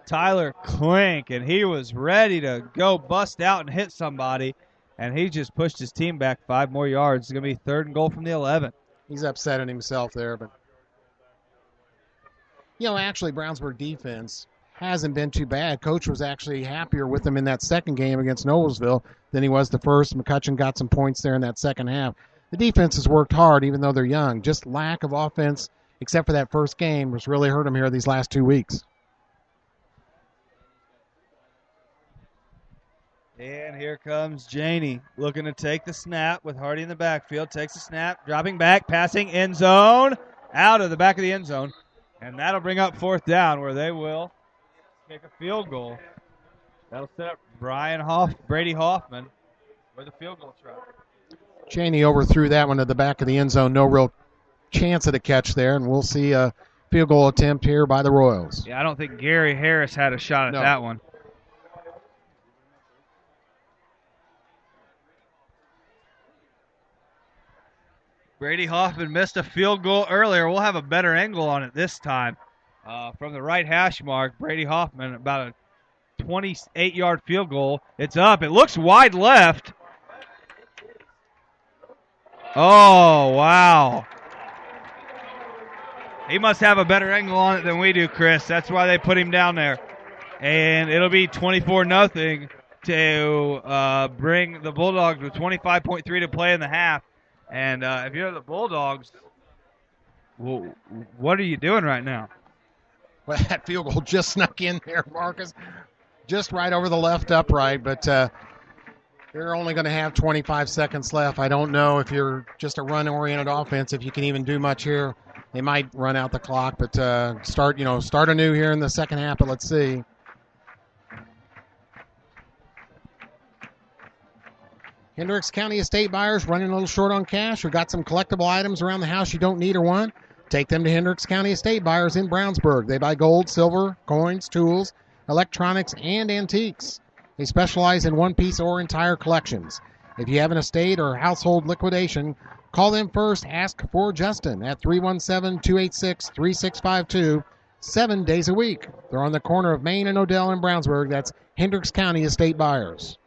Tyler Klink, and he was ready to go bust out and hit somebody, and he just pushed his team back 5 more yards. It's going to be 3rd and goal from the 11. He's upsetting himself there, but actually Brownsburg defense hasn't been too bad. Coach was actually happier with them in that second game against Noblesville than he was the first. McCutcheon got some points there in that second half. The defense has worked hard even though they're young. Just lack of offense, except for that first game, has really hurt them here these last 2 weeks. And here comes Janey looking to take the snap with Hardy in the backfield. Takes the snap, dropping back, passing end zone, out of the back of the end zone. And that'll bring up 4th down where they will kick a field goal. That'll set up Brady Hoffman with a field goal try. Cheney overthrew that one to the back of the end zone. No real chance at a catch there, and we'll see a field goal attempt here by the Royals. Yeah, I don't think Gary Harris had a shot at that one. Brady Hoffman missed a field goal earlier. We'll have a better angle on it this time. From the right hash mark, Brady Hoffman, about a 28-yard field goal. It's up. It looks wide left. Oh, wow. He must have a better angle on it than we do, Chris. That's why they put him down there. And it'll be 24-0 to bring the Bulldogs with 25.3 to play in the half. And if you're the Bulldogs, well, what are you doing right now? Well, that field goal just snuck in there, Marcus. Just right over the left upright, but they're only going to have 25 seconds left. I don't know if you're just a run-oriented offense, if you can even do much here. They might run out the clock, but start anew here in the second half, but let's see. Hendricks County estate buyers running a little short on cash or got some collectible items around the house you don't need or want? Take them to Hendricks County estate buyers in Brownsburg. They buy gold, silver, coins, tools, electronics, and antiques. They specialize in one-piece or entire collections. If you have an estate or household liquidation, call them first. Ask for Justin at 317-286-3652, 7 days a week. They're on the corner of Main and Odell in Brownsburg. That's Hendricks County estate buyers.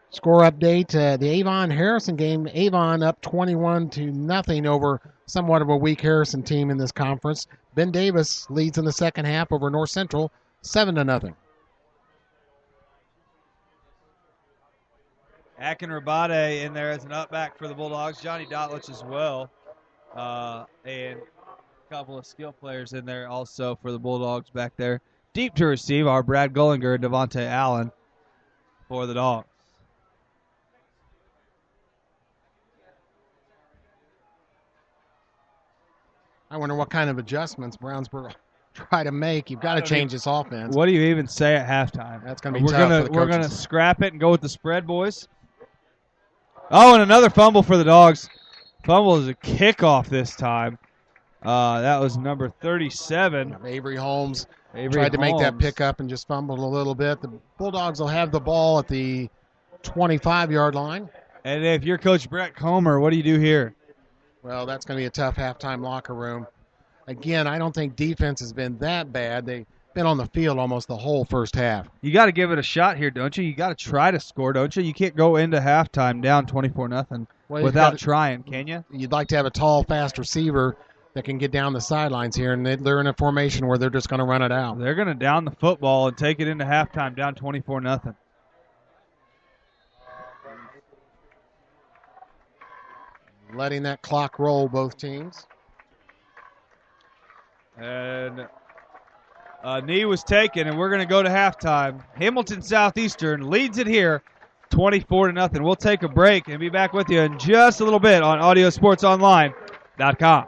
Score update, the Avon-Harrison game. Avon up 21-0 over somewhat of a weak Harrison team in this conference. Ben Davis leads in the second half over North Central, 7-0. Akin Rabade in there as an up-back for the Bulldogs. Johnny Dotlich as well. And a couple of skill players in there also for the Bulldogs back there. Deep to receive are Brad Gullinger and Devontae Allen for the Dogs. I wonder what kind of adjustments Brownsburg try to make. You've got to change this offense. What do you even say at halftime? That's going to be tough. We're going to scrap it and go with the spread, boys. Oh, and another fumble for the Dogs. Fumble is a kickoff this time. That was number 37. Avery Holmes tried to make that pickup and just fumbled a little bit. The Bulldogs will have the ball at the 25-yard line. And if you're Coach Brett Comer, what do you do here? Well, that's going to be a tough halftime locker room. Again, I don't think defense has been that bad. They've been on the field almost the whole first half. You got to give it a shot here, don't you? You got to try to score, don't you? You can't go into halftime down 24-0 without trying, can you? You'd like to have a tall, fast receiver that can get down the sidelines here, and they're in a formation where they're just going to run it out. They're going to down the football and take it into halftime down 24-0. Letting that clock roll, both teams. And a knee was taken, and we're going to go to halftime. Hamilton Southeastern leads it here 24-0. We'll take a break and be back with you in just a little bit on audiosportsonline.com.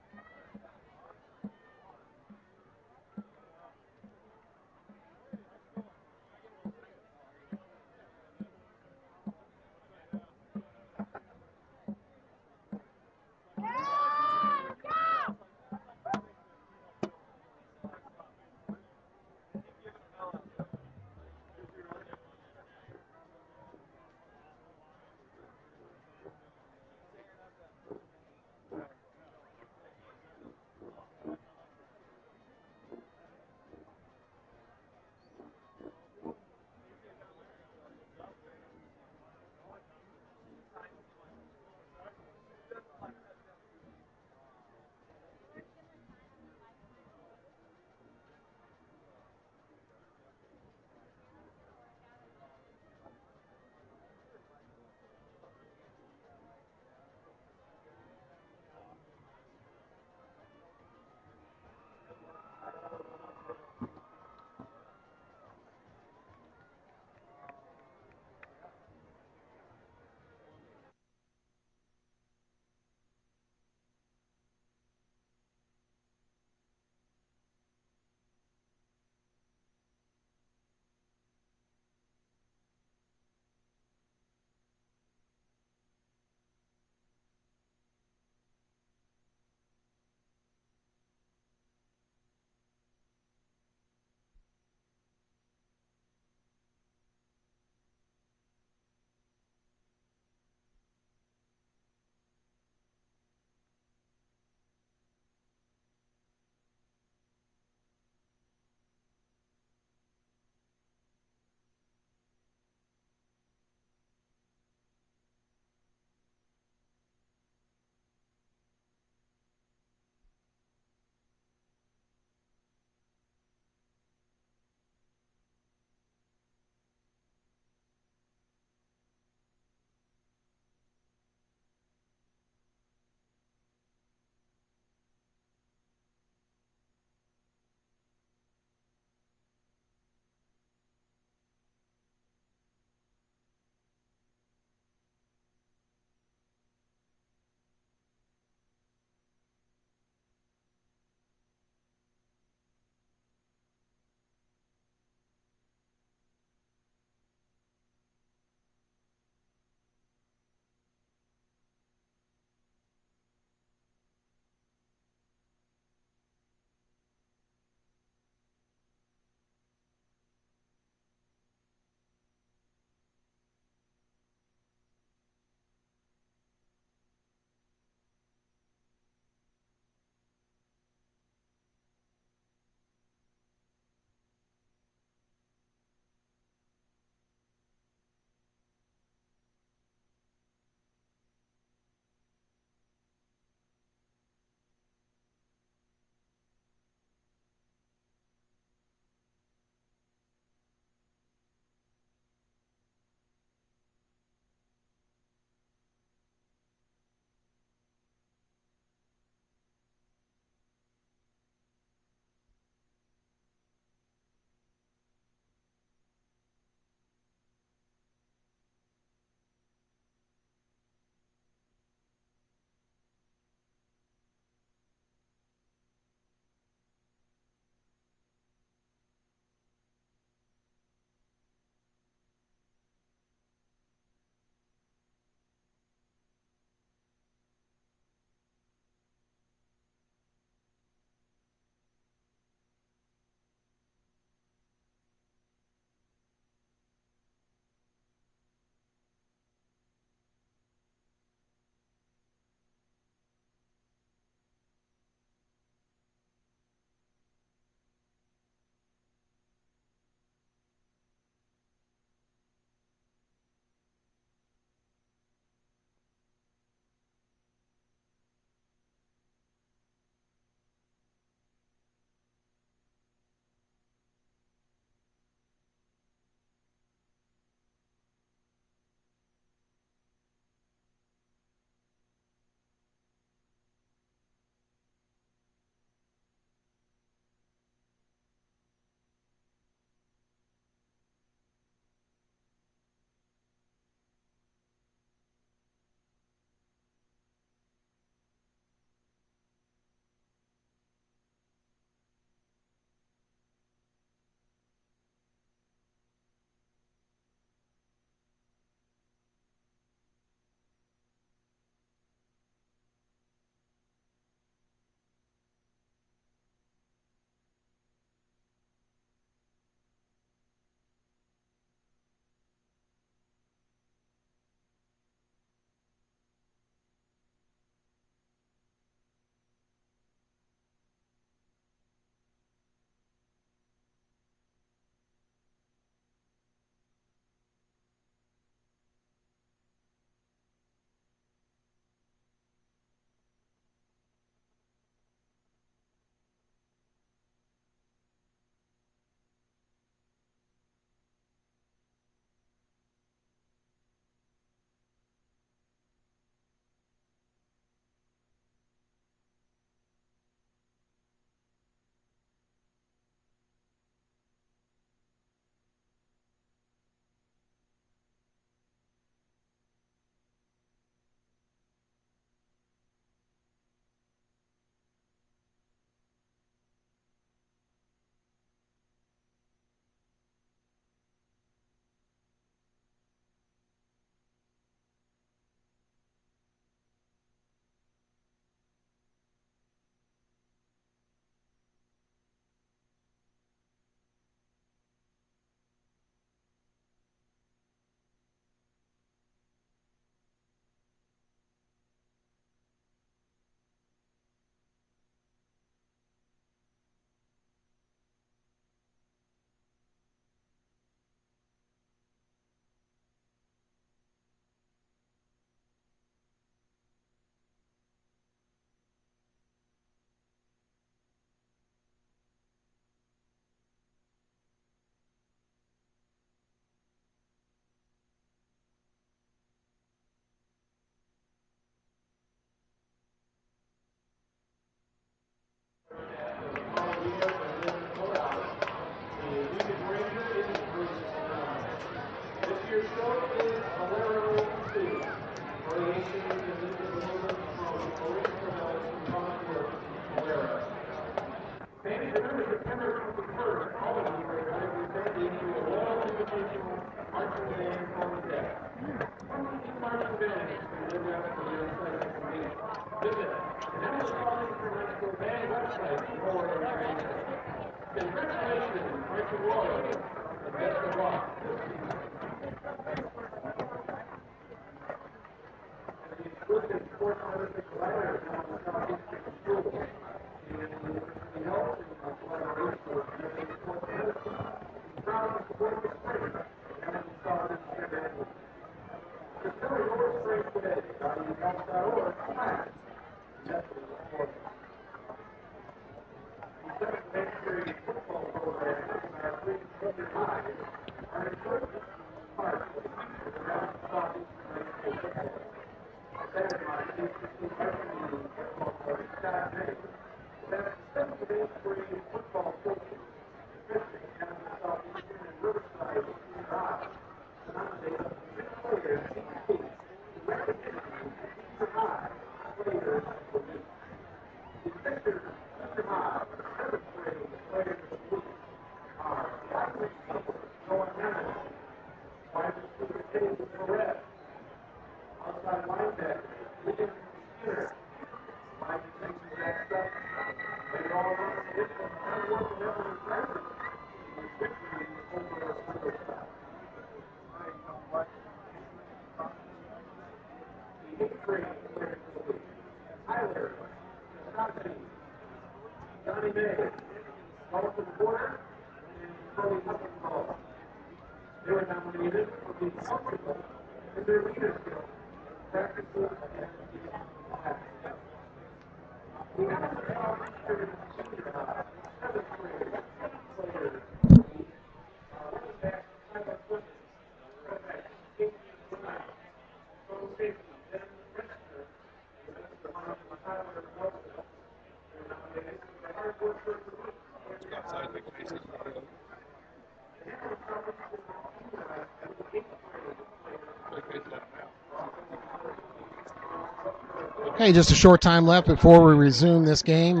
Okay, just a short time left before we resume this game.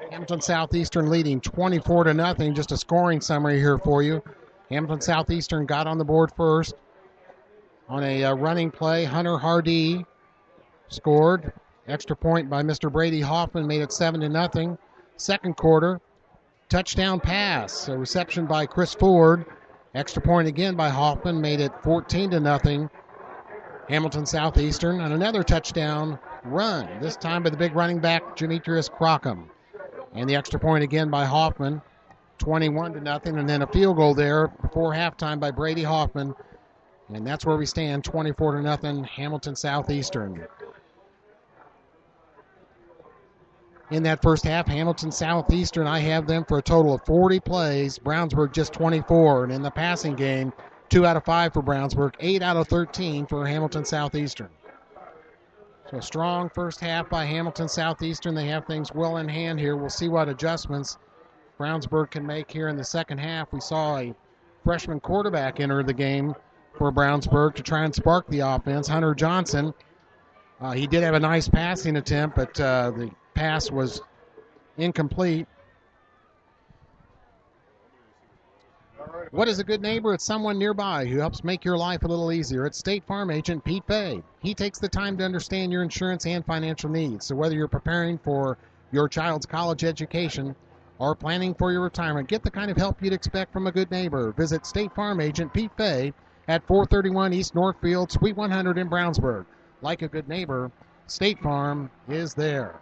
Hamilton Southeastern leading 24-0. Just a scoring summary here for you. Hamilton Southeastern got on the board first on a running play. Hunter Hardy scored. Extra point by Mr. Brady Hoffman made it 7-0. Second quarter, touchdown pass. A reception by Chris Ford. Extra point again by Hoffman made it 14-0. Hamilton Southeastern, and another touchdown run, this time by the big running back, Demetrius Crockham. And the extra point again by Hoffman, 21-0, and then a field goal there before halftime by Brady Hoffman. And that's where we stand, 24-0, Hamilton Southeastern. In that first half, Hamilton Southeastern, I have them for a total of 40 plays. Brownsburg just 24. And in the passing game, 2 out of 5 for Brownsburg, 8 out of 13 for Hamilton Southeastern. So a strong first half by Hamilton Southeastern. They have things well in hand here. We'll see what adjustments Brownsburg can make here in the second half. We saw a freshman quarterback enter the game for Brownsburg to try and spark the offense, Hunter Johnson. He did have a nice passing attempt, but the pass was incomplete. What is a good neighbor? It's someone nearby who helps make your life a little easier. It's State Farm agent Pete Fay. He takes the time to understand your insurance and financial needs. So whether you're preparing for your child's college education or planning for your retirement, get the kind of help you'd expect from a good neighbor. Visit State Farm agent Pete Fay at 431 East Northfield, Suite 100 in Brownsburg. Like a good neighbor, State Farm is there.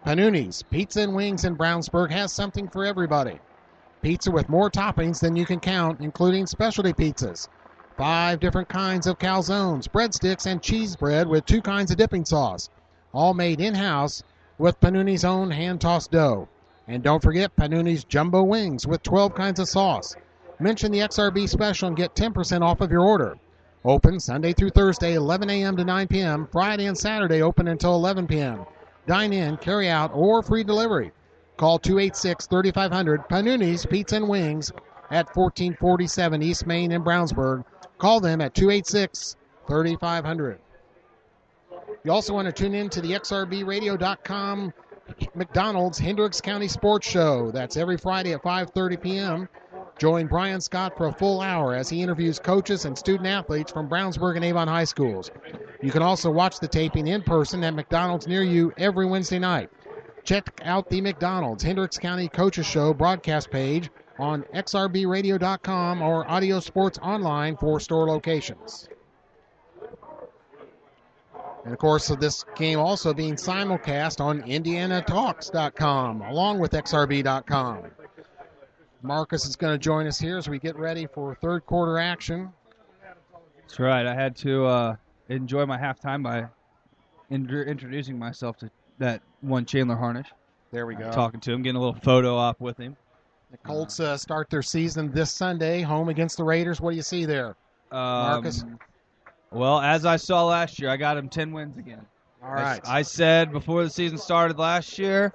Panuni's Pizza and Wings in Brownsburg has something for everybody. Pizza with more toppings than you can count, including specialty pizzas. 5 different kinds of calzones, breadsticks, and cheese bread with 2 kinds of dipping sauce. All made in-house with Panuni's own hand-tossed dough. And don't forget Panuni's jumbo wings with 12 kinds of sauce. Mention the XRB special and get 10% off of your order. Open Sunday through Thursday, 11 a.m. to 9 p.m. Friday and Saturday open until 11 p.m. Dine in, carry out, or free delivery. Call 286-3500 Panuni's Pizza and Wings at 1447 East Main in Brownsburg. Call them at 286-3500. You also want to tune in to the XRBradio.com McDonald's Hendricks County Sports Show. That's every Friday at 5:30 p.m. Join Brian Scott for a full hour as he interviews coaches and student athletes from Brownsburg and Avon High Schools. You can also watch the taping in person at McDonald's near you every Wednesday night. check out the McDonald's Hendricks County Coaches Show broadcast page on xrbradio.com or Audio Sports Online for store locations. And, of course, this game also being simulcast on IndianaTalks.com along with XRB.com. Marcus is going to join us here as we get ready for third quarter action. That's right. I had to enjoy my halftime by introducing myself to that one Chandler Harnish. There we go. Talking to him, getting a little photo op with him. The Colts start their season this Sunday, home against the Raiders. What do you see there, Marcus? Well, as I saw last year, I got him 10 wins again. All right. I said before the season started last year,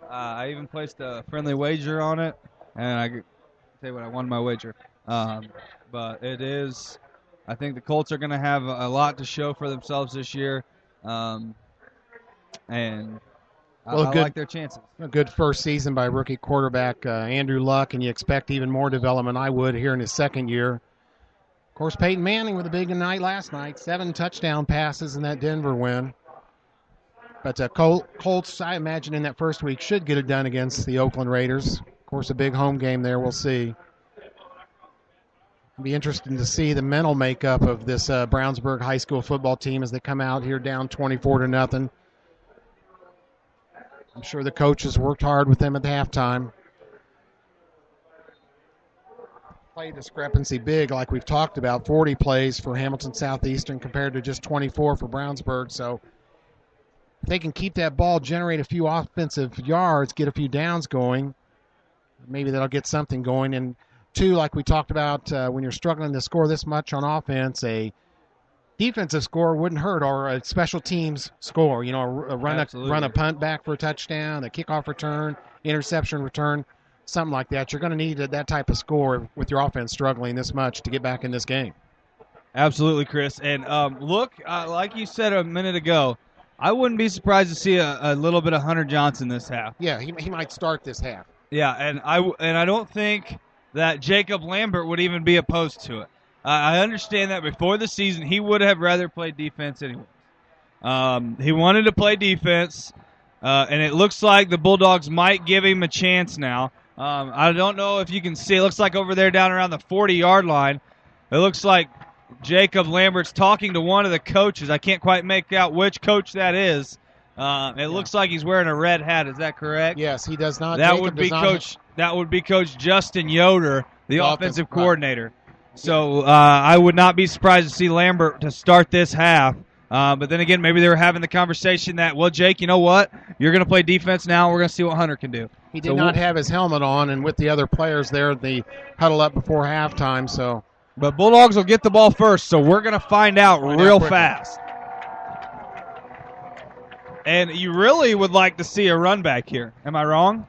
I even placed a friendly wager on it, and I can tell you what, I won my wager. But it is, I think the Colts are going to have a lot to show for themselves this year, and I like their chances. A good first season by rookie quarterback Andrew Luck, and you expect even more development, I would, here in his second year. Of course, Peyton Manning with a big night last night, 7 touchdown passes in that Denver win. But Colts, I imagine, in that first week should get it done against the Oakland Raiders. Of course, a big home game there. We'll see. It'll be interesting to see the mental makeup of this Brownsburg high school football team as they come out here down 24-0. I'm sure the coaches worked hard with them at the halftime. Play discrepancy big, like we've talked about. 40 plays for Hamilton Southeastern compared to just 24 for Brownsburg. So if they can keep that ball, generate a few offensive yards, get a few downs going, maybe that'll get something going. And two, like we talked about, when you're struggling to score this much on offense, a defensive score wouldn't hurt, or a special teams score. You know, run a punt back for a touchdown, a kickoff return, interception return, something like that. You're going to need that type of score with your offense struggling this much to get back in this game. Absolutely, Chris. And look, like you said a minute ago, I wouldn't be surprised to see a little bit of Hunter Johnson this half. Yeah, he might start this half. Yeah, and I don't think that Jacob Lambert would even be opposed to it. I understand that before the season he would have rather played defense anyway. He wanted to play defense, and it looks like the Bulldogs might give him a chance now. I don't know if you can see. It looks like over there down around the 40-yard line, it looks like Jacob Lambert's talking to one of the coaches. I can't quite make out which coach that is. It looks like he's wearing a red hat. Is that correct? Yes, he does not. That would be Coach Justin Yoder, the offensive coordinator. Right. So I would not be surprised to see Lambert to start this half. But then again, maybe they were having the conversation that, well, Jake, you know what? You're going to play defense now. We're going to see what Hunter can do. He did not have his helmet on, and with the other players there, they huddle up before halftime. So, but Bulldogs will get the ball first, so we're going to find out real fast. And you really would like to see a run back here. Am I wrong?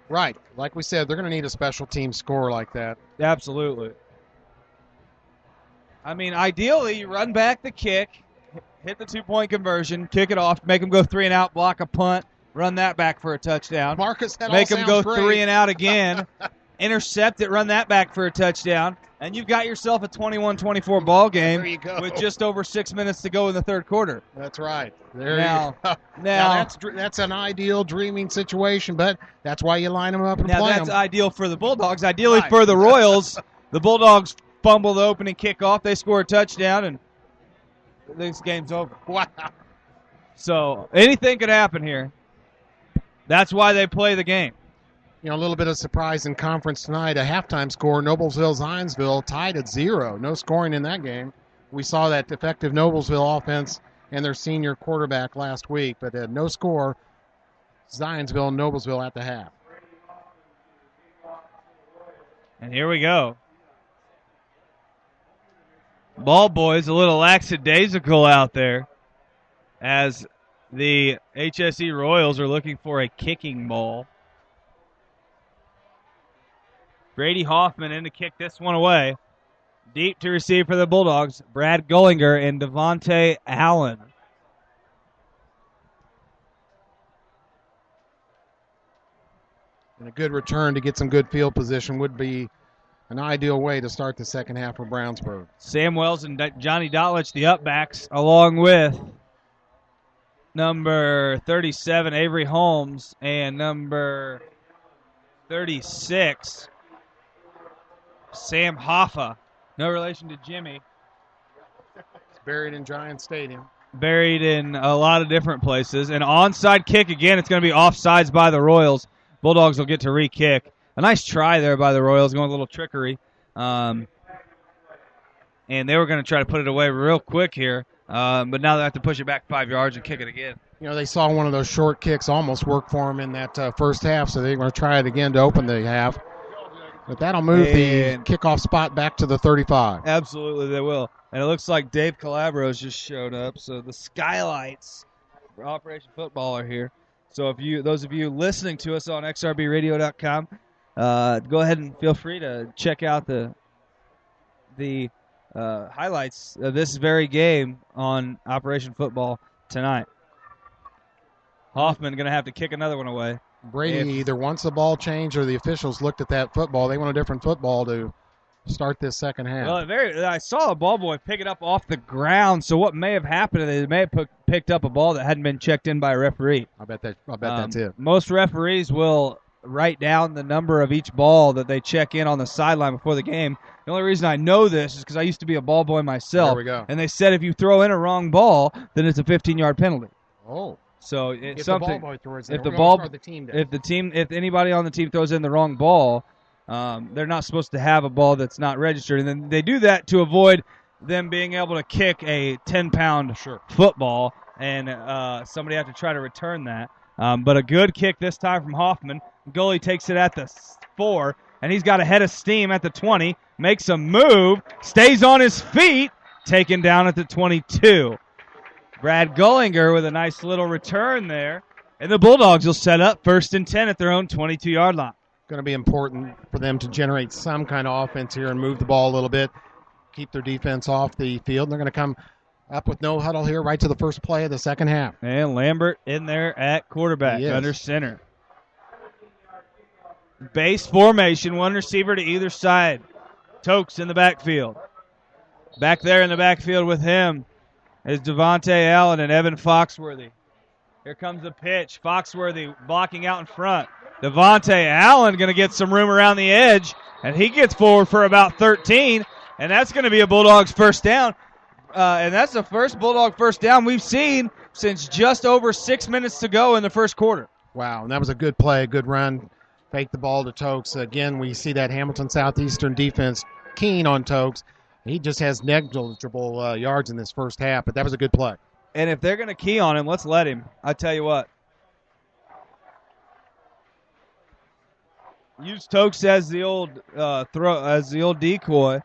Right. Like we said, they're going to need a special team score like that. Absolutely. I mean, ideally, you run back the kick, hit the 2-point conversion, kick it off, make them go 3 and out, block a punt, run that back for a touchdown. Marcus, that make all them go great. 3 and out again, intercept it, run that back for a touchdown, and you've got yourself a 21-24 ball game with just over 6 minutes to go in the third quarter. That's right. Now that's an ideal dreaming situation, but that's why you line them up and play them. Now that's ideal for the Bulldogs. Ideally for the Royals, the Bulldogs fumble the opening kickoff, they score a touchdown, and this game's over. Wow. So anything could happen here. That's why they play the game. You know, a little bit of surprise in conference tonight. A halftime score, Noblesville-Zionsville tied at 0. No scoring in that game. We saw that effective Noblesville offense and their senior quarterback last week, but no score. Zionsville and Noblesville at the half. And here we go. Ball boys a little lackadaisical out there as the HSE Royals are looking for a kicking ball. Grady Hoffman in to kick this one away. Deep to receive for the Bulldogs. Brad Gullinger and Devontae Allen. And a good return to get some good field position would be an ideal way to start the second half for Brownsburg. Sam Wells and Johnny Dotlich, the upbacks, along with number 37, Avery Holmes, and number 36, Sam Hoffa. No relation to Jimmy. It's buried in Giant Stadium. Buried in a lot of different places. An onside kick again. It's going to be offsides by the Royals. Bulldogs will get to re-kick. A nice try there by the Royals, going a little trickery. And they were going to try to put it away real quick here. But now they have to push it back 5 yards and kick it again. You know, they saw one of those short kicks almost work for them in that first half, so they're going to try it again to open the half. But that'll move the kickoff spot back to the 35. Absolutely, they will. And it looks like Dave Calabro's just showed up. So the skylights for Operation Football are here. So if those of you listening to us on xrbradio.com, go ahead and feel free to check out the highlights of this very game on Operation Football tonight. Hoffman going to have to kick another one away. Brady either wants the ball change or the officials looked at that football. They want a different football to start this second half. Well, I saw a ball boy pick it up off the ground, so what may have happened is they may have picked up a ball that hadn't been checked in by a referee. I bet that's it. Most referees will write down the number of each ball that they check in on the sideline before the game. The only reason I know this is because I used to be a ball boy myself. There we go. And they said if you throw in a wrong ball, then it's a 15-yard penalty. Oh. So it's if something. The ball boy throws if anybody on the team throws in the wrong ball, they're not supposed to have a ball that's not registered, and then they do that to avoid them being able to kick a 10-pound football, and somebody have to try to return that. But a good kick this time from Hoffman. Goalie takes it at the 4, and he's got a head of steam at the 20. Makes a move, stays on his feet, taken down at the 22. Brad Gullinger with a nice little return there. And the Bulldogs will set up 1st and 10 at their own 22-yard line. Going to be important for them to generate some kind of offense here and move the ball a little bit, keep their defense off the field. And they're going to come up with no huddle here right to the first play of the second half. And Lambert in there at quarterback under center. Base formation, one receiver to either side. Tokes in the backfield. Back there in the backfield with him is Devontae Allen and Evan Foxworthy. Here comes the pitch. Foxworthy blocking out in front. Devontae Allen going to get some room around the edge, and he gets forward for about 13, and that's going to be a Bulldogs first down. And that's the first Bulldog first down we've seen since just over 6 minutes to go in the first quarter. Wow, and that was a good play, good run. Fake the ball to Tokes. Again, we see that Hamilton Southeastern defense keen on Tokes. He just has negligible yards in this first half, but that was a good play. And if they're going to key on him, let's let him. I tell you what. Use Tokes as the old decoy. And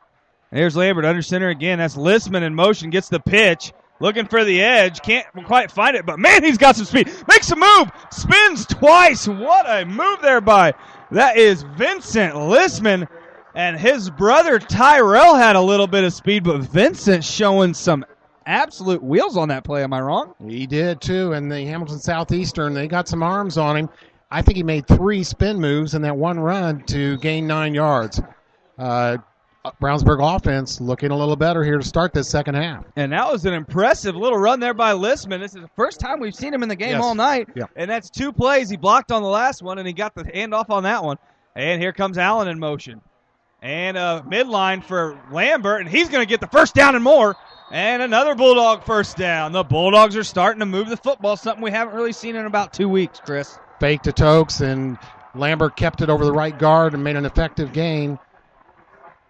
here's Lambert under center again. That's Listman in motion, gets the pitch, looking for the edge, can't quite find it, but man, he's got some speed. Makes a move, spins twice. What a move there that is Vincent Listman. And his brother Tyrell had a little bit of speed, but Vincent showing some absolute wheels on that play. Am I wrong? He did, too. And the Hamilton Southeastern, they got some arms on him. I think he made 3 spin moves in that one run to gain 9 yards. Brownsburg offense looking a little better here to start this second half. And that was an impressive little run there by Listman. This is the first time we've seen him in the game all night. Yeah. And that's 2 plays. He blocked on the last one, and he got the handoff on that one. And here comes Allen in motion. And midline for Lambert, and he's going to get the first down and more. And another Bulldog first down. The Bulldogs are starting to move the football, something we haven't really seen in about 2 weeks, Chris. Fake to Tokes, and Lambert kept it over the right guard and made an effective gain.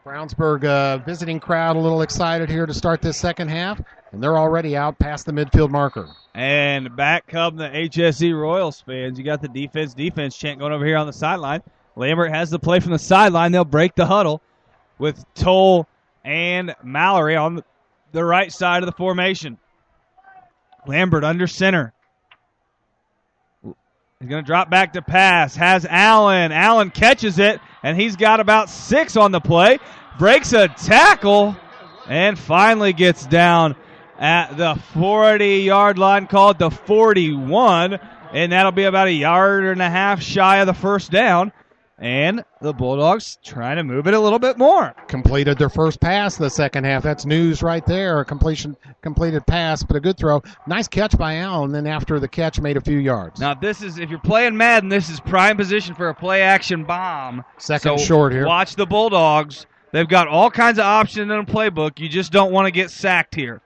Brownsburg visiting crowd a little excited here to start this second half, and they're already out past the midfield marker. And back come the HSE Royals fans. You got the defense chant going over here on the sideline. Lambert has the play from the sideline. They'll break the huddle with Toll and Mallory on the right side of the formation. Lambert under center. He's going to drop back to pass. Has Allen. Allen catches it, and he's got about 6 on the play. Breaks a tackle, and finally gets down at the 40-yard line, called the 41, and that'll be about 1.5 yards shy of the first down. And the Bulldogs trying to move it a little bit more. Completed their first pass the second half. That's news right there. A completed pass, but a good throw. Nice catch by Allen. Then after the catch, made a few yards. Now, this is, if you're playing Madden, this is prime position for a play-action bomb. Second short here. Watch the Bulldogs. They've got all kinds of options in the playbook. You just don't want to get sacked here.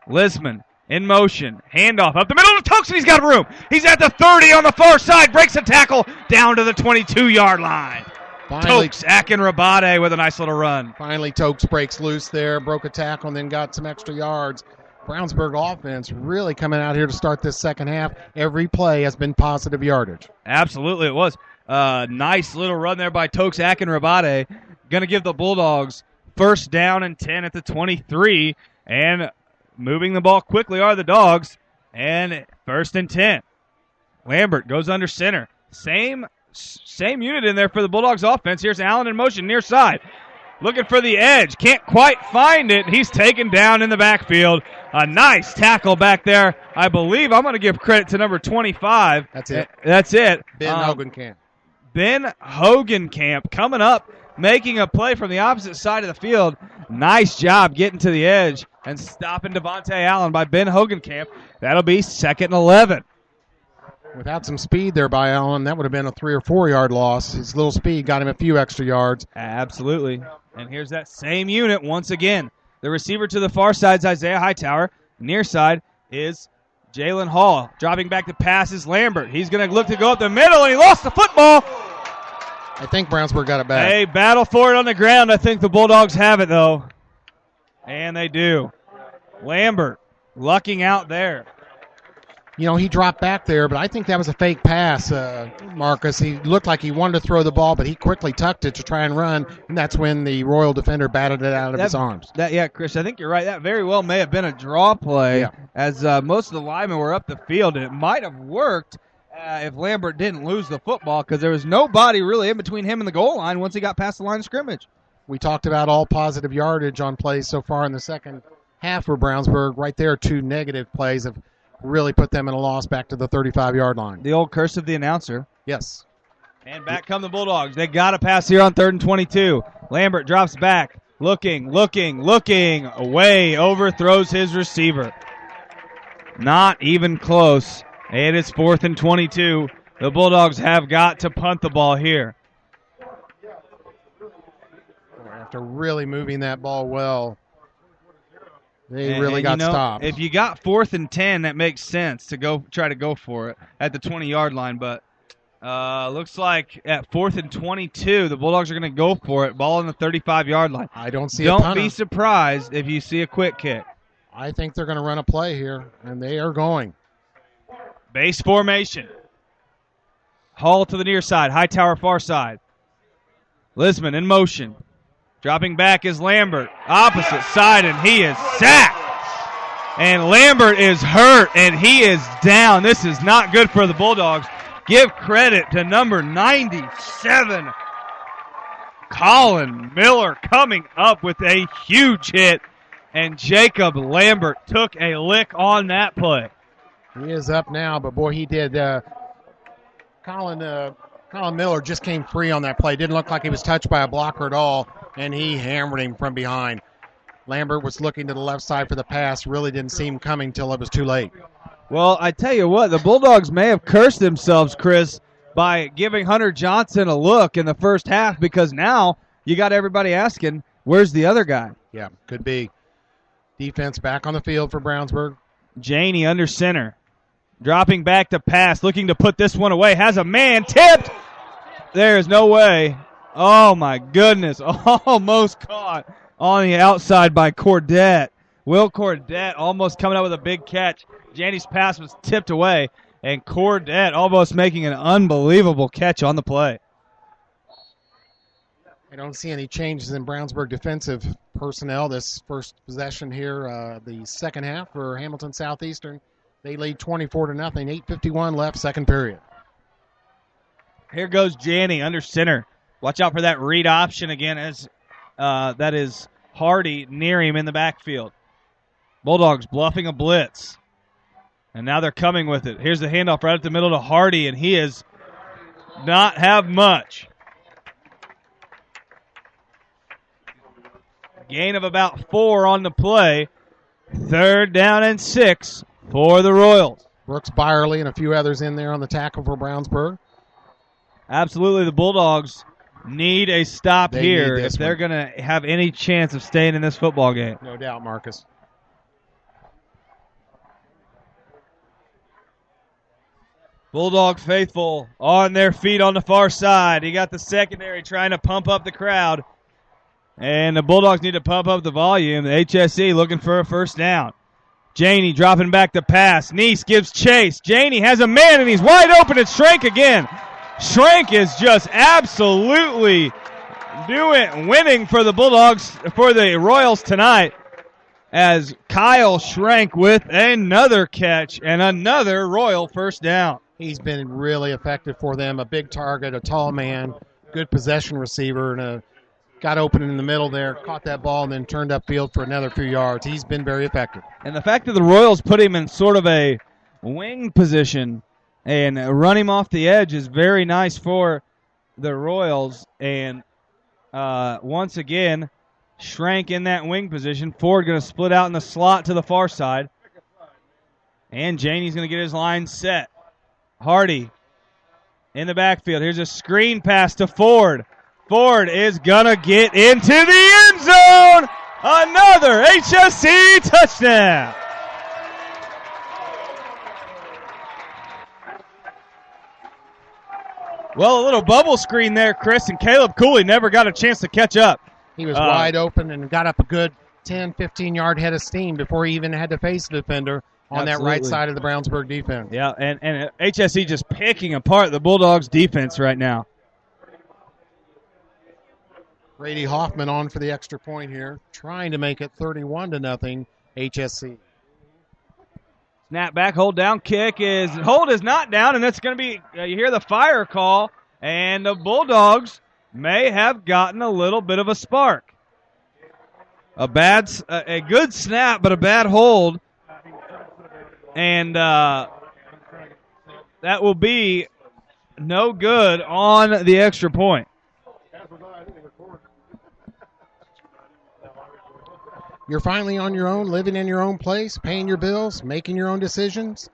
Lisman in motion. Handoff up the middle to Tokes, and he's got room. He's at the 30 on the far side. Breaks a tackle down to the 22-yard line. Tokes, Akinrabade with a nice little run. Finally, Tokes breaks loose there, broke a tackle, and then got some extra yards. Brownsburg offense really coming out here to start this second half. Every play has been positive yardage. Absolutely, it was. Nice little run there by Tokes Akinrabade. Going to give the Bulldogs first down and 10 at the 23, and moving the ball quickly are the Dogs, and first and 10. Lambert goes under center. Same unit in there for the Bulldogs offense. Here's Allen in motion near side. Looking for the edge. Can't quite find it. He's taken down in the backfield. A nice tackle back there. I believe I'm going to give credit to number 25. That's it. That's it. Ben Hogenkamp. Ben Hogenkamp coming up, making a play from the opposite side of the field. Nice job getting to the edge and stopping Devontae Allen by Ben Hogenkamp. That'll be 2nd and 11. Without some speed there by Allen, that would have been a 3 or 4 yard loss. His little speed got him a few extra yards. Absolutely. And here's that same unit once again. The receiver to the far side is Isaiah Hightower. Near side is Jalen Hall. Dropping back to pass is Lambert. He's going to look to go up the middle, and he lost the football. I think Brownsburg got it back. They battle for it on the ground. I think the Bulldogs have it, though. And they do. Lambert lucking out there. You know, he dropped back there, but I think that was a fake pass, Marcus. He looked like he wanted to throw the ball, but he quickly tucked it to try and run, and that's when the Royal defender batted it out of his arms. Yeah, Chris, I think you're right. That very well may have been a draw play, as most of the linemen were up the field, and it might have worked if Lambert didn't lose the football, because there was nobody really in between him and the goal line once he got past the line of scrimmage. We talked about all positive yardage on plays so far in the second half for Brownsburg. Right there, 2 negative plays have really put them in a loss back to the 35-yard line. The old curse of the announcer. Yes. And back come the Bulldogs. They got a pass here on 3rd and 22. Lambert drops back, looking, away, overthrows his receiver. Not even close. And it's 4th and 22. The Bulldogs have got to punt the ball here. After really moving that ball well, they really got stopped. If you got 4th and 10, that makes sense to try to go for it at the 20-yard line. But looks like at 4th and 22, the Bulldogs are going to go for it. Ball on the 35-yard line. I don't see Don't be surprised if you see a quick kick. I think they're going to run a play here, and they are going. Base formation. Hall to the near side. Hightower far side. Lisman in motion. Dropping back is Lambert. Opposite side, and he is sacked. And Lambert is hurt, and he is down. This is not good for the Bulldogs. Give credit to number 97, Colin Miller, coming up with a huge hit. And Jacob Lambert took a lick on that play. He is up now, but boy, he did. Colin Miller just came free on that play. Didn't look like he was touched by a blocker at all, and he hammered him from behind. Lambert was looking to the left side for the pass. Really didn't see him coming till it was too late. Well, I tell you what, the Bulldogs may have cursed themselves, Chris, by giving Hunter Johnson a look in the first half, because now you got everybody asking, where's the other guy? Yeah, could be. Defense back on the field for Brownsburg. Janey under center. Dropping back to pass, looking to put this one away. Has a man tipped. There is no way. Oh, my goodness. Almost caught on the outside by Cordette. Will Cordette almost coming up with a big catch. Janey's pass was tipped away, and Cordette almost making an unbelievable catch on the play. I don't see any changes in Brownsburg defensive personnel this first possession here, the second half for Hamilton Southeastern. They lead 24-0, 8:51 left, second period. Here goes Janey under center. Watch out for that read option again, as that is Hardy near him in the backfield. Bulldogs bluffing a blitz. And now they're coming with it. Here's the handoff right at the middle to Hardy, and he is not have much. Gain of about 4 on the play. 3rd down and 6 for the Royals. Brooks Byerly and a few others in there on the tackle for Brownsburg. Absolutely, the Bulldogs need a stop here if they're going to have any chance of staying in this football game. No doubt, Marcus. Bulldog faithful on their feet on the far side. You got the secondary trying to pump up the crowd. And the Bulldogs need to pump up the volume. The HSE looking for a first down. Janey dropping back to pass. Neese gives chase. Janey has a man, and he's wide open. It's Schrank again. Schrank is just absolutely winning for the Bulldogs, for the Royals tonight, as Kyle Schrank with another catch and another Royal first down. He's been really effective for them. A big target, a tall man, good possession receiver, and got open in the middle there, caught that ball, and then turned upfield for another few yards. He's been very effective. And the fact that the Royals put him in sort of a wing position and run him off the edge is very nice for the Royals. And once again, Schrank in that wing position. Ford going to split out in the slot to the far side. And Janey's going to get his line set. Hardy in the backfield. Here's a screen pass to Ford. Ford is going to get into the end zone. Another HSC touchdown. Well, a little bubble screen there, Chris, and Caleb Cooley never got a chance to catch up. He was wide open and got up a good 10, 15-yard head of steam before he even had to face the defender on that right side of the Brownsburg defense. Yeah, and HSE just picking apart the Bulldogs' defense right now. Brady Hoffman on for the extra point here, trying to make it 31-0 HSC. Snap back, hold down, hold is not down, and it's going to be, you hear the fire call, and the Bulldogs may have gotten a little bit of a spark. A good snap, but a bad hold. And that will be no good on the extra point. You're finally on your own, living in your own place, paying your bills, making your own decisions.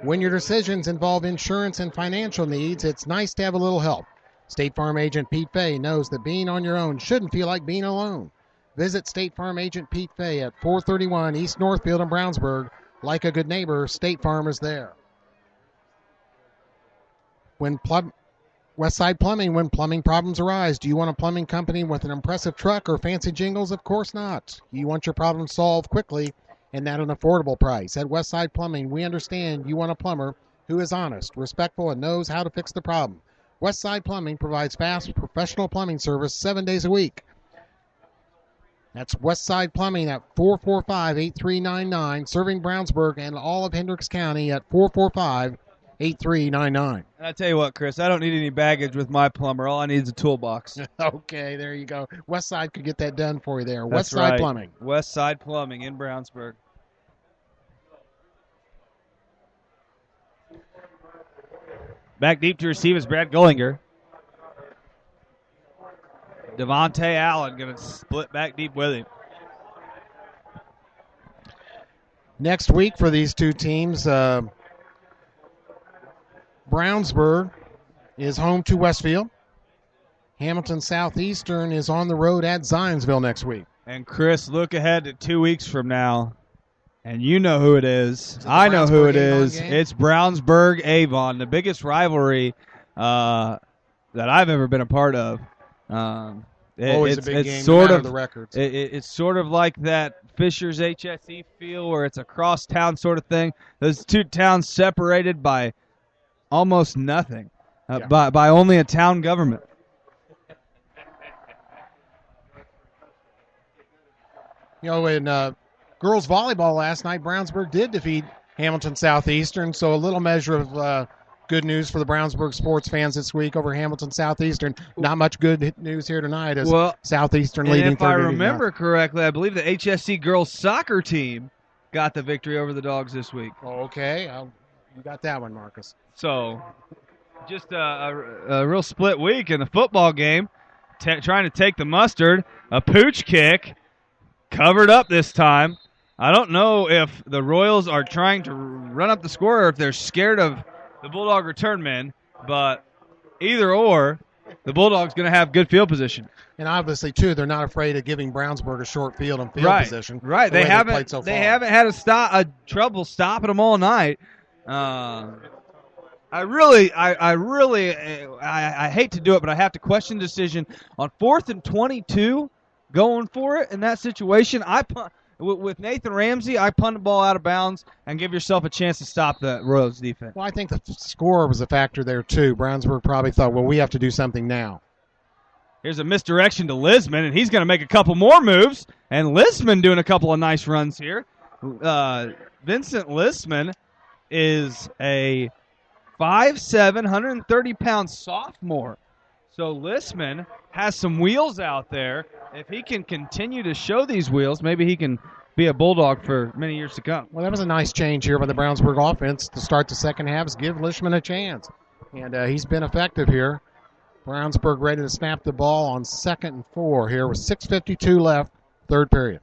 When your decisions involve insurance and financial needs, it's nice to have a little help. State Farm Agent Pete Fay knows that being on your own shouldn't feel like being alone. Visit State Farm Agent Pete Fay at 431 East Northfield in Brownsburg. Like a good neighbor, State Farm is there. Westside Plumbing, when plumbing problems arise, do you want a plumbing company with an impressive truck or fancy jingles? Of course not. You want your problem solved quickly and at an affordable price. At Westside Plumbing, we understand you want a plumber who is honest, respectful, and knows how to fix the problem. Westside Plumbing provides fast, professional plumbing service 7 days a week. That's Westside Plumbing at 445-8399, serving Brownsburg and all of Hendricks County at 445-8399. And I tell you what, Chris, I don't need any baggage with my plumber. All I need is a toolbox. Okay, there you go. Westside could get that done for you there. That's Westside right. Plumbing. Westside Plumbing in Brownsburg. Back deep to receive is Brad Gullinger. Devontae Allen going to split back deep with him. Next week for these two teams, Brownsburg is home to Westfield. Hamilton Southeastern is on the road at Zionsville next week. And Chris, look ahead to 2 weeks from now, and you know who it is. I know who it is. It's Brownsburg-Avon, the biggest rivalry that I've ever been a part of. Always a big game, sort of the records. It's sort of like that Fishers HSE feel, where it's a cross-town sort of thing. Those two towns separated by almost nothing, by only a town government. You know, in girls volleyball last night, Brownsburg did defeat Hamilton Southeastern, so a little measure of good news for the Brownsburg sports fans this week over Hamilton Southeastern. Not much good news here tonight as Southeastern leading 30-0. If I remember correctly, I believe the HSC girls soccer team got the victory over the Dogs this week. Oh, okay. You got that one, Marcus. So just a real split week in the football game, trying to take the mustard. A pooch kick covered up this time. I don't know if the Royals are trying to run up the score or if they're scared of the Bulldog return men, but either or, the Bulldogs going to have good field position. And obviously, too, they're not afraid of giving Brownsburg a short field and field position. Right. They haven't had a trouble stopping them all night. I hate to do it, but I have to question the decision on 4th and 22 going for it in that situation. With Nathan Ramsey, I punt the ball out of bounds and give yourself a chance to stop the Royals defense. Well, I think the score was a factor there, too. Brownsburg probably thought, well, we have to do something now. Here's a misdirection to Lisman, and he's going to make a couple more moves. And Lisman doing a couple of nice runs here. Vincent Lisman is a 5'7", 130-pound sophomore. So Lisman has some wheels out there. If he can continue to show these wheels, maybe he can be a Bulldog for many years to come. Well, that was a nice change here by the Brownsburg offense to start the second half. Give Lishman a chance. And he's been effective here. Brownsburg ready to snap the ball on 2nd and 4 here with 6:52 left, third period.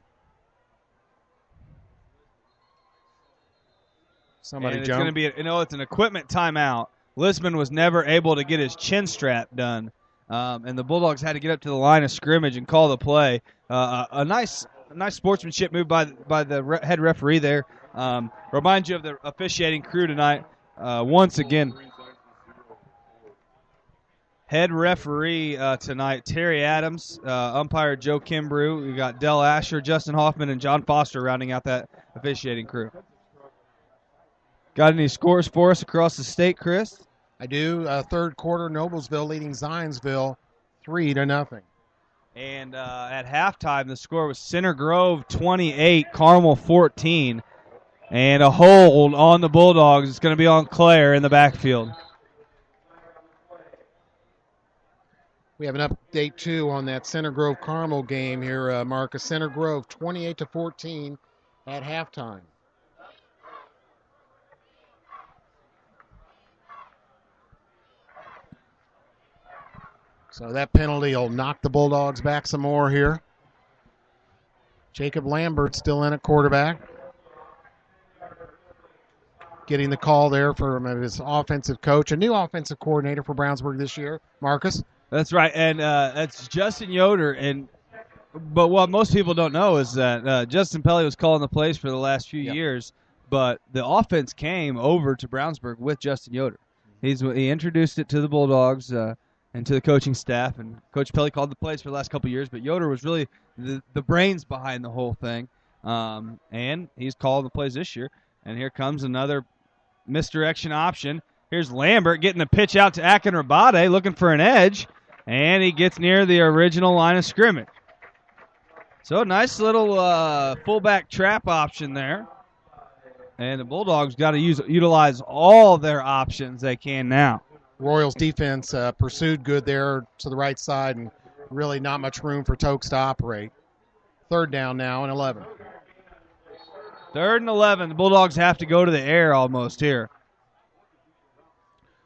Somebody it's jump. going to be, it's an equipment timeout. Lisman was never able to get his chin strap done, and the Bulldogs had to get up to the line of scrimmage and call the play. A nice sportsmanship move by the head referee there. Remind you of the officiating crew tonight. Once again, head referee tonight, Terry Adams, umpire Joe Kimbrew. We got Del Asher, Justin Hoffman, and John Foster rounding out that officiating crew. Got any scores for us across the state, Chris? I do. Third quarter, Noblesville leading Zionsville 3-0. And at halftime, the score was Center Grove 28, Carmel 14. And a hold on the Bulldogs. It's going to be on Claire in the backfield. We have an update, too, on that Center Grove Carmel game here, Marcus. Center Grove 28-14 at halftime. So that penalty will knock the Bulldogs back some more here. Jacob Lambert still in at quarterback. Getting the call there from his offensive coach, a new offensive coordinator for Brownsburg this year, Marcus. That's right, and that's Justin Yoder. But what most people don't know is that Justin Pelly was calling the plays for the last few years, but the offense came over to Brownsburg with Justin Yoder. He introduced it to the Bulldogs and to the coaching staff, and Coach Pelly called the plays for the last couple of years, but Yoder was really the brains behind the whole thing, and he's calling the plays this year. And here comes another misdirection option. Here's Lambert getting the pitch out to Akinrabade, looking for an edge, and he gets near the original line of scrimmage. So a nice little fullback trap option there. And the Bulldogs got to utilize all their options they can now. Royals defense pursued good there to the right side, and really not much room for Tokes to operate. Third down now and 11. 3rd and 11. The Bulldogs have to go to the air almost here.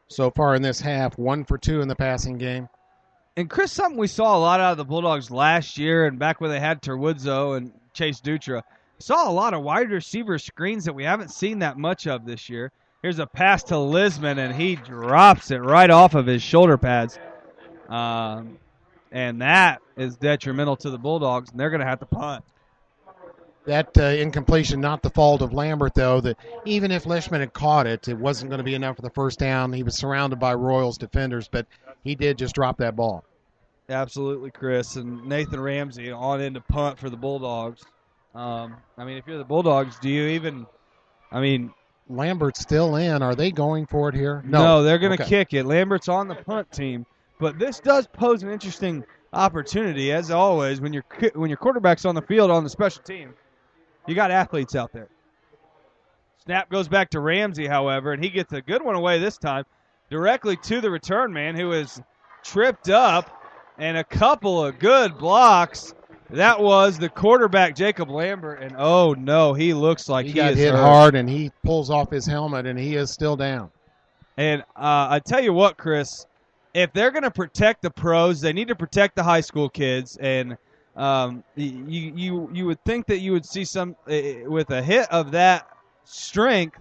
So far in this half, 1 for 2 in the passing game. And Chris, something we saw a lot out of the Bulldogs last year and back when they had Terwoodzo and Chase Dutra, saw a lot of wide receiver screens that we haven't seen that much of this year. Here's a pass to Lisman, and he drops it right off of his shoulder pads. And that is detrimental to the Bulldogs, and they're going to have to punt. That incompletion, not the fault of Lambert, though. That even if Lishman had caught it, it wasn't going to be enough for the first down. He was surrounded by Royals defenders, but he did just drop that ball. Absolutely, Chris. And Nathan Ramsey on in to punt for the Bulldogs. If you're the Bulldogs, do you even – Lambert's still in. Are they going for it here? No, they're going to kick it. Lambert's on the punt team. But this does pose an interesting opportunity, as always, when your quarterback's on the field on the special team. You got athletes out there. Snap goes back to Ramsey, however, and he gets a good one away this time, directly to the return man, who is tripped up, and a couple of good blocks. That was the quarterback, Jacob Lambert, and oh no, he looks like he got hit hurt. hard, and he pulls off his helmet, and he is still down. And I tell you what, Chris, if they're going to protect the pros, they need to protect the high school kids. And You would think that you would see some with a hit of that strength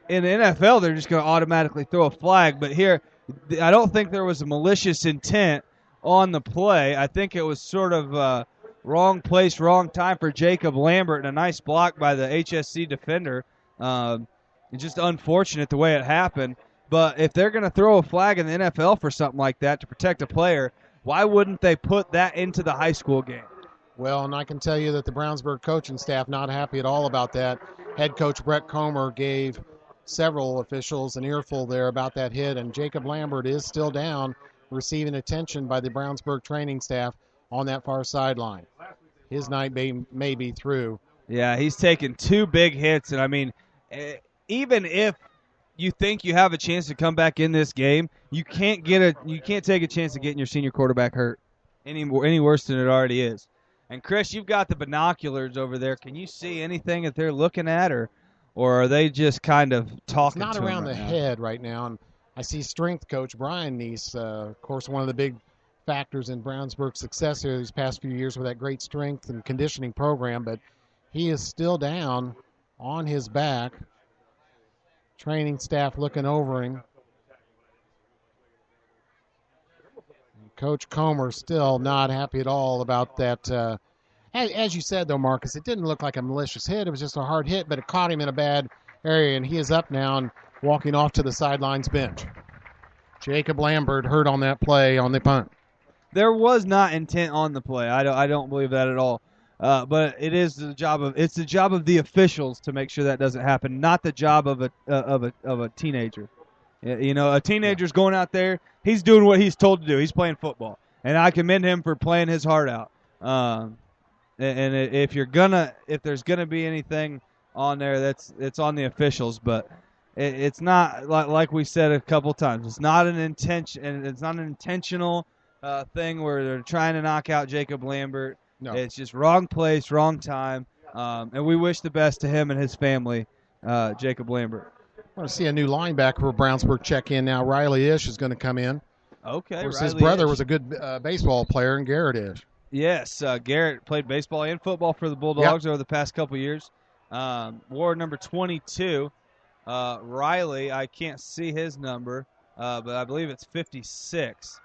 in the NFL, they're just going to automatically throw a flag. But here, I don't think there was a malicious intent on the play. I think it was sort of wrong place, wrong time for Jacob Lambert, and a nice block by the HSC defender. It's just unfortunate the way it happened. But if they're going to throw a flag in the NFL for something like that to protect a player, why wouldn't they put that into the high school game? Well, and I can tell you that the Brownsburg coaching staff not happy at all about that. Head coach Brett Comer gave several officials an earful there about that hit, and Jacob Lambert is still down, receiving attention by the Brownsburg training staff on that far sideline. His night may be through. Yeah, he's taken 2 big hits, and I mean, even if you think you have a chance to come back in this game, you can't take a chance of getting your senior quarterback hurt any worse than it already is. And Chris, you've got the binoculars over there. Can you see anything that they're looking at, or are they just kind of talking? It's not to around him the right head right now, and I see strength coach Brian Neese, of course, one of the big factors in Brownsburg's success here these past few years with that great strength and conditioning program, but he is still down on his back. Training staff looking over him. Coach Comer still not happy at all about that. As you said, though, Marcus, it didn't look like a malicious hit. It was just a hard hit, but it caught him in a bad area, and he is up now and walking off to the sidelines bench. Jacob Lambert hurt on that play on the punt. There was not intent on the play. I don't believe that at all. But it's the job of the officials to make sure that doesn't happen, not the job of a teenager. You know, a teenager's going out there. He's doing what he's told to do. He's playing football, and I commend him for playing his heart out. And if there's gonna be anything on there, it's on the officials. But it's not like we said a couple times. It's not an intention, and it's not an intentional thing where they're trying to knock out Jacob Lambert. No. It's just wrong place, wrong time, and we wish the best to him and his family, Jacob Lambert. I want to see a new linebacker for Brownsburg check in now. Riley Ish is going to come in. Okay, Of course, Riley his brother Ish. was a good baseball player, and Garrett Ish. Yes, Garrett played baseball and football for the Bulldogs over the past couple years. Ward number 22, Riley, I can't see his number, but I believe it's 56.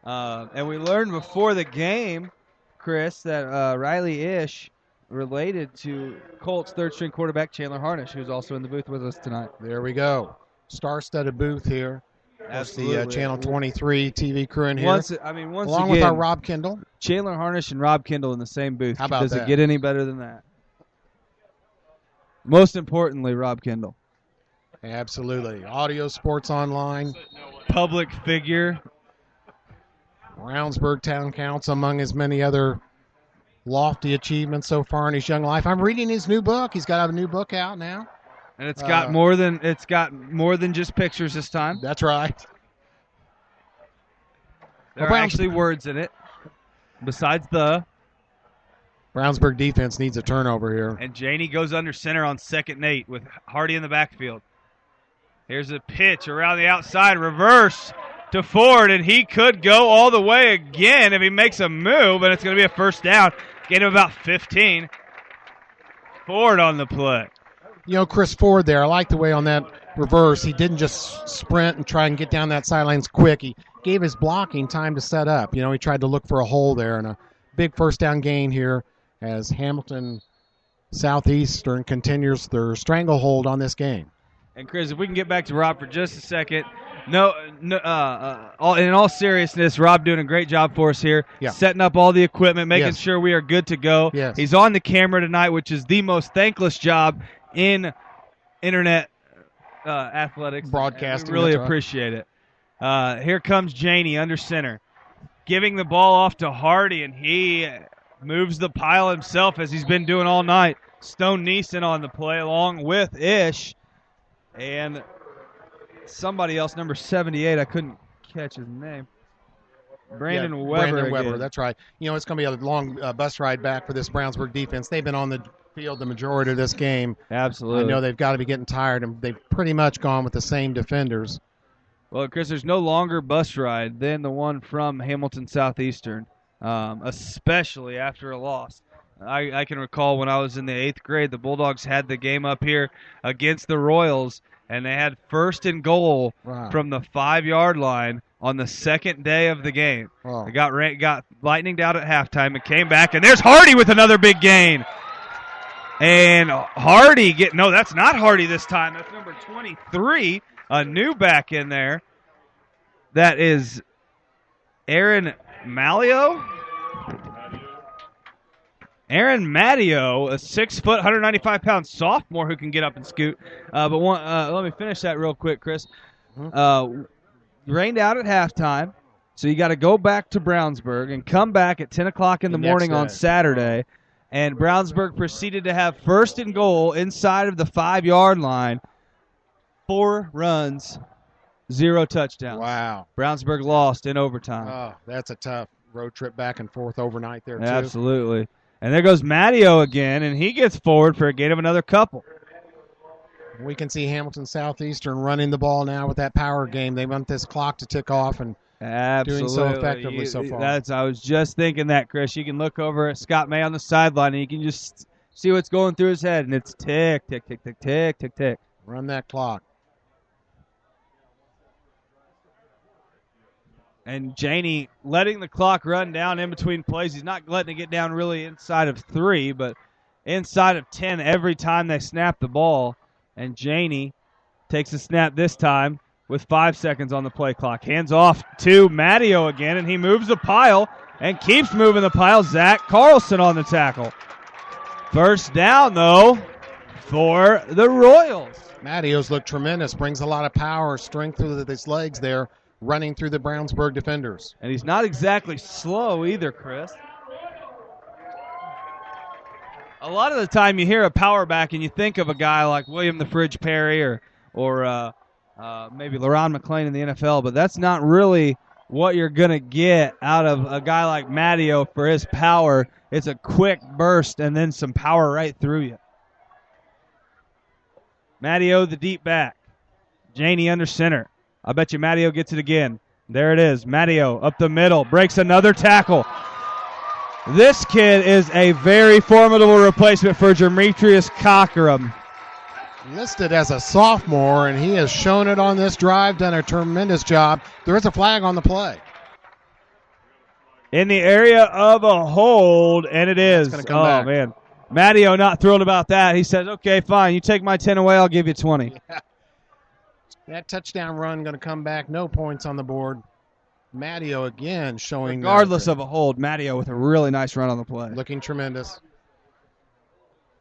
And we learned before the game, Chris, that Riley Ish related to Colts third-string quarterback Chandler Harnish, who's also in the booth with us tonight. There we go. Star-studded booth here. Absolutely. The Channel 23 TV crew in here. Once along again, with our Rob Kendall. Chandler Harnish and Rob Kendall in the same booth. How about Does that? it get any better than that? Most importantly, Rob Kendall. Absolutely. Audio Sports Online. Public figure. Brownsburg Town Council, among his many other lofty achievements so far in his young life. I'm reading his new book. He's got a new book out now. And it's got more than just pictures this time. That's right. There are actually words in it, besides the. Brownsburg defense needs a turnover here. And Janey goes under center on 2nd and 8 with Hardy in the backfield. Here's a pitch around the outside, reverse to Ford, and he could go all the way again if he makes a move, and it's going to be a first down. Gain of about 15. Ford on the play. You know, Chris Ford there, I like the way on that reverse, he didn't just sprint and try and get down that sidelines quick. He gave his blocking time to set up. You know, he tried to look for a hole there, and a big first down gain here as Hamilton Southeastern continues their stranglehold on this game. And, Chris, if we can get back to Rob for just a second. In all seriousness, Rob doing a great job for us here, setting up all the equipment, making sure we are good to go. Yes. He's on the camera tonight, which is the most thankless job in internet athletics. Broadcasting. We really appreciate it. Here comes Janey under center, giving the ball off to Hardy, and he moves the pile himself as he's been doing all night. Stone Neeson on the play along with Ish. And somebody else, number 78, I couldn't catch his name. Brandon Weber. Brandon Weber, again. that's right. You know, it's going to be a long bus ride back for this Brownsburg defense. They've been on the field the majority of this game. Absolutely. I know they've got to be getting tired, and they've pretty much gone with the same defenders. Well, Chris, there's no longer bus ride than the one from Hamilton Southeastern. especially after a loss. I can recall when I was in the 8th grade, the Bulldogs had the game up here against the Royals, and they had 1st and goal from the 5-yard line on the second day of the game. Wow. They got lightninged out at halftime and came back, and there's Hardy with another big gain. And Hardy no, that's not Hardy this time. That's number 23, a new back in there. That is Aaron Mattio. Aaron Mattio, a 6-foot, 195-pound sophomore who can get up and scoot. Let me finish that real quick, Chris. Rained out at halftime, so you got to go back to Brownsburg and come back at 10 o'clock in the morning on Saturday. And Brownsburg proceeded to have 1st and goal inside of the 5-yard line. 4 runs, 0 touchdowns. Wow. Brownsburg lost in overtime. Oh, that's a tough road trip back and forth overnight there, too. Absolutely. And there goes Mattio again, and he gets forward for a gain of another couple. We can see Hamilton Southeastern running the ball now with that power game. They want this clock to tick off and doing so effectively so far. I was just thinking that, Chris. You can look over at Scott May on the sideline, and you can just see what's going through his head, and it's tick, tick, tick, tick, tick, tick, tick. Run that clock. And Janey letting the clock run down in between plays. He's not letting it get down really inside of 3, but inside of 10 every time they snap the ball. And Janey takes a snap this time with 5 seconds on the play clock. Hands off to Mattio again, and he moves the pile and keeps moving the pile. Zach Carlson on the tackle. First down, though, for the Royals. Mattio's looked tremendous. Brings a lot of power, strength with his legs there, running through the Brownsburg defenders. And he's not exactly slow either, Chris. A lot of the time you hear a power back and you think of a guy like William the Fridge Perry or maybe LaRon McClain in the NFL, but that's not really what you're going to get out of a guy like Mattio for his power. It's a quick burst and then some power right through you. Mattio, the deep back. Janey under center. I bet you Mattio gets it again. There it is. Mattio up the middle. Breaks another tackle. This kid is a very formidable replacement for Demetrius Cockrum. Listed as a sophomore, and he has shown it on this drive, done a tremendous job. There is a flag on the play. In the area of a hold, and it is. Back. Man. Mattio not thrilled about that. He says, okay, fine. You take my 10 away, I'll give you 20. Yeah. That touchdown run going to come back. No points on the board. Mattio again showing. Regardless of a hold, Mattio with a really nice run on the play. Looking tremendous.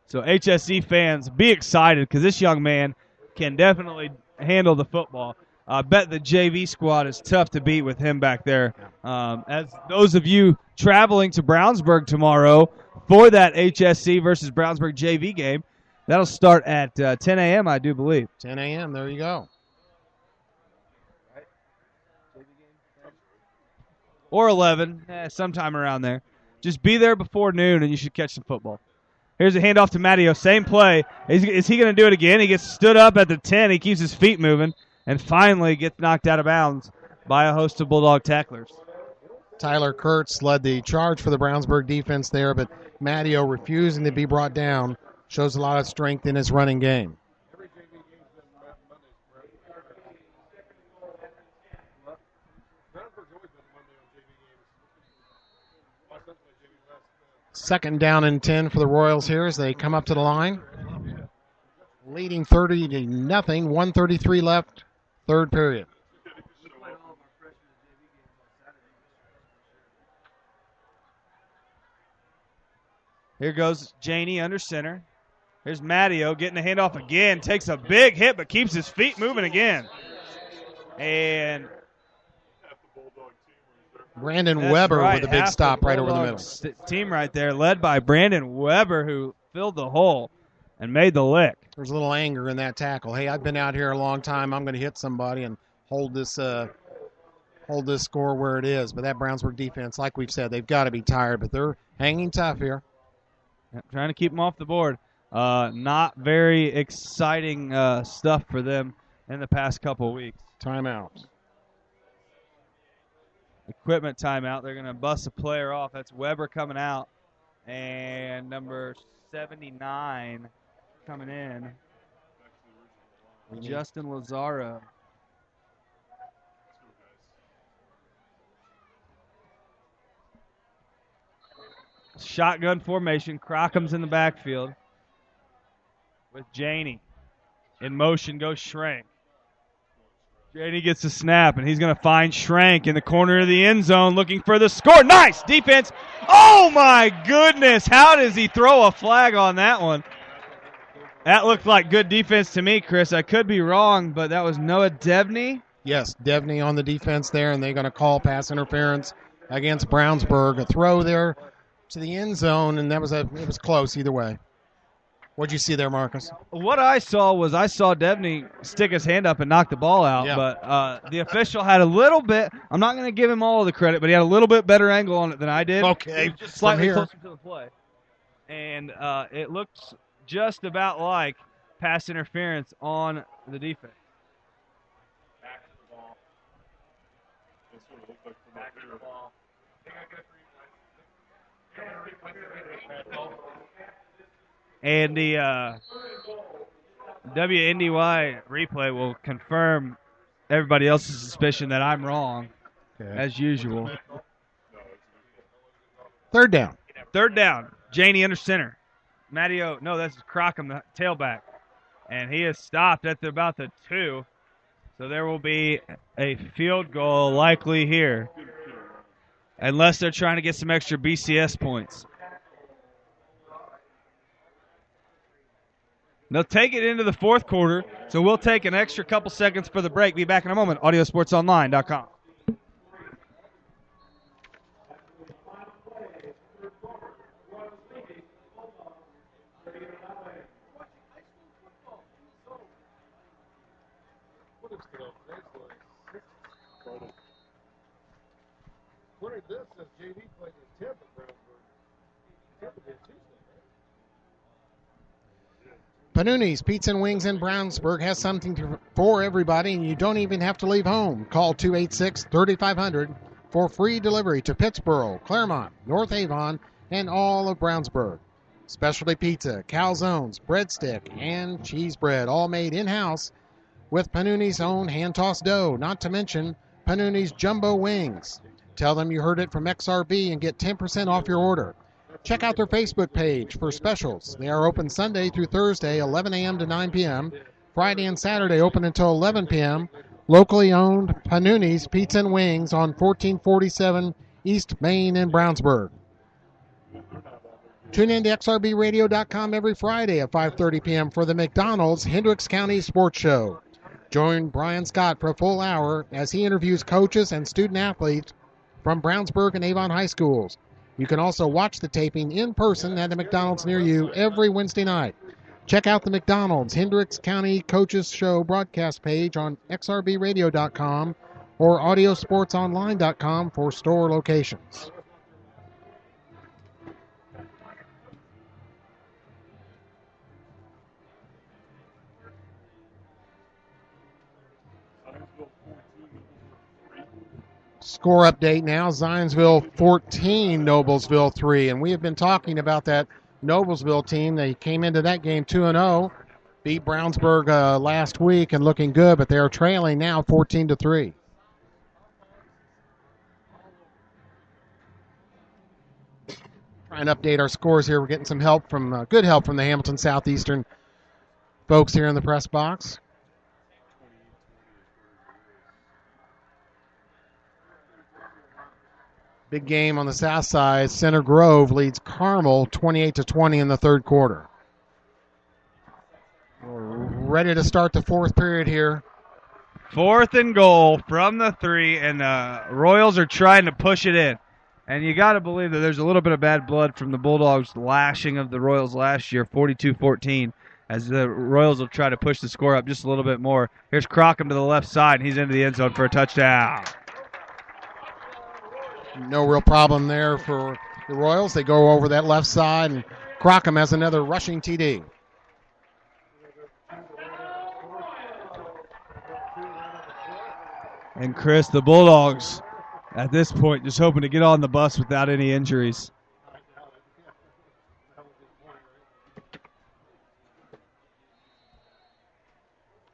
So HSE fans, be excited because this young man can definitely handle the football. I bet the JV squad is tough to beat with him back there. As those of you traveling to Brownsburg tomorrow for that HSC versus Brownsburg JV game, that'll start at 10 a.m., I do believe. 10 a.m., there you go. Or 11, sometime around there. Just be there before noon, and you should catch some football. Here's a handoff to Mattio. Same play. Is he going to do it again? He gets stood up at the 10. He keeps his feet moving, and finally gets knocked out of bounds by a host of Bulldog tacklers. Tyler Kurtz led the charge for the Brownsburg defense there, but Mattio refusing to be brought down shows a lot of strength in his running game. Second down and 10 for the Royals here as they come up to the line. Leading 30-0, 1:33 left, third period. Here goes Janey under center. Here's Mattio getting the handoff again. Takes a big hit but keeps his feet moving again. And Brandon Weber with a big stop right over the middle. Team right there led by Brandon Weber who filled the hole and made the lick. There's a little anger in that tackle. Hey, I've been out here a long time. I'm going to hit somebody and hold this score where it is. But that Brownsburg defense, like we've said, they've got to be tired, but they're hanging tough here. Trying to keep them off the board. Not very exciting stuff for them in the past couple of weeks. Timeout. equipment timeout. They're going to bust a player off. That's Weber coming out, and number 79 coming in, Justin Lazaro. Shotgun formation. Crockham's in the backfield with Janey. In motion goes Schrank. Janey gets the snap, and he's going to find Schrank in the corner of the end zone looking for the score. Nice defense. Oh, my goodness. How does he throw a flag on that one? That looked like good defense to me, Chris. I could be wrong, but that was Noah Devney. Yes, Devney on the defense there, and they're going to call pass interference against Brownsburg. A throw there to the end zone, and it was close either way. What'd you see there, Marcus? What I saw Devney stick his hand up and knock the ball out, but the official had a little bit. I'm not going to give him all of the credit, but he had a little bit better angle on it than I did. Okay, just slightly closer to the play, and it looks just about like pass interference on the defense. And the WNDY replay will confirm everybody else's suspicion that I'm wrong, as usual. Third down. Janey under center. Matteo, no, that's Crockham, the tailback. And he is stopped at about the 2. So there will be a field goal likely here, unless they're trying to get some extra BCS points. They'll take it into the fourth quarter, so we'll take an extra couple seconds for the break. Be back in a moment. AudioSportsOnline.com. Panuni's Pizza and Wings in Brownsburg has something for everybody, and you don't even have to leave home. Call 286-3500 for free delivery to Pittsboro, Claremont, North Avon, and all of Brownsburg. Specialty pizza, calzones, breadstick, and cheese bread, all made in-house with Panuni's own hand-tossed dough, not to mention Panuni's jumbo wings. Tell them you heard it from XRB and get 10% off your order. Check out their Facebook page for specials. They are open Sunday through Thursday, 11 a.m. to 9 p.m. Friday and Saturday open until 11 p.m. Locally owned Panuni's Pizza and Wings on 1447 East Main in Brownsburg. Tune in to XRBRadio.com every Friday at 5:30 p.m. for the McDonald's Hendricks County Sports Show. Join Brian Scott for a full hour as he interviews coaches and student athletes from Brownsburg and Avon High Schools. You can also watch the taping in person at a McDonald's near you every Wednesday night. Check out the McDonald's Hendricks County Coaches Show broadcast page on xrbradio.com or audiosportsonline.com for store locations. Score update now, Zionsville 14, Noblesville 3. And we have been talking about that Noblesville team. They came into that game 2-0, beat Brownsburg last week and looking good, but they're trailing now 14-3. Trying to update our scores here. We're getting some help from, good help from the Hamilton Southeastern folks here in the press box. Big game on the south side. Center Grove leads Carmel 28-20 in the third quarter. We're ready to start the fourth period here. 4th and goal from the 3, and the Royals are trying to push it in. And you got to believe that there's a little bit of bad blood from the Bulldogs lashing of the Royals last year, 42-14, as the Royals will try to push the score up just a little bit more. Here's Crockham to the left side, and he's into the end zone for a touchdown. No real problem there for the Royals. They go over that left side, and Crockham has another rushing TD. And Chris, the Bulldogs at this point, just hoping to get on the bus without any injuries.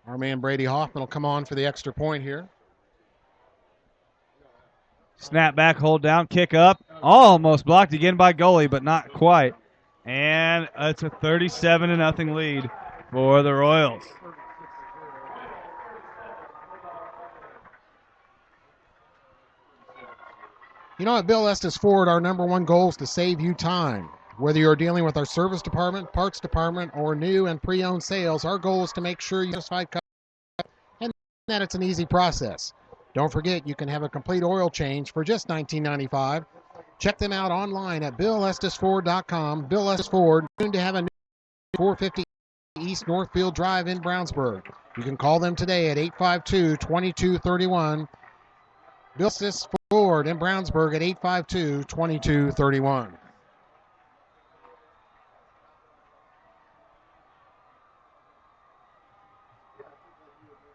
Our man Brady Hoffman will come on for the extra point here. Snap back, hold down, kick up. Almost blocked again by goalie, but not quite. And it's a 37-0 lead for the Royals. You know, at Bill Estes Ford, our number one goal is to save you time. Whether you're dealing with our service department, parts department, or new and pre-owned sales, our goal is to make sure you're satisfied and that it's an easy process. Don't forget, you can have a complete oil change for just $19.95. Check them out online at BillEstesFord.com. Bill Estes Ford, soon to have a new 450 East Northfield Drive in Brownsburg. You can call them today at 852-2231. Bill Estes Ford in Brownsburg at 852-2231.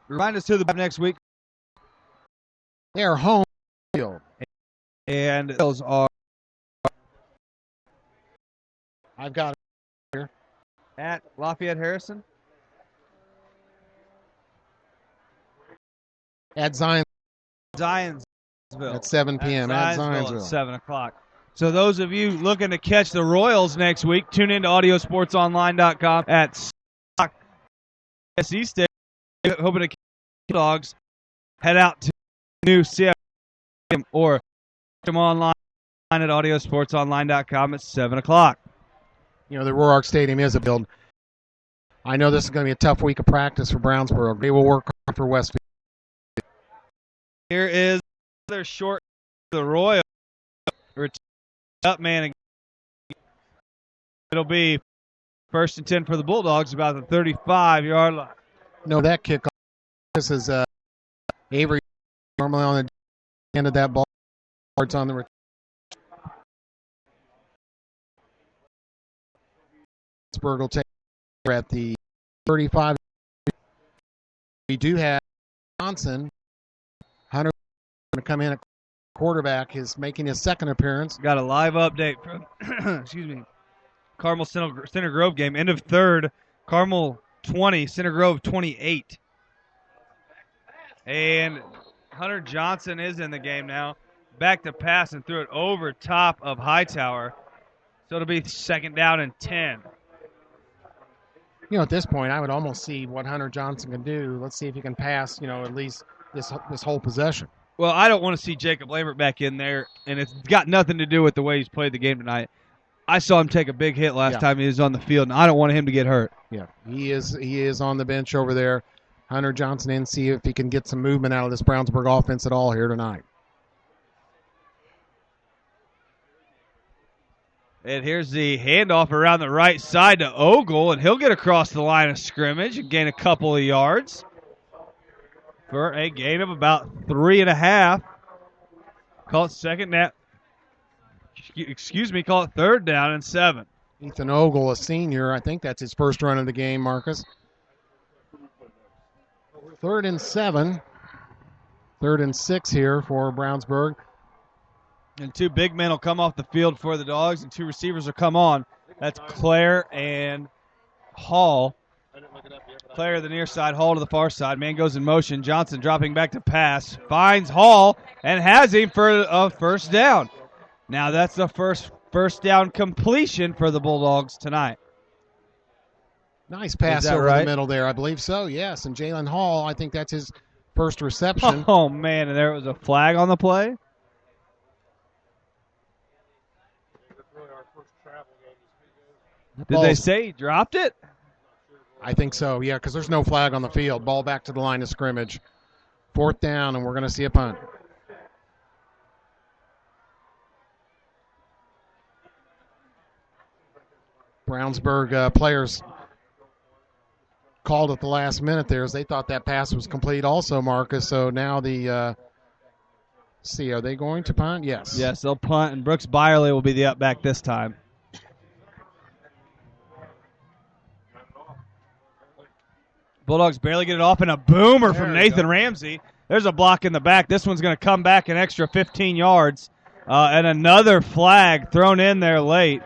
Remind us to the next week. They are home field. And those are I've got it here. at Lafayette Harrison. At Zionsville Zionsville. at 7 p.m. At Zionsville. At 7 o'clock. So those of you looking to catch the Royals next week, tune in to audiosportsonline.com at SE State. Hoping to catch the Dogs. Head out to new CF or them online at audiosportsonline.com at 7 o'clock. You know, the Roark Stadium is a build. I know this is going to be a tough week of practice for Brownsburg. They will work hard for Westfield. Here is another short for the Royals. Up man. It'll be 1st and 10 for the Bulldogs, about the 35-yard line. No, that kickoff. This is Avery normally on the end of that ball. It's on the return. Brownsburg will take at the 35. We do have Johnson. Hunter going to come in at quarterback. Is making his second appearance. Got a live update from Carmel Center Grove game. End of third. Carmel 20, Center Grove 28. And Hunter Johnson is in the game now. Back to pass and threw it over top of Hightower. So it'll be 2nd down and 10. You know, at this point, I would almost see what Hunter Johnson can do. Let's see if he can pass, you know, at least this whole possession. Well, I don't want to see Jacob Lambert back in there, and it's got nothing to do with the way he's played the game tonight. I saw him take a big hit last time he was on the field, and I don't want him to get hurt. Yeah, he is on the bench over there. Hunter Johnson in, see if he can get some movement out of this Brownsburg offense at all here tonight. And here's the handoff around the right side to Ogle, and he'll get across the line of scrimmage and gain a couple of yards for a gain of about 3.5. Call it call it 3rd down and 7. Ethan Ogle, a senior. I think that's his first run of the game, Marcus. 3rd and 7. 3rd and 6 here for Brownsburg. And 2 big men will come off the field for the Dogs, and 2 receivers will come on. That's Claire and Hall. Claire the near side, Hall to the far side. Man goes in motion. Johnson dropping back to pass. Finds Hall and has him for a 1st down. Now that's the first down completion for the Bulldogs tonight. Nice pass over the middle there. I believe so, yes. And Jalen Hall, I think that's his first reception. Oh, man, and there was a flag on the play. Did they say he dropped it? I think so, yeah, because there's no flag on the field. Ball back to the line of scrimmage. 4th down, and we're going to see a punt. Brownsburg players called at the last minute there as they thought that pass was complete also, Marcus. So now are they going to punt? Yes. Yes, they'll punt, and Brooks Byerly will be the up back this time. Bulldogs barely get it off, and a boomer from Nathan Ramsey. There's a block in the back. This one's going to come back an extra 15 yards. And another flag thrown in there late.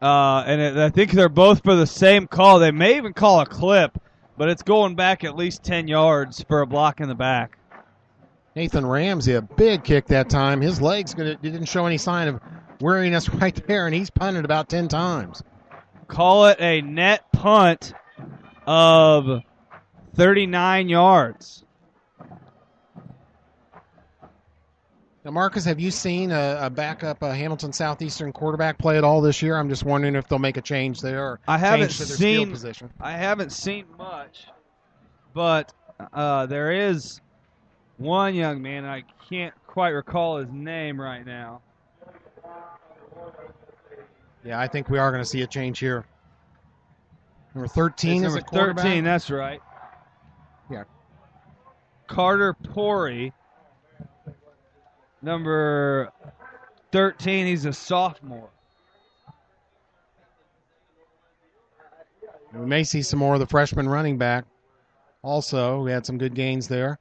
I think they're both for the same call. They may even call a clip, but it's going back at least 10 yards for a block in the back. Nathan Ramsey, a big kick that time. His legs didn't show any sign of weariness right there, and he's punted about 10 times. Call it a net punt of 39 yards. Now, Marcus, have you seen a backup Hamilton Southeastern quarterback play at all this year? I'm just wondering if they'll make a change there. Or I haven't change to their seen. field position. I haven't seen much, but there is one young man. I can't quite recall his name right now. Yeah, I think we are going to see a change here. Number 13 is number a quarterback. 13. That's right. Yeah. Carter Pori. Number 13, he's a sophomore. We may see some more of the freshman running back. Also, we had some good gains there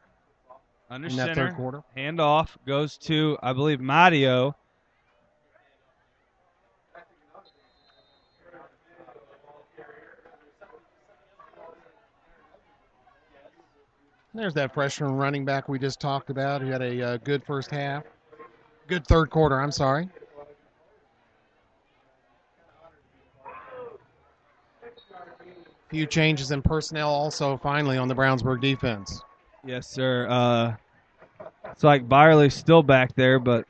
Under in that center, third quarter. handoff goes to, I believe, Mario. There's that freshman running back we just talked about who had a good first half. Good third quarter, I'm sorry. Few changes in personnel also finally on the Brownsburg defense. Yes, sir. It's like Byerly's still back there, but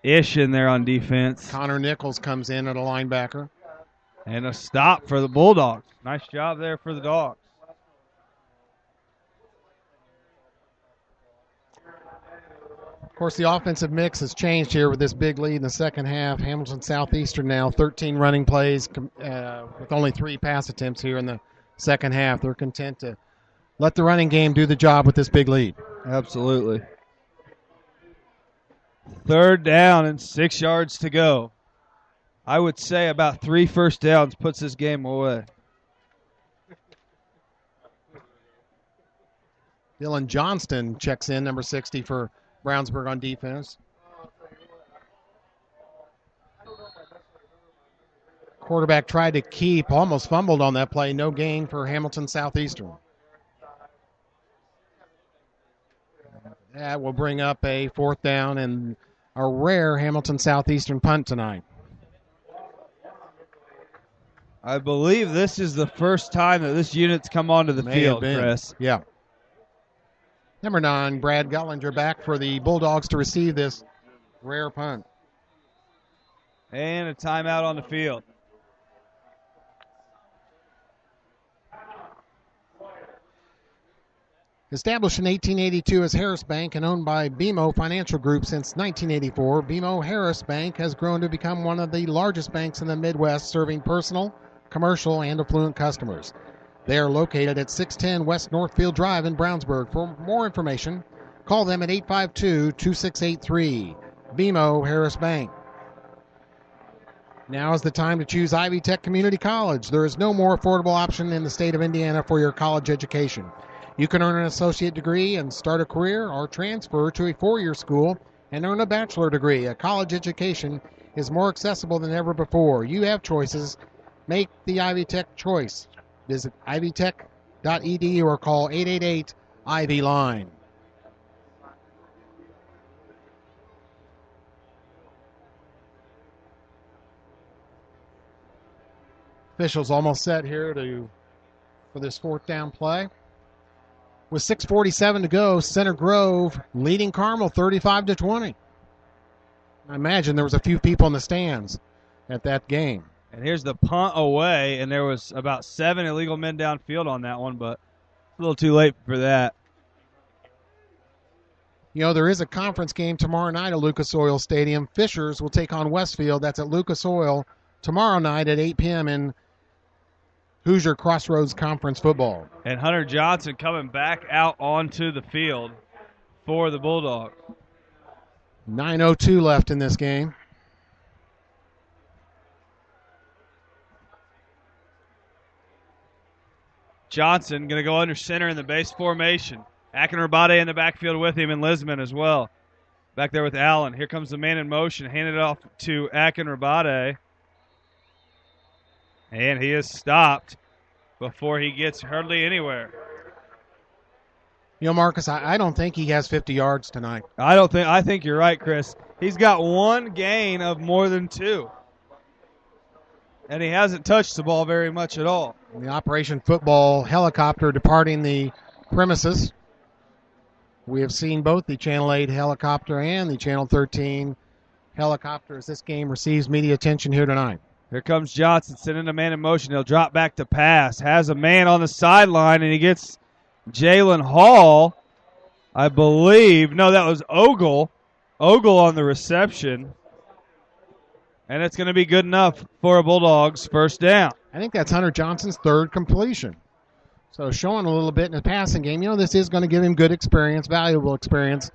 Ish in there on defense. Connor Nichols comes in at a linebacker. And a stop for the Bulldogs. Nice job there for the Dogs. Of course, the offensive mix has changed here with this big lead in the second half. Hamilton Southeastern now 13 running plays with only 3 pass attempts here in the second half. They're content to let the running game do the job with this big lead. Absolutely. Third down and 6 yards to go. I would say about 3 first downs puts this game away. Dylan Johnston checks in, number 60 for Brownsburg on defense. Quarterback tried to keep, almost fumbled on that play. No gain for Hamilton Southeastern. That will bring up a fourth down and a rare Hamilton Southeastern punt tonight. I believe this is the first time that this unit's come onto the field, Chris. Yeah. Number 9, Brad Gutlinger back for the Bulldogs to receive this rare punt. And a timeout on the field. Established in 1882 as Harris Bank and owned by BMO Financial Group since 1984, BMO Harris Bank has grown to become one of the largest banks in the Midwest, serving personal, commercial, and affluent customers. They are located at 610 West Northfield Drive in Brownsburg. For more information, call them at 852-2683. BMO Harris Bank. Now is the time to choose Ivy Tech Community College. There is no more affordable option in the state of Indiana for your college education. You can earn an associate degree and start a career, or transfer to a 4-year school and earn a bachelor degree. A college education is more accessible than ever before. You have choices. Make the Ivy Tech choice. Visit ivytech.edu or call 888-IVY-LINE. Officials almost set here for this fourth down play. With 6:47 to go, Center Grove leading Carmel 35-20. I imagine there was a few people in the stands at that game. And here's the punt away, and there was about 7 illegal men downfield on that one, but a little too late for that. You know, there is a conference game tomorrow night at Lucas Oil Stadium. Fishers will take on Westfield. That's at Lucas Oil tomorrow night at 8 p.m. in Hoosier Crossroads Conference football. And Hunter Johnson coming back out onto the field for the Bulldogs. 9:02 left in this game. Johnson going to go under center in the base formation. Akinrabade in the backfield with him, and Lisman as well. Back there with Allen. Here comes the man in motion. Handed off to Akinrabade. And he is stopped before he gets hardly anywhere. You know, Marcus, I don't think he has 50 yards tonight. I think you're right, Chris. He's got one gain of more than 2. And he hasn't touched the ball very much at all. The Operation Football helicopter departing the premises. We have seen both the Channel 8 helicopter and the Channel 13 helicopter as this game receives media attention here tonight. Here comes Johnson, sending a man in motion. He'll drop back to pass. Has a man on the sideline, and he gets Jalen Hall, I believe. No, that was Ogle. Ogle on the reception. And it's going to be good enough for a Bulldogs first down. I think that's Hunter Johnson's 3rd completion. So showing a little bit in the passing game. You know, this is going to give him good experience, valuable experience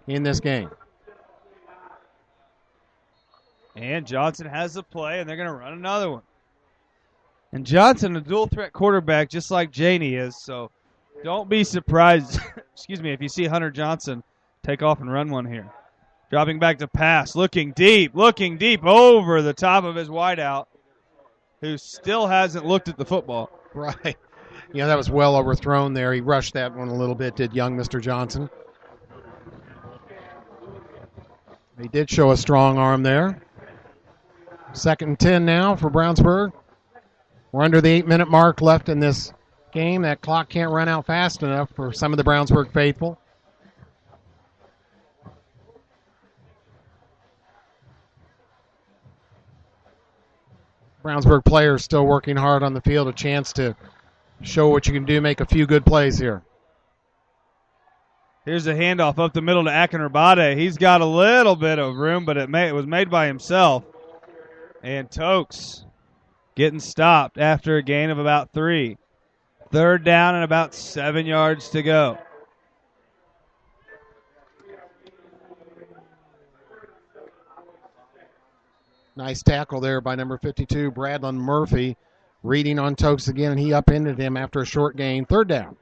in this game. And Johnson has the play, and they're going to run another one. And Johnson, a dual-threat quarterback, just like Janey is, so don't be surprised, if you see Hunter Johnson take off and run one here. Dropping back to pass, looking deep over the top of his wideout, who still hasn't looked at the football. Right. Yeah, that was well overthrown there. He rushed that one a little bit, did young Mr. Johnson. He did show a strong arm there. 2nd and 10 now for Brownsburg. We're under the 8-minute mark left in this game. That clock can't run out fast enough for some of the Brownsburg faithful. Brownsburg players still working hard on the field, a chance to show what you can do, make a few good plays here. Here's a handoff up the middle to Akinrabade. He's got a little bit of room, but it was made by himself. And Tokes getting stopped after a gain of about 3. 3rd down and about 7 yards to go. Nice tackle there by number 52, Bradlin Murphy, reading on Tokes again, and he upended him after a short gain. 3rd down.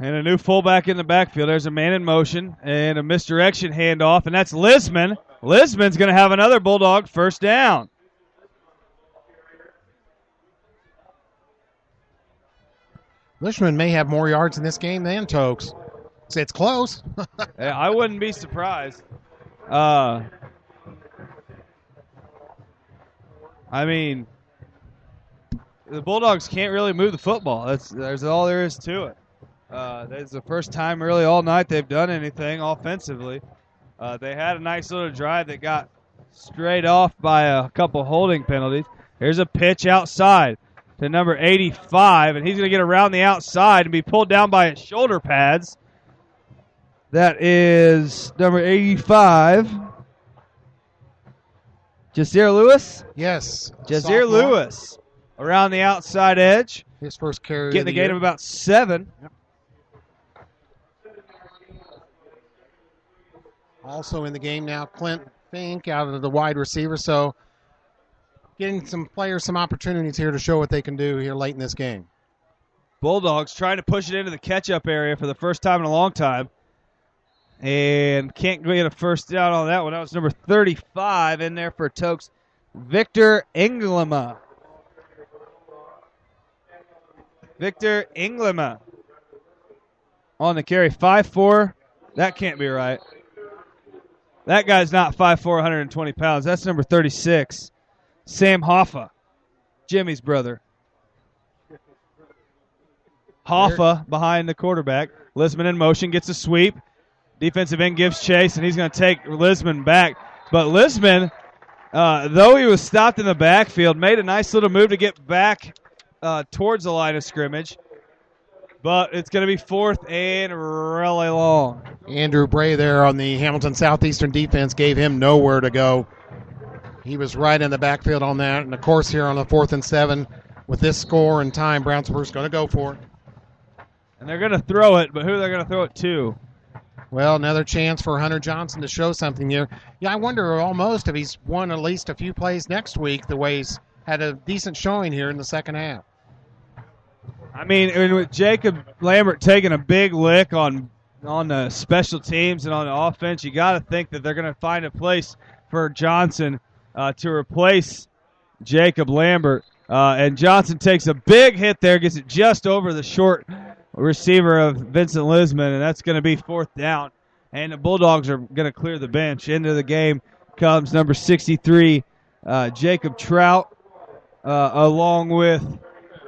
And a new fullback in the backfield. There's a man in motion and a misdirection handoff, and that's Lisman. Lisman's going to have another Bulldog first down. Lisman may have more yards in this game than Tokes. It's close. I wouldn't be surprised. I mean, the Bulldogs can't really move the football. There's all there is to it. That's the first time really all night they've done anything offensively. They had a nice little drive that got straight off by a couple holding penalties. Here's a pitch outside to number 85, and he's going to get around the outside and be pulled down by his shoulder pads. That is number 85. Jazeer Lewis? Yes. Jazeer Lewis around the outside edge. His first carry. Getting a gain of about 7. Yep. Also in the game now, Clint Fink out of the wide receiver. So getting some players some opportunities here to show what they can do here late in this game. Bulldogs trying to push it into the catch-up area for the first time in a long time. And can't get a first down on that one. That was number 35 in there for Tokes. Victor Englema. Victor Englema on the carry. 5'4". That can't be right. That guy's not 5'4", 120 pounds. That's number 36. Sam Hoffa, Jimmy's brother. Hoffa behind the quarterback. Lisman in motion, gets a sweep. Defensive end gives chase, and he's going to take Lisman back. But Lisman, though he was stopped in the backfield, made a nice little move to get back towards the line of scrimmage. But it's going to be 4th and really long. Andrew Bray there on the Hamilton Southeastern defense gave him nowhere to go. He was right in the backfield on that. And, of course, here on the 4th and 7, with this score and time, Brownsburg's going to go for it. And they're going to throw it, but who are they going to throw it to? Well, another chance for Hunter Johnson to show something here. Yeah, I wonder almost if he's won at least a few plays next week the way he's had a decent showing here in the second half. I mean, and with Jacob Lambert taking a big lick on the special teams and on the offense, you got to think that they're going to find a place for Johnson to replace Jacob Lambert. And Johnson takes a big hit there, gets it just over the short receiver of Vincent Lisman, and that's going to be 4th down. And the Bulldogs are going to clear the bench. Into the game comes number 63, Jacob Trout, along with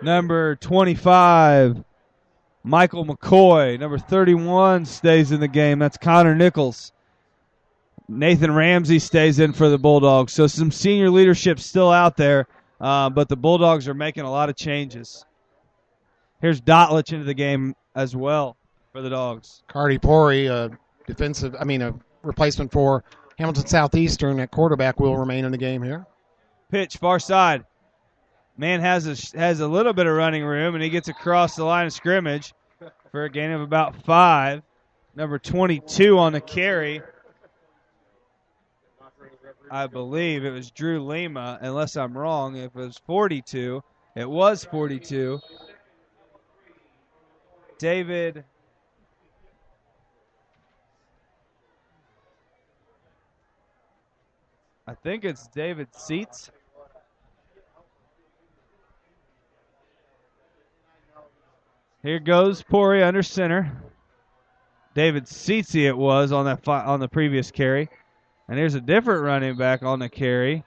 number 25, Michael McCoy. Number 31 stays in the game. That's Connor Nichols. Nathan Ramsey stays in for the Bulldogs. So some senior leadership still out there, but the Bulldogs are making a lot of changes. Here's Dotlich into the game as well for the Dogs. Cardi Pori, a replacement for Hamilton Southeastern at quarterback, will remain in the game here. Pitch far side. Man has a little bit of running room, and he gets across the line of scrimmage for a gain of about 5. Number 22 on the carry. I believe it was Drew Lima, unless I'm wrong. If it was 42, it was 42. David. I think it's David Seitz. Here goes Pori under center. David Seitz it was on the previous carry. And here's a different running back on the carry.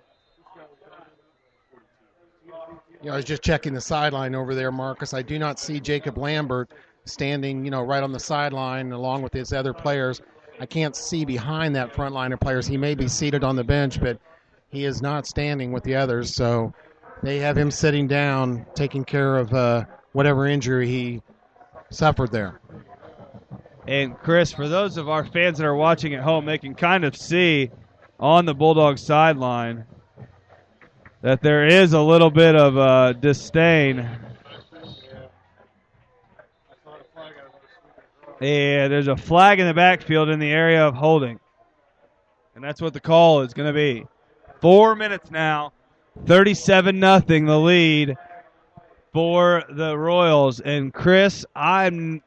I was just checking the sideline over there, Marcus. I do not see Jacob Lambert standing, right on the sideline along with his other players. I can't see behind that front line of players. He may be seated on the bench, but he is not standing with the others. So they have him sitting down, taking care of whatever injury he suffered there. And, Chris, for those of our fans that are watching at home, they can kind of see on the Bulldogs sideline that there is a little bit of disdain. Yeah, there's a flag in the backfield in the area of holding. And that's what the call is going to be. 4 minutes now, 37-0 the lead for the Royals. And, Chris, I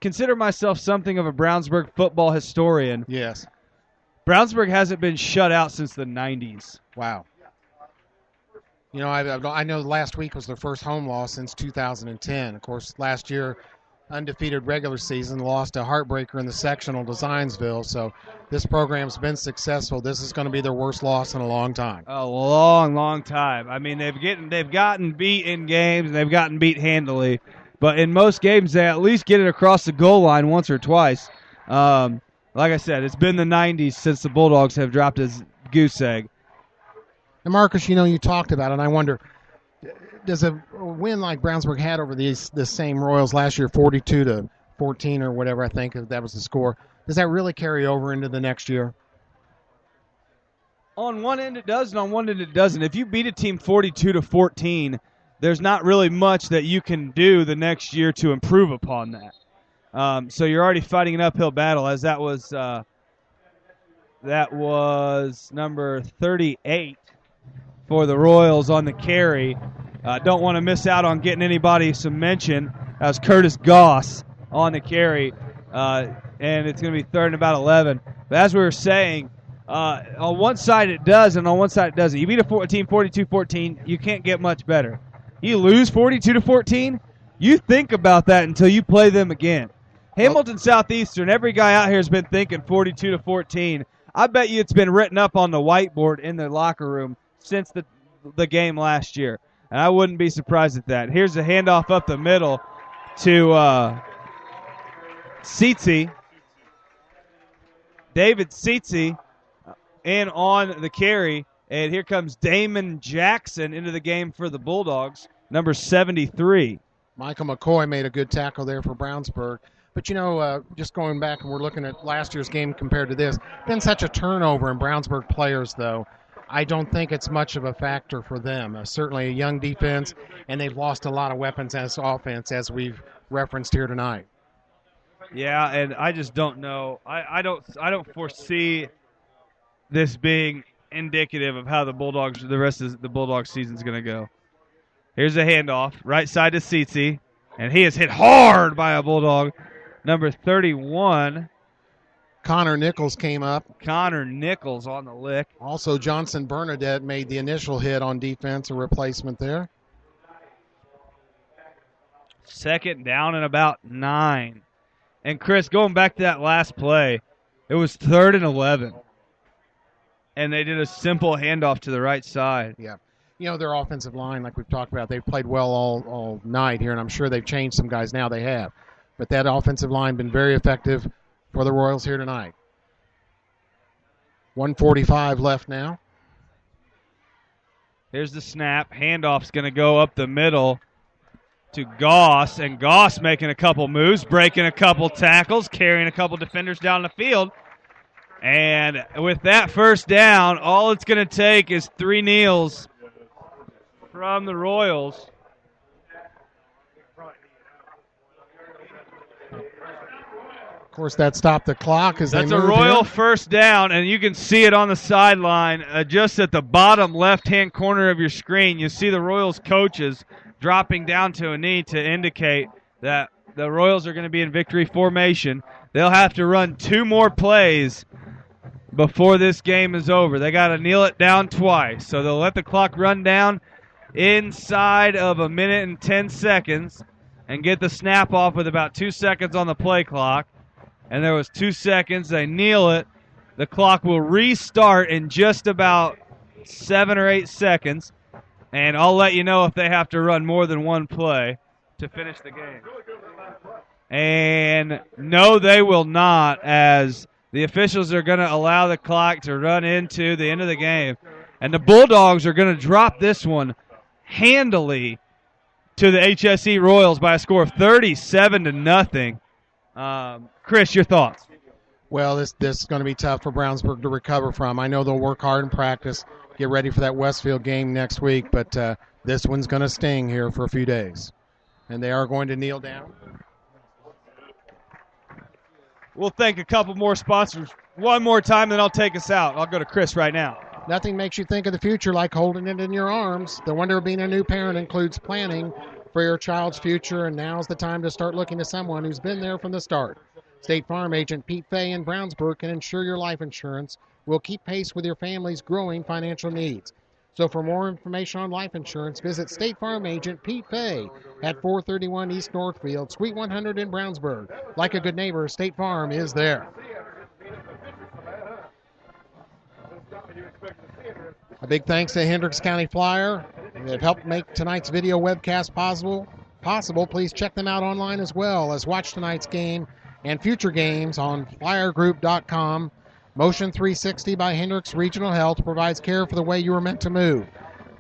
consider myself something of a Brownsburg football historian. Yes. Brownsburg hasn't been shut out since the 90s. Wow. I know last week was their first home loss since 2010. Of course, last year, undefeated regular season, lost a heartbreaker in the sectional to Zionsville. So this program's been successful. This is going to be their worst loss in a long time. A long, long time. I mean, they've gotten beat in games, and they've gotten beat handily. But in most games, they at least get it across the goal line once or twice. Like I said, it's been the 90s since the Bulldogs have dropped a goose egg. And, Marcus, you talked about it, and I wonder, does a win like Brownsburg had over the same Royals last year, 42-14 or whatever, I think that was the score, does that really carry over into the next year? On one end it does, and on one end it doesn't. If you beat a team 42-14, there's not really much that you can do the next year to improve upon that. So you're already fighting an uphill battle, as that was number 38 for the Royals on the carry. Don't want to miss out on getting anybody some mention. That was Curtis Goss on the carry, and it's going to be 3rd and about 11. But as we were saying, on one side it does, and on one side it doesn't. You beat a team 42-14, you can't get much better. You lose 42-14, you think about that until you play them again. Hamilton Southeastern, every guy out here has been thinking 42-14. I bet you it's been written up on the whiteboard in the locker room since the game last year. And I wouldn't be surprised at that. Here's a handoff up the middle to Seitzy. David Seitzy in on the carry. And here comes Damon Jackson into the game for the Bulldogs, number 73. Michael McCoy made a good tackle there for Brownsburg. But, just going back and we're looking at last year's game compared to this, been such a turnover in Brownsburg players, though. I don't think it's much of a factor for them. Certainly a young defense, and they've lost a lot of weapons as offense, as we've referenced here tonight. Yeah, and I just don't know. I don't foresee this being indicative of how the rest of the Bulldogs season is going to go. Here's a handoff, right side to Tsitsi, and he is hit hard by a Bulldog. Number 31. Connor Nichols came up. Connor Nichols on the lick. Also, Johnson Bernadette made the initial hit on defense, a replacement there. Second down and about 9. And, Chris, going back to that last play, it was 3rd and 11. And they did a simple handoff to the right side. Yeah. You know, their offensive line, like we've talked about, they've played well all night here, and I'm sure they've changed some guys now. They have. But that offensive line been very effective for the Royals here tonight. 1:45 left now. Here's the snap. Handoff's going to go up the middle to Goss, and Goss making a couple moves, breaking a couple tackles, carrying a couple defenders down the field. And with that first down, all it's going to take is 3 kneels from the Royals. Of course, that stopped the clock as That's they a move Royal here. first down, and you can see it on the sideline just at the bottom left-hand corner of your screen. You see the Royals coaches dropping down to a knee to indicate that the Royals are going to be in victory formation. They'll have to run 2 more plays before this game is over. They got to kneel it down twice. So they'll let the clock run down inside of 1 minute and 10 seconds and get the snap off with about 2 seconds on the play clock. And there was 2 seconds. They kneel it. The clock will restart in just about 7 or 8 seconds. And I'll let you know if they have to run more than 1 play to finish the game. And no, they will not, as the officials are going to allow the clock to run into the end of the game. And the Bulldogs are going to drop this one handily to the HSE Royals by a score of 37-0. Chris, your thoughts? Well, this is going to be tough for Brownsburg to recover from. I know they'll work hard in practice, get ready for that Westfield game next week, but this one's going to sting here for a few days. And they are going to kneel down. We'll thank a couple more sponsors one more time, then I'll take us out. I'll go to Chris right now. Nothing makes you think of the future like holding it in your arms. The wonder of being a new parent includes planning for your child's future, and now's the time to start looking to someone who's been there from the start. State Farm agent Pete Fay in Brownsburg can ensure your life insurance will keep pace with your family's growing financial needs. So for more information on life insurance, visit State Farm agent Pete Fay at 431 East Northfield, Suite 100 in Brownsburg. Like a good neighbor, State Farm is there. A big thanks to Hendricks County Flyer. They've helped make tonight's video webcast possible. Please check them out online as well as watch tonight's game and future games on flyergroup.com. Motion 360 by Hendricks Regional Health provides care for the way you were meant to move.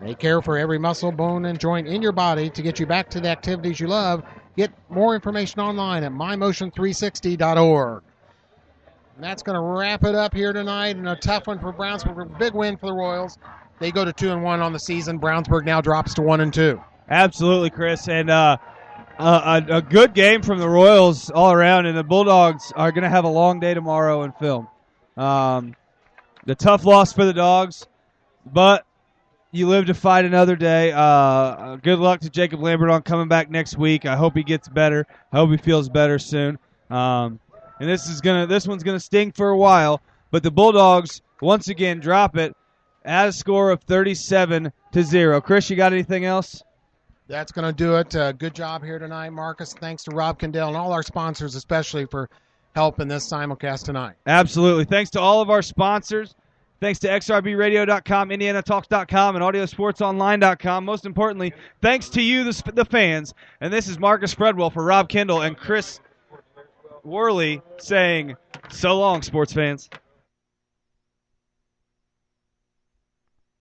They care for every muscle, bone, and joint in your body to get you back to the activities you love. Get more information online at mymotion360.org. And that's going to wrap it up here tonight, and a tough one for Brownsburg. A big win for the Royals. They go to 2-1 on the season. Brownsburg now drops to 1-2. Absolutely, Chris. And a good game from the Royals all around, and the Bulldogs are going to have a long day tomorrow in film. The tough loss for the Dogs, but you live to fight another day. Good luck to Jacob Lambert on coming back next week. I hope he gets better. I hope he feels better soon. And this one's gonna sting for a while, but the Bulldogs once again drop it at a score of 37-0. Chris, you got anything else? That's going to do it. Good job here tonight, Marcus. Thanks to Rob Kendall and all our sponsors, especially for help in this simulcast tonight. Absolutely. Thanks to all of our sponsors. Thanks to XRBRadio.com, IndianaTalks.com, and AudioSportsOnline.com. Most importantly, thanks to you, the fans. And this is Marcus Fredwell for Rob Kendall and Chris Worley saying so long, sports fans.